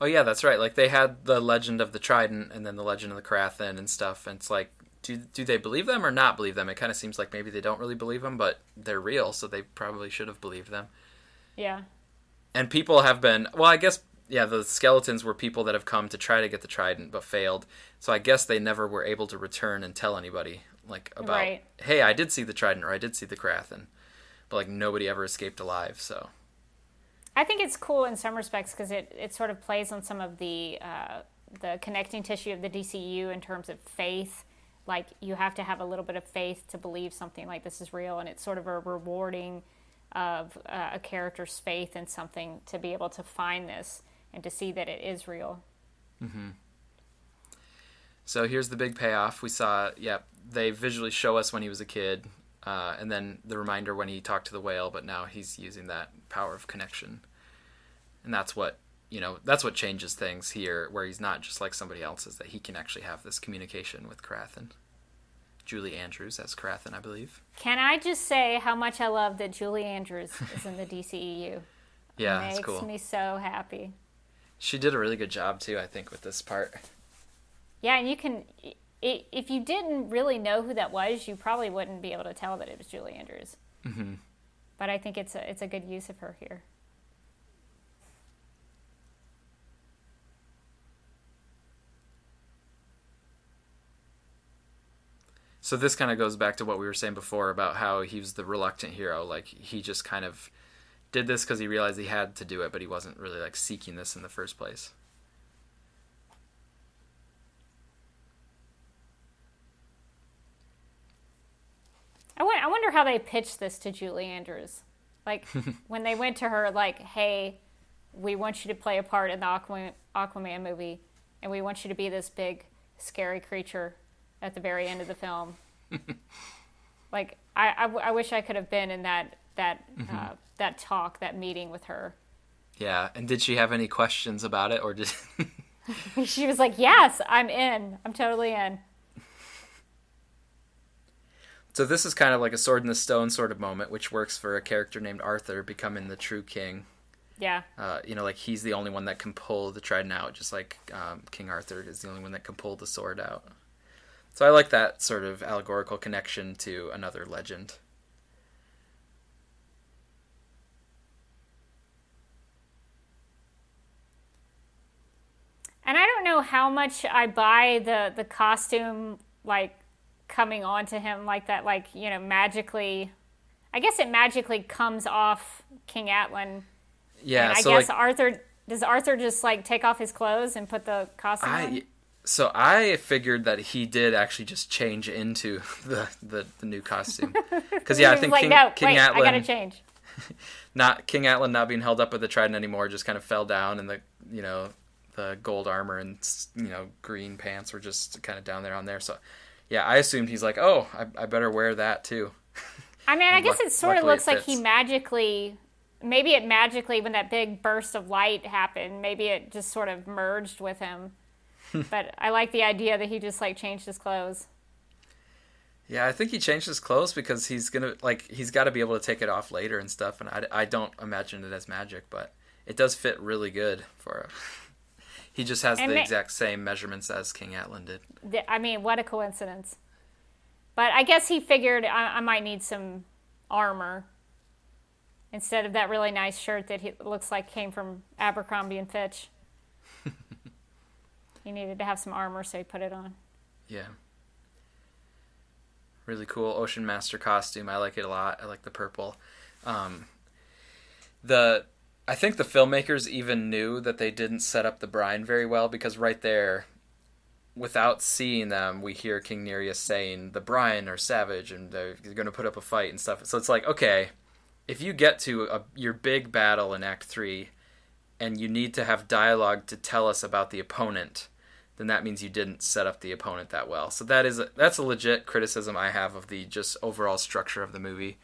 Oh yeah, that's right. Like they had the legend of the trident and then the legend of the Crathin and stuff, and it's like, do they believe them or not believe them? It kind of seems like maybe they don't really believe them, but they're real, so they probably should have believed them. Yeah. And people have been, well, I guess, yeah, the skeletons were people that have come to try to get the trident but failed, so I guess they never were able to return and tell anybody, like, about, right. Hey, I did see the trident, or I did see the Crathin. But like nobody ever escaped alive. So I think it's cool in some respects because it sort of plays on some of the connecting tissue of the DCU in terms of faith. Like you have to have a little bit of faith to believe something like this is real, and it's sort of a rewarding of a character's faith in something to be able to find this and to see that it is real. Mm-hmm. So here's the big payoff. We saw, they visually show us when he was a kid. And then the reminder when he talked to the whale, but now he's using that power of connection. And that's what changes things here, where he's not just like somebody else, is that he can actually have this communication with Crathin. Julie Andrews as Crathin, I believe. Can I just say how much I love that Julie Andrews is in the DCEU? Yeah, that's cool. Makes me so happy. She did a really good job, too, I think, with this part. Yeah, and you can... If you didn't really know who that was, you probably wouldn't be able to tell that it was Julie Andrews. Mm-hmm. But I think it's a good use of her here. So this kind of goes back to what we were saying before about how he was the reluctant hero. Like, he just kind of did this because he realized he had to do it, but he wasn't really, like, seeking this in the first place. I wonder how they pitched this to Julie Andrews. Like, when they went to her, like, hey, we want you to play a part in the Aquaman movie, and we want you to be this big, scary creature at the very end of the film. Like, I wish I could have been in that talk, that meeting with her. Yeah, and did she have any questions about it, or did... She was like, yes, I'm in. I'm totally in. So this is kind of like a sword in the stone sort of moment, which works for a character named Arthur becoming the true king. Yeah. Like, he's the only one that can pull the trident out, just like King Arthur is the only one that can pull the sword out. So I like that sort of allegorical connection to another legend. And I don't know how much I buy the costume, like, coming onto him like that, like, you know, magically. I guess it magically comes off King Atlan. Yeah, and I so guess like, does Arthur just, like, take off his clothes and put the costume on? So I figured that he did actually just change into the new costume. Because, yeah, I think like, King Atlan... I gotta change. King Atlan not being held up with the trident anymore, just kind of fell down, and the gold armor and, green pants were just kind of down there on there. So, yeah, I assumed he's like, oh, I better wear that too. I mean, I guess it sort of looks like he magically... Maybe it magically, when that big burst of light happened, maybe it just sort of merged with him. But I like the idea that he just, like, changed his clothes. Yeah, I think he changed his clothes because he's got to be able to take it off later and stuff. And I don't imagine it as magic, but it does fit really good for him. He just has the exact same measurements as King Atlan did. I mean, what a coincidence. But I guess he figured I might need some armor instead of that really nice shirt that looks like came from Abercrombie and Fitch. He needed to have some armor, so he put it on. Yeah. Really cool Ocean Master costume. I like it a lot. I like the purple. I think the filmmakers even knew that they didn't set up the brine very well, because right there, without seeing them, we hear King Nereus saying the brine are savage and they're going to put up a fight and stuff. So it's like, okay, if you get to your big battle in Act 3 and you need to have dialogue to tell us about the opponent, then that means you didn't set up the opponent that well. So that's a legit criticism I have of the just overall structure of the movie,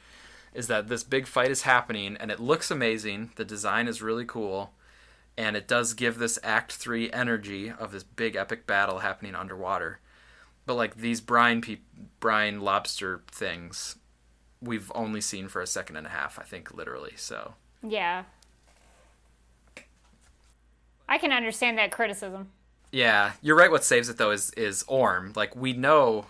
is that this big fight is happening and it looks amazing. The design is really cool, and it does give this Act 3 energy of this big epic battle happening underwater. But like these brine lobster things, we've only seen for a second and a half, I think, literally. So yeah, I can understand that criticism. Yeah, you're right. What saves it though is Orm. Like, we know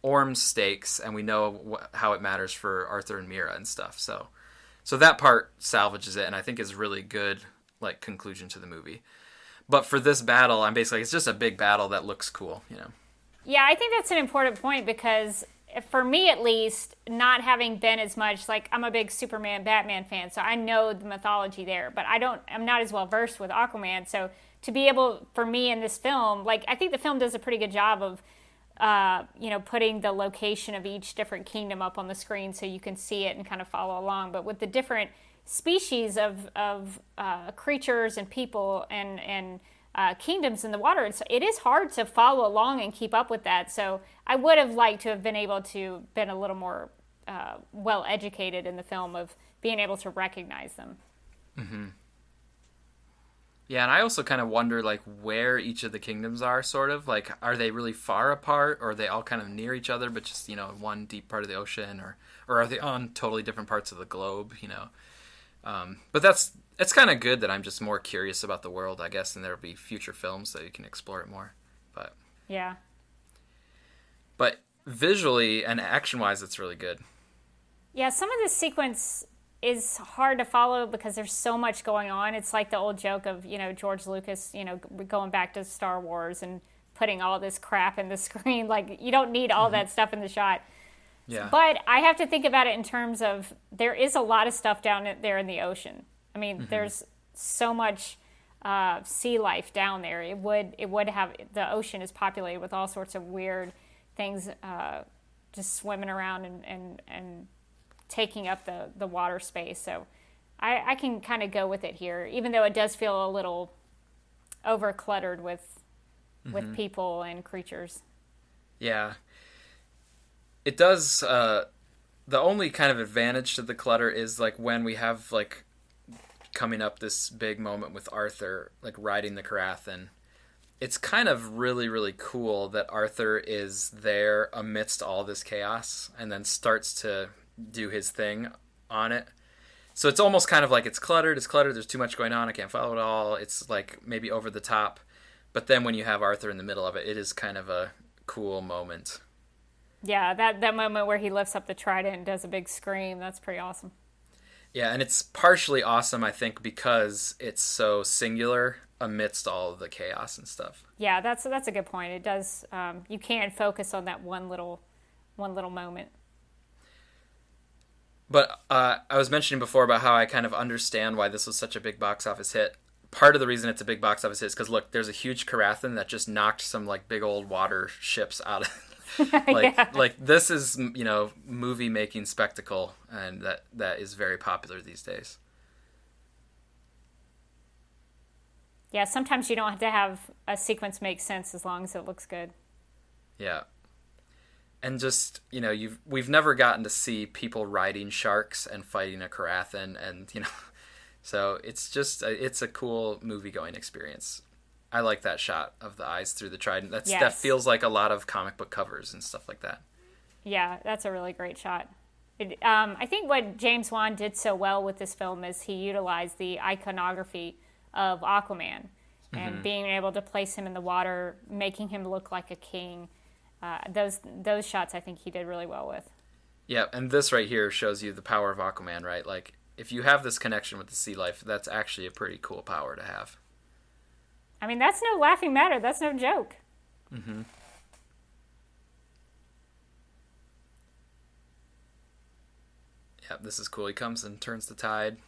Orm's stakes, and we know how it matters for Arthur and Mira and stuff. So that part salvages it, and I think is really good, like, conclusion to the movie. But for this battle, I'm basically, it's just a big battle that looks cool, you know. Yeah, I think that's an important point, because for me at least, not having been as much, like, I'm a big Superman, Batman fan, so I know the mythology there, but I'm not as well versed with Aquaman, so to be able, for me in this film, like, I think the film does a pretty good job of, putting the location of each different kingdom up on the screen so you can see it and kind of follow along. But with the different species of creatures and people and kingdoms in the water, it is hard to follow along and keep up with that. So I would have liked to have been able to been a little more well educated in the film of being able to recognize them. Mm-hmm. Yeah, and I also kind of wonder, like, where each of the kingdoms are, sort of. Like, are they really far apart, or are they all kind of near each other, but just, one deep part of the ocean, or are they on totally different parts of the globe, But it's kind of good that I'm just more curious about the world, I guess, and there'll be future films that you can explore it more. But yeah. But visually and action-wise, it's really good. Yeah, some of this sequence is hard to follow because there's so much going on. It's like the old joke of, George Lucas, going back to Star Wars and putting all this crap in the screen. Like, you don't need all that stuff in the shot. Yeah. But I have to think about it in terms of there is a lot of stuff down there in the ocean. I mean, there's so much sea life down there. It would have, the ocean is populated with all sorts of weird things just swimming around and taking up the water space. So I can kind of go with it here, even though it does feel a little over cluttered with people and creatures. Yeah. It does, the only kind of advantage to the clutter is like when we have like coming up this big moment with Arthur, like riding the Carathan. It's kind of really, really cool that Arthur is there amidst all this chaos and then starts to do his thing on it. So it's almost kind of like it's cluttered, there's too much going on, I can't follow it all. It's like maybe over the top. But then when you have Arthur in the middle of it, it is kind of a cool moment. Yeah, that moment where he lifts up the trident and does a big scream, that's pretty awesome. Yeah, and it's partially awesome, I think, because it's so singular amidst all of the chaos and stuff. Yeah, that's a good point. It does, you can focus on that one little moment. But I was mentioning before about how I kind of understand why this was such a big box office hit. Part of the reason it's a big box office hit is because, look, there's a huge Carathan that just knocked some, like, big old water ships out of like this is, you know, movie making spectacle, and that is very popular these days. Yeah, sometimes you don't have to have a sequence make sense as long as it looks good. Yeah. And just, you know, we've never gotten to see people riding sharks and fighting a Carathan, and, you know, so it's just it's a cool movie going experience. I like that shot of the eyes through the trident. That feels like a lot of comic book covers and stuff like that. Yeah, that's a really great shot. I think what James Wan did so well with this film is he utilized the iconography of Aquaman and being able to place him in the water, making him look like a king. Those shots I think he did really well with. Yeah, and this right here shows you the power of Aquaman, right? Like, if you have this connection with the sea life, that's actually a pretty cool power to have. I mean, that's no laughing matter. That's no joke. Mm-hmm. Yeah, this is cool. He comes and turns the tide.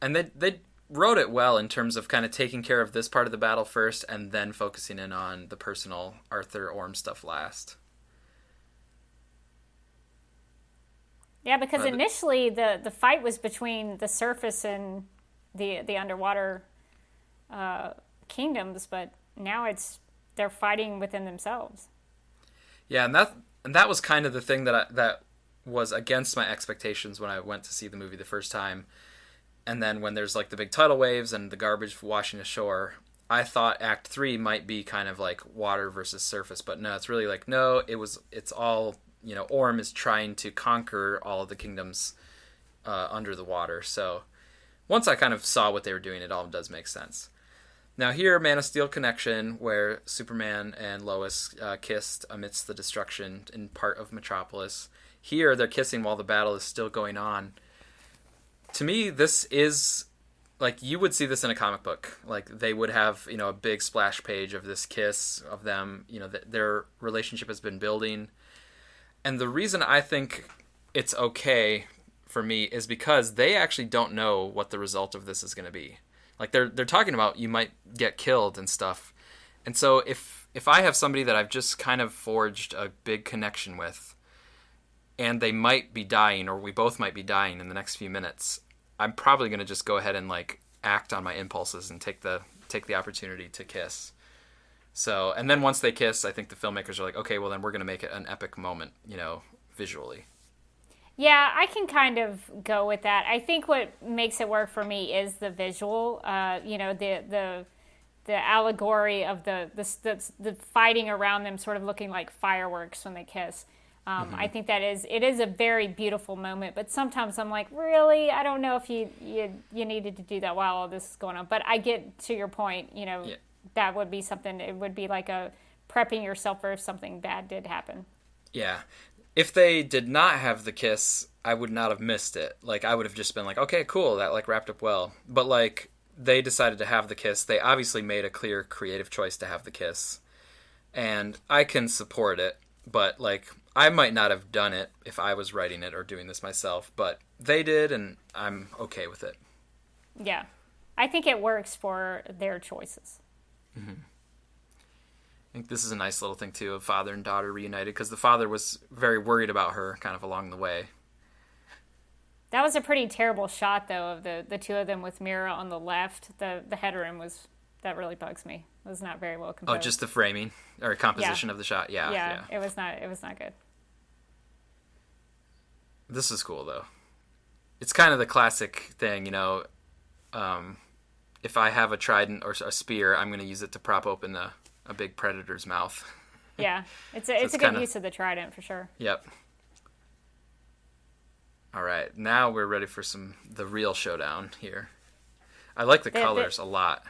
And they wrote it well in terms of kind of taking care of this part of the battle first and then focusing in on the personal Arthur Orm stuff last. Yeah, because initially the fight was between the surface and the underwater kingdoms, but now they're fighting within themselves. Yeah, and that was kind of the thing that was against my expectations when I went to see the movie the first time. And then when there's like the big tidal waves and the garbage washing ashore, I thought Act 3 might be kind of like water versus surface, but no, it's really like, no, it's all, you know, Orm is trying to conquer all of the kingdoms under the water. So once I kind of saw what they were doing, it all does make sense. Now here, Man of Steel connection, where Superman and Lois kissed amidst the destruction in part of Metropolis. Here, they're kissing while the battle is still going on. To me, this is, like, you would see this in a comic book. Like, they would have, you know, a big splash page of this kiss of them. You know, their relationship has been building. And the reason I think it's okay for me is because they actually don't know what the result of this is going to be. Like, they're talking about you might get killed and stuff. And so if I have somebody that I've just kind of forged a big connection with, and they might be dying, or we both might be dying in the next few minutes, I'm probably going to just go ahead and, like, act on my impulses and take the opportunity to kiss. So, and then once they kiss, I think the filmmakers are like, okay, well then we're going to make it an epic moment, you know, visually. Yeah, I can kind of go with that. I think what makes it work for me is the visual. You know, the allegory of the fighting around them, sort of looking like fireworks when they kiss. I think it is a very beautiful moment. But sometimes I'm like, really, I don't know if you needed to do that while all this is going on. But I get to your point. You know, that would be something. It would be like a prepping yourself for if something bad did happen. Yeah. If they did not have the kiss, I would not have missed it. Like, I would have just been like, okay, cool, that, like, wrapped up well. But, like, they decided to have the kiss. They obviously made a clear creative choice to have the kiss. And I can support it, but like I might not have done it if I was writing it or doing this myself, but they did, and I'm okay with it. Yeah. I think it works for their choices. Mm-hmm. I think this is a nice little thing, too, of father and daughter reunited, because the father was very worried about her kind of along the way. That was a pretty terrible shot, though, of the two of them with Mira on the left. The headroom was, that really bugs me. It was not very well composed. Oh, just the framing or composition of the shot. Yeah. It was not good. This is cool, though. It's kind of the classic thing, if I have a trident or a spear, I'm going to use it to prop open a big predator's mouth. Yeah, it's a good use of the trident for sure. Yep. All right, now we're ready for the real showdown here. I like the colors a lot.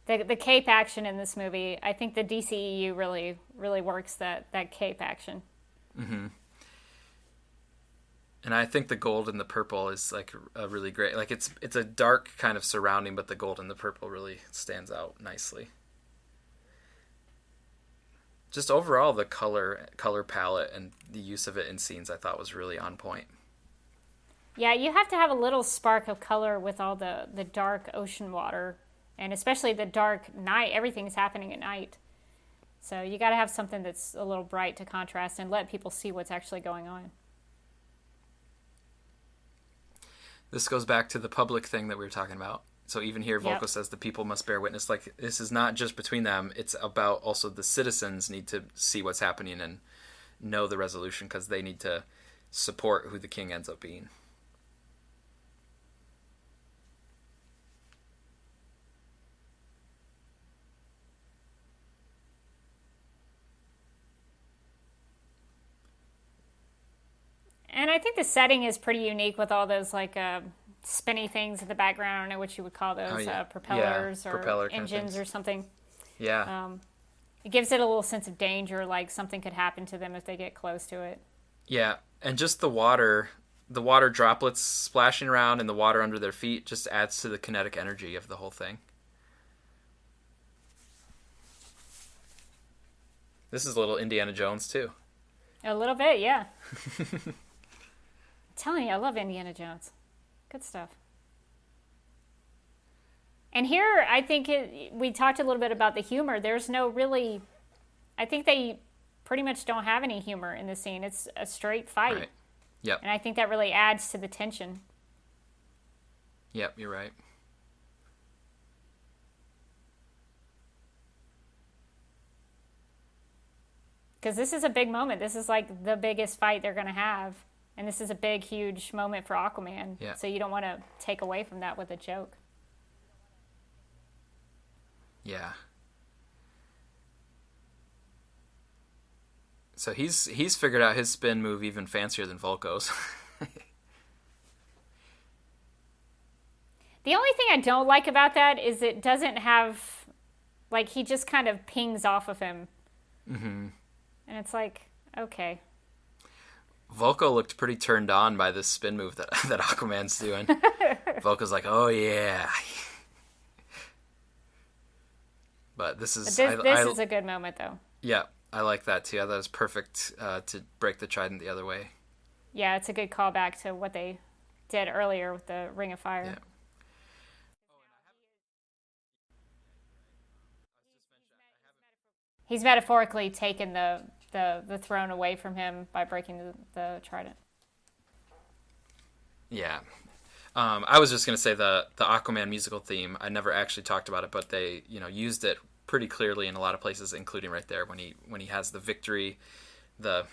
The cape action in this movie, I think the DCEU really, really works that cape action. Mm-hmm. And I think the gold and the purple is like a really great, like it's a dark kind of surrounding, but the gold and the purple really stands out nicely. Just overall, the color palette and the use of it in scenes I thought was really on point. Yeah, you have to have a little spark of color with all the dark ocean water, and especially the dark night. Everything's happening at night. So you got to have something that's a little bright to contrast and let people see what's actually going on. This goes back to the public thing that we were talking about. So even here, Volcko says the people must bear witness. Like, this is not just between them. It's about also the citizens need to see what's happening and know the resolution, because they need to support who the king ends up being. And I think the setting is pretty unique with all those like spinny things in the background. I don't know what you would call those, propellers or engines or something. Yeah. It gives it a little sense of danger, like something could happen to them if they get close to it. Yeah, and just the water droplets splashing around and the water under their feet just adds to the kinetic energy of the whole thing. This is a little Indiana Jones, too. A little bit, yeah. I'm telling you, I love Indiana Jones. Good stuff. And here, I think we talked a little bit about the humor. There's no really... I think they pretty much don't have any humor in the scene. It's a straight fight. Right. Yep. And I think that really adds to the tension. Yep, you're right. Because this is a big moment. This is like the biggest fight they're going to have. And this is a big, huge moment for Aquaman. Yeah. So you don't want to take away from that with a joke. Yeah. So he's figured out his spin move even fancier than Volko's. The only thing I don't like about that is it doesn't have... Like, he just kind of pings off of him. Mm-hmm. And it's like, okay. Volcko looked pretty turned on by this spin move that Aquaman's doing. Volko's like, oh yeah. But this is... This is a good moment, though. Yeah, I like that, too. I thought it was perfect to break the trident the other way. Yeah, it's a good callback to what they did earlier with the Ring of Fire. Yeah. He's metaphorically taken the throne away from him by breaking the trident. Yeah. I was just going to say the Aquaman musical theme, I never actually talked about it, but they used it pretty clearly in a lot of places, including right there when he has the victory. The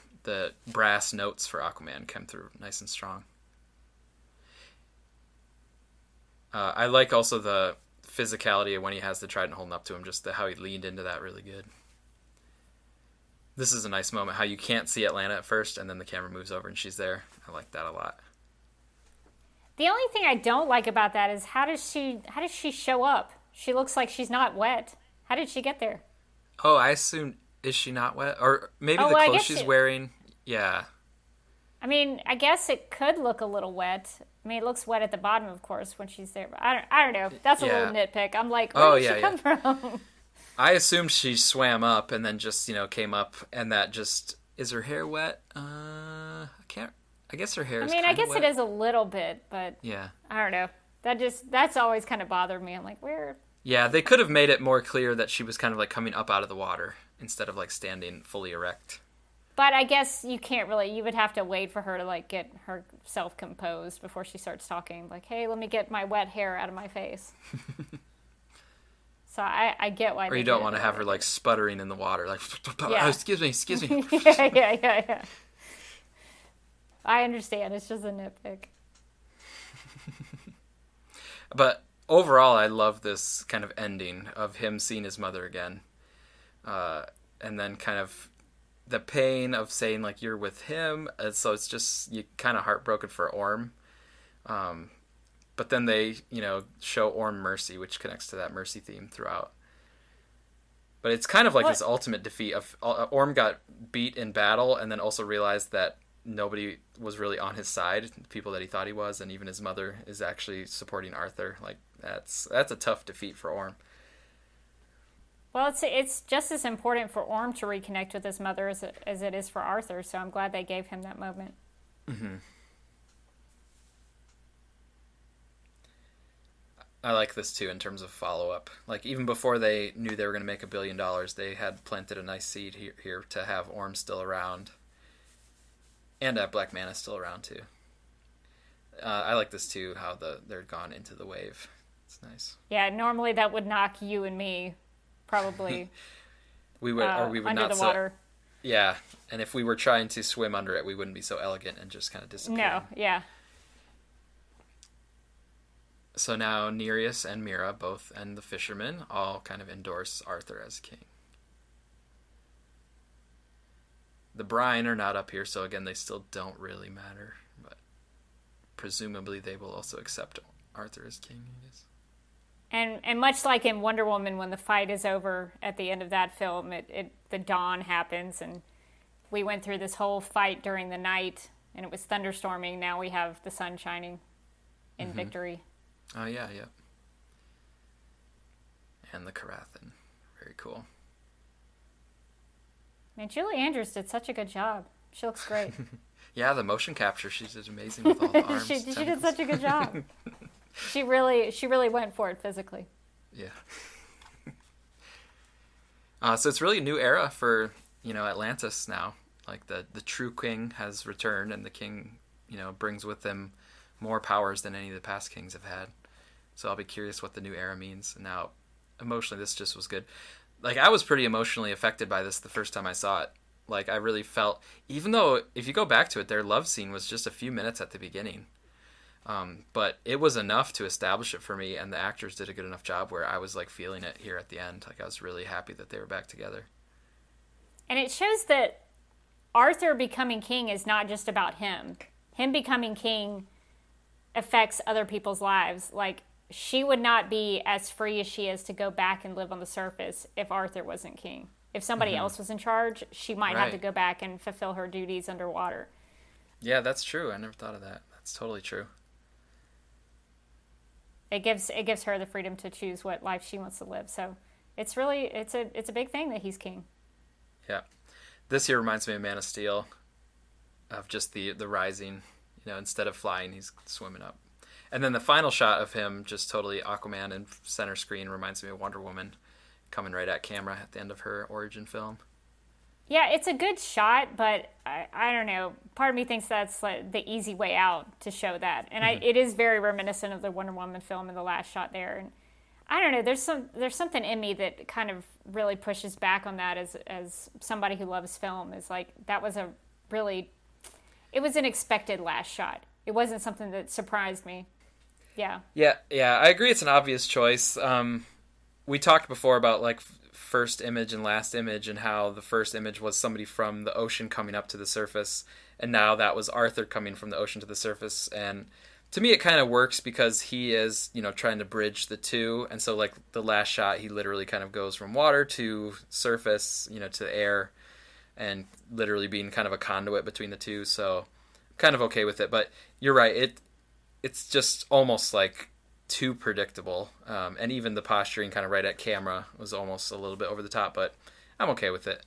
brass notes for Aquaman come through nice and strong. I like also the physicality of when he has the trident holding up to him, just how he leaned into that really good. This is a nice moment, how you can't see Atlanta at first, and then the camera moves over and she's there. I like that a lot. The only thing I don't like about that is how does she show up? She looks like she's not wet. How did she get there? Oh, I assume, is she not wet? Or maybe the clothes she's wearing. Yeah. I mean, I guess it could look a little wet. I mean, it looks wet at the bottom, of course, when she's there. But I don't know. That's a little nitpick. I'm like, where did she come from? I assumed she swam up and then just, came up, and that just... Is her hair wet? I guess her hair is I guess wet. it is a little bit, but... Yeah. I don't know. That's always kind of bothered me. I'm like, where... Yeah, they could have made it more clear that she was kind of like coming up out of the water instead of like standing fully erect. But I guess you can't really, you would have to wait for her to like get herself composed before she starts talking. Like, hey, let me get my wet hair out of my face. So I get why. Or you don't want to have her like sputtering in the water, like, yeah. excuse me. yeah. I understand. It's just a nitpick. But overall, I love this kind of ending of him seeing his mother again. And then kind of the pain of saying, like, you're with him. And so it's just, you kind of heartbroken for Orm. But then they, show Orm mercy, which connects to that mercy theme throughout. But it's kind of like this ultimate defeat of Orm got beat in battle and then also realized that nobody was really on his side, the people that he thought he was, and even his mother is actually supporting Arthur. Like, that's a tough defeat for Orm. Well, it's just as important for Orm to reconnect with his mother as it is for Arthur, so I'm glad they gave him that moment. Mm-hmm. I like this, too, in terms of follow-up. Like, even before they knew they were going to make $1 billion, they had planted a nice seed here to have Orm still around. And have Black Manta still around, too. I like this, too, how they're gone into the wave. It's nice. Yeah, normally that would knock you and me, probably, we would under not the water. Yeah, and if we were trying to swim under it, we wouldn't be so elegant and just kind of disappear. No, yeah. So now Nereus and Mira both, and the Fisherman, all kind of endorse Arthur as king. The Brine are not up here, so again, they still don't really matter. But presumably they will also accept Arthur as king, I guess. And much like in Wonder Woman, when the fight is over at the end of that film, the dawn happens, and we went through this whole fight during the night, and it was thunderstorming. Now we have the sun shining in victory. Oh, yeah. And the Carathan. Very cool. Man, Julie Andrews did such a good job. She looks great. Yeah, the motion capture, she did amazing with all the arms. she did such a good job. She really went for it physically. Yeah. So it's really a new era for, Atlantis now. Like the true king has returned, and the king, brings with him more powers than any of the past kings have had. So I'll be curious what the new era means. Now, emotionally, this just was good. Like, I was pretty emotionally affected by this the first time I saw it. Like, I really felt, even though if you go back to it, their love scene was just a few minutes at the beginning. But it was enough to establish it for me, and the actors did a good enough job where I was like feeling it here at the end. Like, I was really happy that they were back together. And it shows that Arthur becoming king is not just about him. Him becoming king affects other people's lives. Like, she would not be as free as she is to go back and live on the surface if Arthur wasn't king. If somebody else was in charge, she might have to go back and fulfill her duties underwater. Yeah, that's true. I never thought of that. That's totally true. It gives her the freedom to choose what life she wants to live. So it's a big thing that he's king. Yeah. This here reminds me of Man of Steel, of just the rising, instead of flying, he's swimming up. And then the final shot of him, just totally Aquaman in center screen, reminds me of Wonder Woman coming right at camera at the end of her origin film. Yeah, it's a good shot, but I don't know. Part of me thinks that's like the easy way out to show that. And it is very reminiscent of the Wonder Woman film in the last shot there. And I don't know, there's something in me that kind of really pushes back on that as somebody who loves film. Is like, that was it was an expected last shot. It wasn't something that surprised me. Yeah. Yeah, I agree it's an obvious choice. We talked before about like first image and last image, and how the first image was somebody from the ocean coming up to the surface, and now that was Arthur coming from the ocean to the surface. And to me it kind of works because he is, trying to bridge the two, and so like the last shot he literally kind of goes from water to surface, to air, and literally being kind of a conduit between the two. So I'm kind of okay with it, but you're right, it's just almost like too predictable. And even the posturing kind of right at camera was almost a little bit over the top, but I'm okay with it.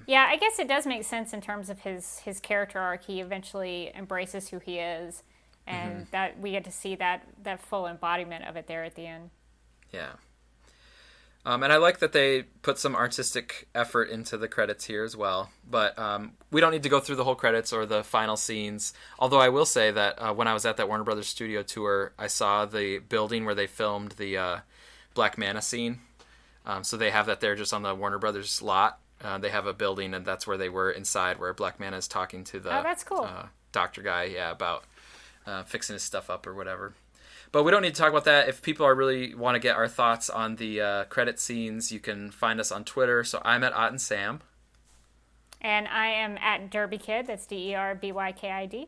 Yeah, I guess it does make sense in terms of his character arc. He eventually embraces who he is, and that we get to see that full embodiment of it there at the end. Yeah. And I like that they put some artistic effort into the credits here as well. But we don't need to go through the whole credits or the final scenes. Although I will say that when I was at that Warner Brothers studio tour, I saw the building where they filmed the Black Manta scene. So they have that there just on the Warner Brothers lot. They have a building, and that's where they were inside, where Black Manta is talking to the that's cool. doctor guy, about fixing his stuff up or whatever. But we don't need to talk about that. If people really want to get our thoughts on the credit scenes, you can find us on Twitter. So I'm at @OttenSam. And I am at DerbyKid. That's DerBykid.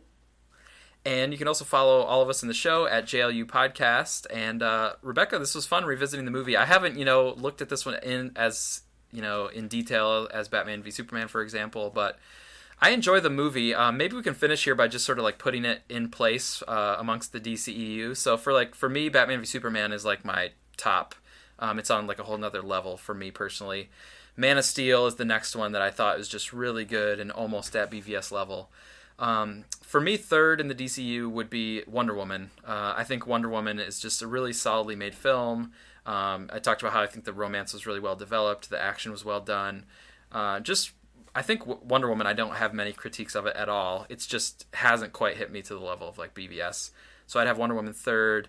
And you can also follow all of us in the show at JLU Podcast. And Rebecca, this was fun revisiting the movie. I haven't, looked at this one in detail as Batman v Superman, for example, but I enjoy the movie. Maybe we can finish here by just sort of like putting it in place amongst the DCEU. So for me, Batman v Superman is like my top. It's on like a whole nother level for me personally. Man of Steel is the next one that I thought was just really good and almost at BVS level. For me, third in the DCU would be Wonder Woman. I think Wonder Woman is just a really solidly made film. I talked about how I think the romance was really well developed. The action was well done. I think Wonder Woman, I don't have many critiques of it at all. It's just hasn't quite hit me to the level of like BVS. So I'd have Wonder Woman third.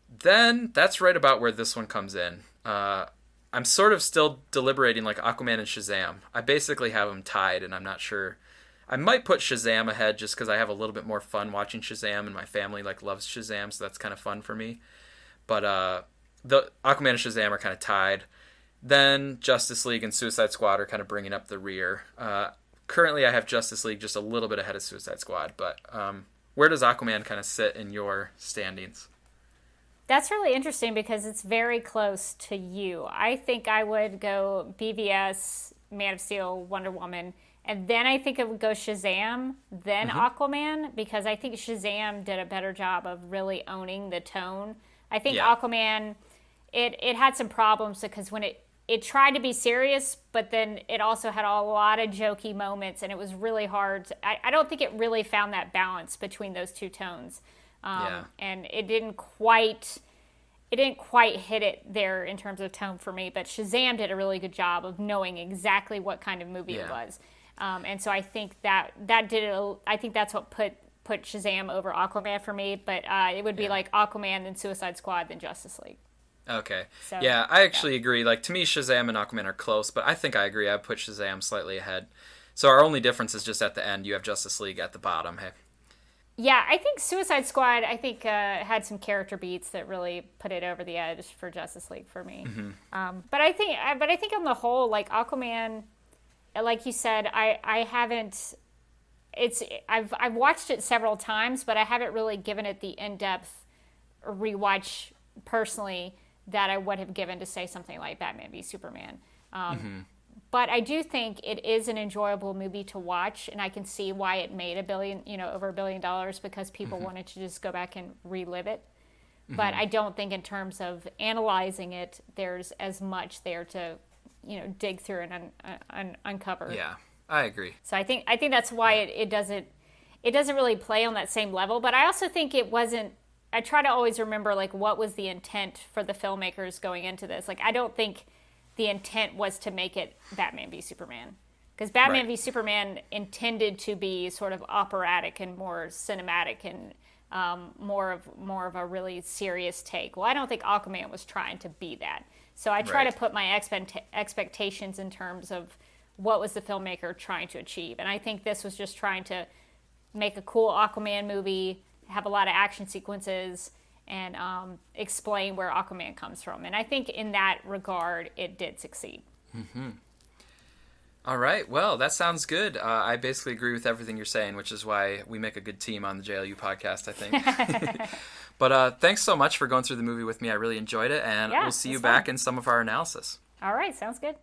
Then that's right about where this one comes in. I'm sort of still deliberating like Aquaman and Shazam. I basically have them tied, and I'm not sure. I might put Shazam ahead just because I have a little bit more fun watching Shazam, and my family like loves Shazam, so that's kind of fun for me. But the Aquaman and Shazam are kind of tied. Then Justice League and Suicide Squad are kind of bringing up the rear. Currently, I have Justice League just a little bit ahead of Suicide Squad, but where does Aquaman kind of sit in your standings? That's really interesting because it's very close to you. I think I would go BVS, Man of Steel, Wonder Woman, and then I think it would go Shazam, then Aquaman, because I think Shazam did a better job of really owning the tone. I think Aquaman, it had some problems because when it tried to be serious, but then it also had a lot of jokey moments, and it was really hard. I don't think it really found that balance between those two tones. And it didn't quite hit it there in terms of tone for me, but Shazam did a really good job of knowing exactly what kind of movie it was. And so I think that did it. I think that's what put Shazam over Aquaman for me, but it would be like Aquaman, then Suicide Squad, then Justice League. Okay. So, yeah, I actually agree. Like, to me, Shazam and Aquaman are close, but I think I agree. I'd put Shazam slightly ahead. So our only difference is just at the end. You have Justice League at the bottom. Hey. Yeah, I think Suicide Squad, had some character beats that really put it over the edge for Justice League for me. But I think on the whole, like Aquaman, like you said, I haven't. I've watched it several times, but I haven't really given it the in-depth rewatch personally that I would have given to say something like Batman v Superman. But I do think it is an enjoyable movie to watch, and I can see why it made over $1 billion because people wanted to just go back and relive it. But I don't think in terms of analyzing it, there's as much there to, dig through and uncover. Yeah, I agree. So I think that's why it doesn't really play on that same level. But I also think it wasn't. I try to always remember like what was the intent for the filmmakers going into this. Like I don't think the intent was to make it Batman v Superman, because Batman v Superman intended to be sort of operatic and more cinematic and more of a really serious take. Well, I don't think Aquaman was trying to be that. So I try to put my expectations in terms of what was the filmmaker trying to achieve. And I think this was just trying to make a cool Aquaman movie, have a lot of action sequences, and explain where Aquaman comes from. And I think in that regard, it did succeed. All right. Well, that sounds good. I basically agree with everything you're saying, which is why we make a good team on the JLU podcast, I think. But thanks so much for going through the movie with me. I really enjoyed it, and we'll see you back in some of our analysis. All right. Sounds good.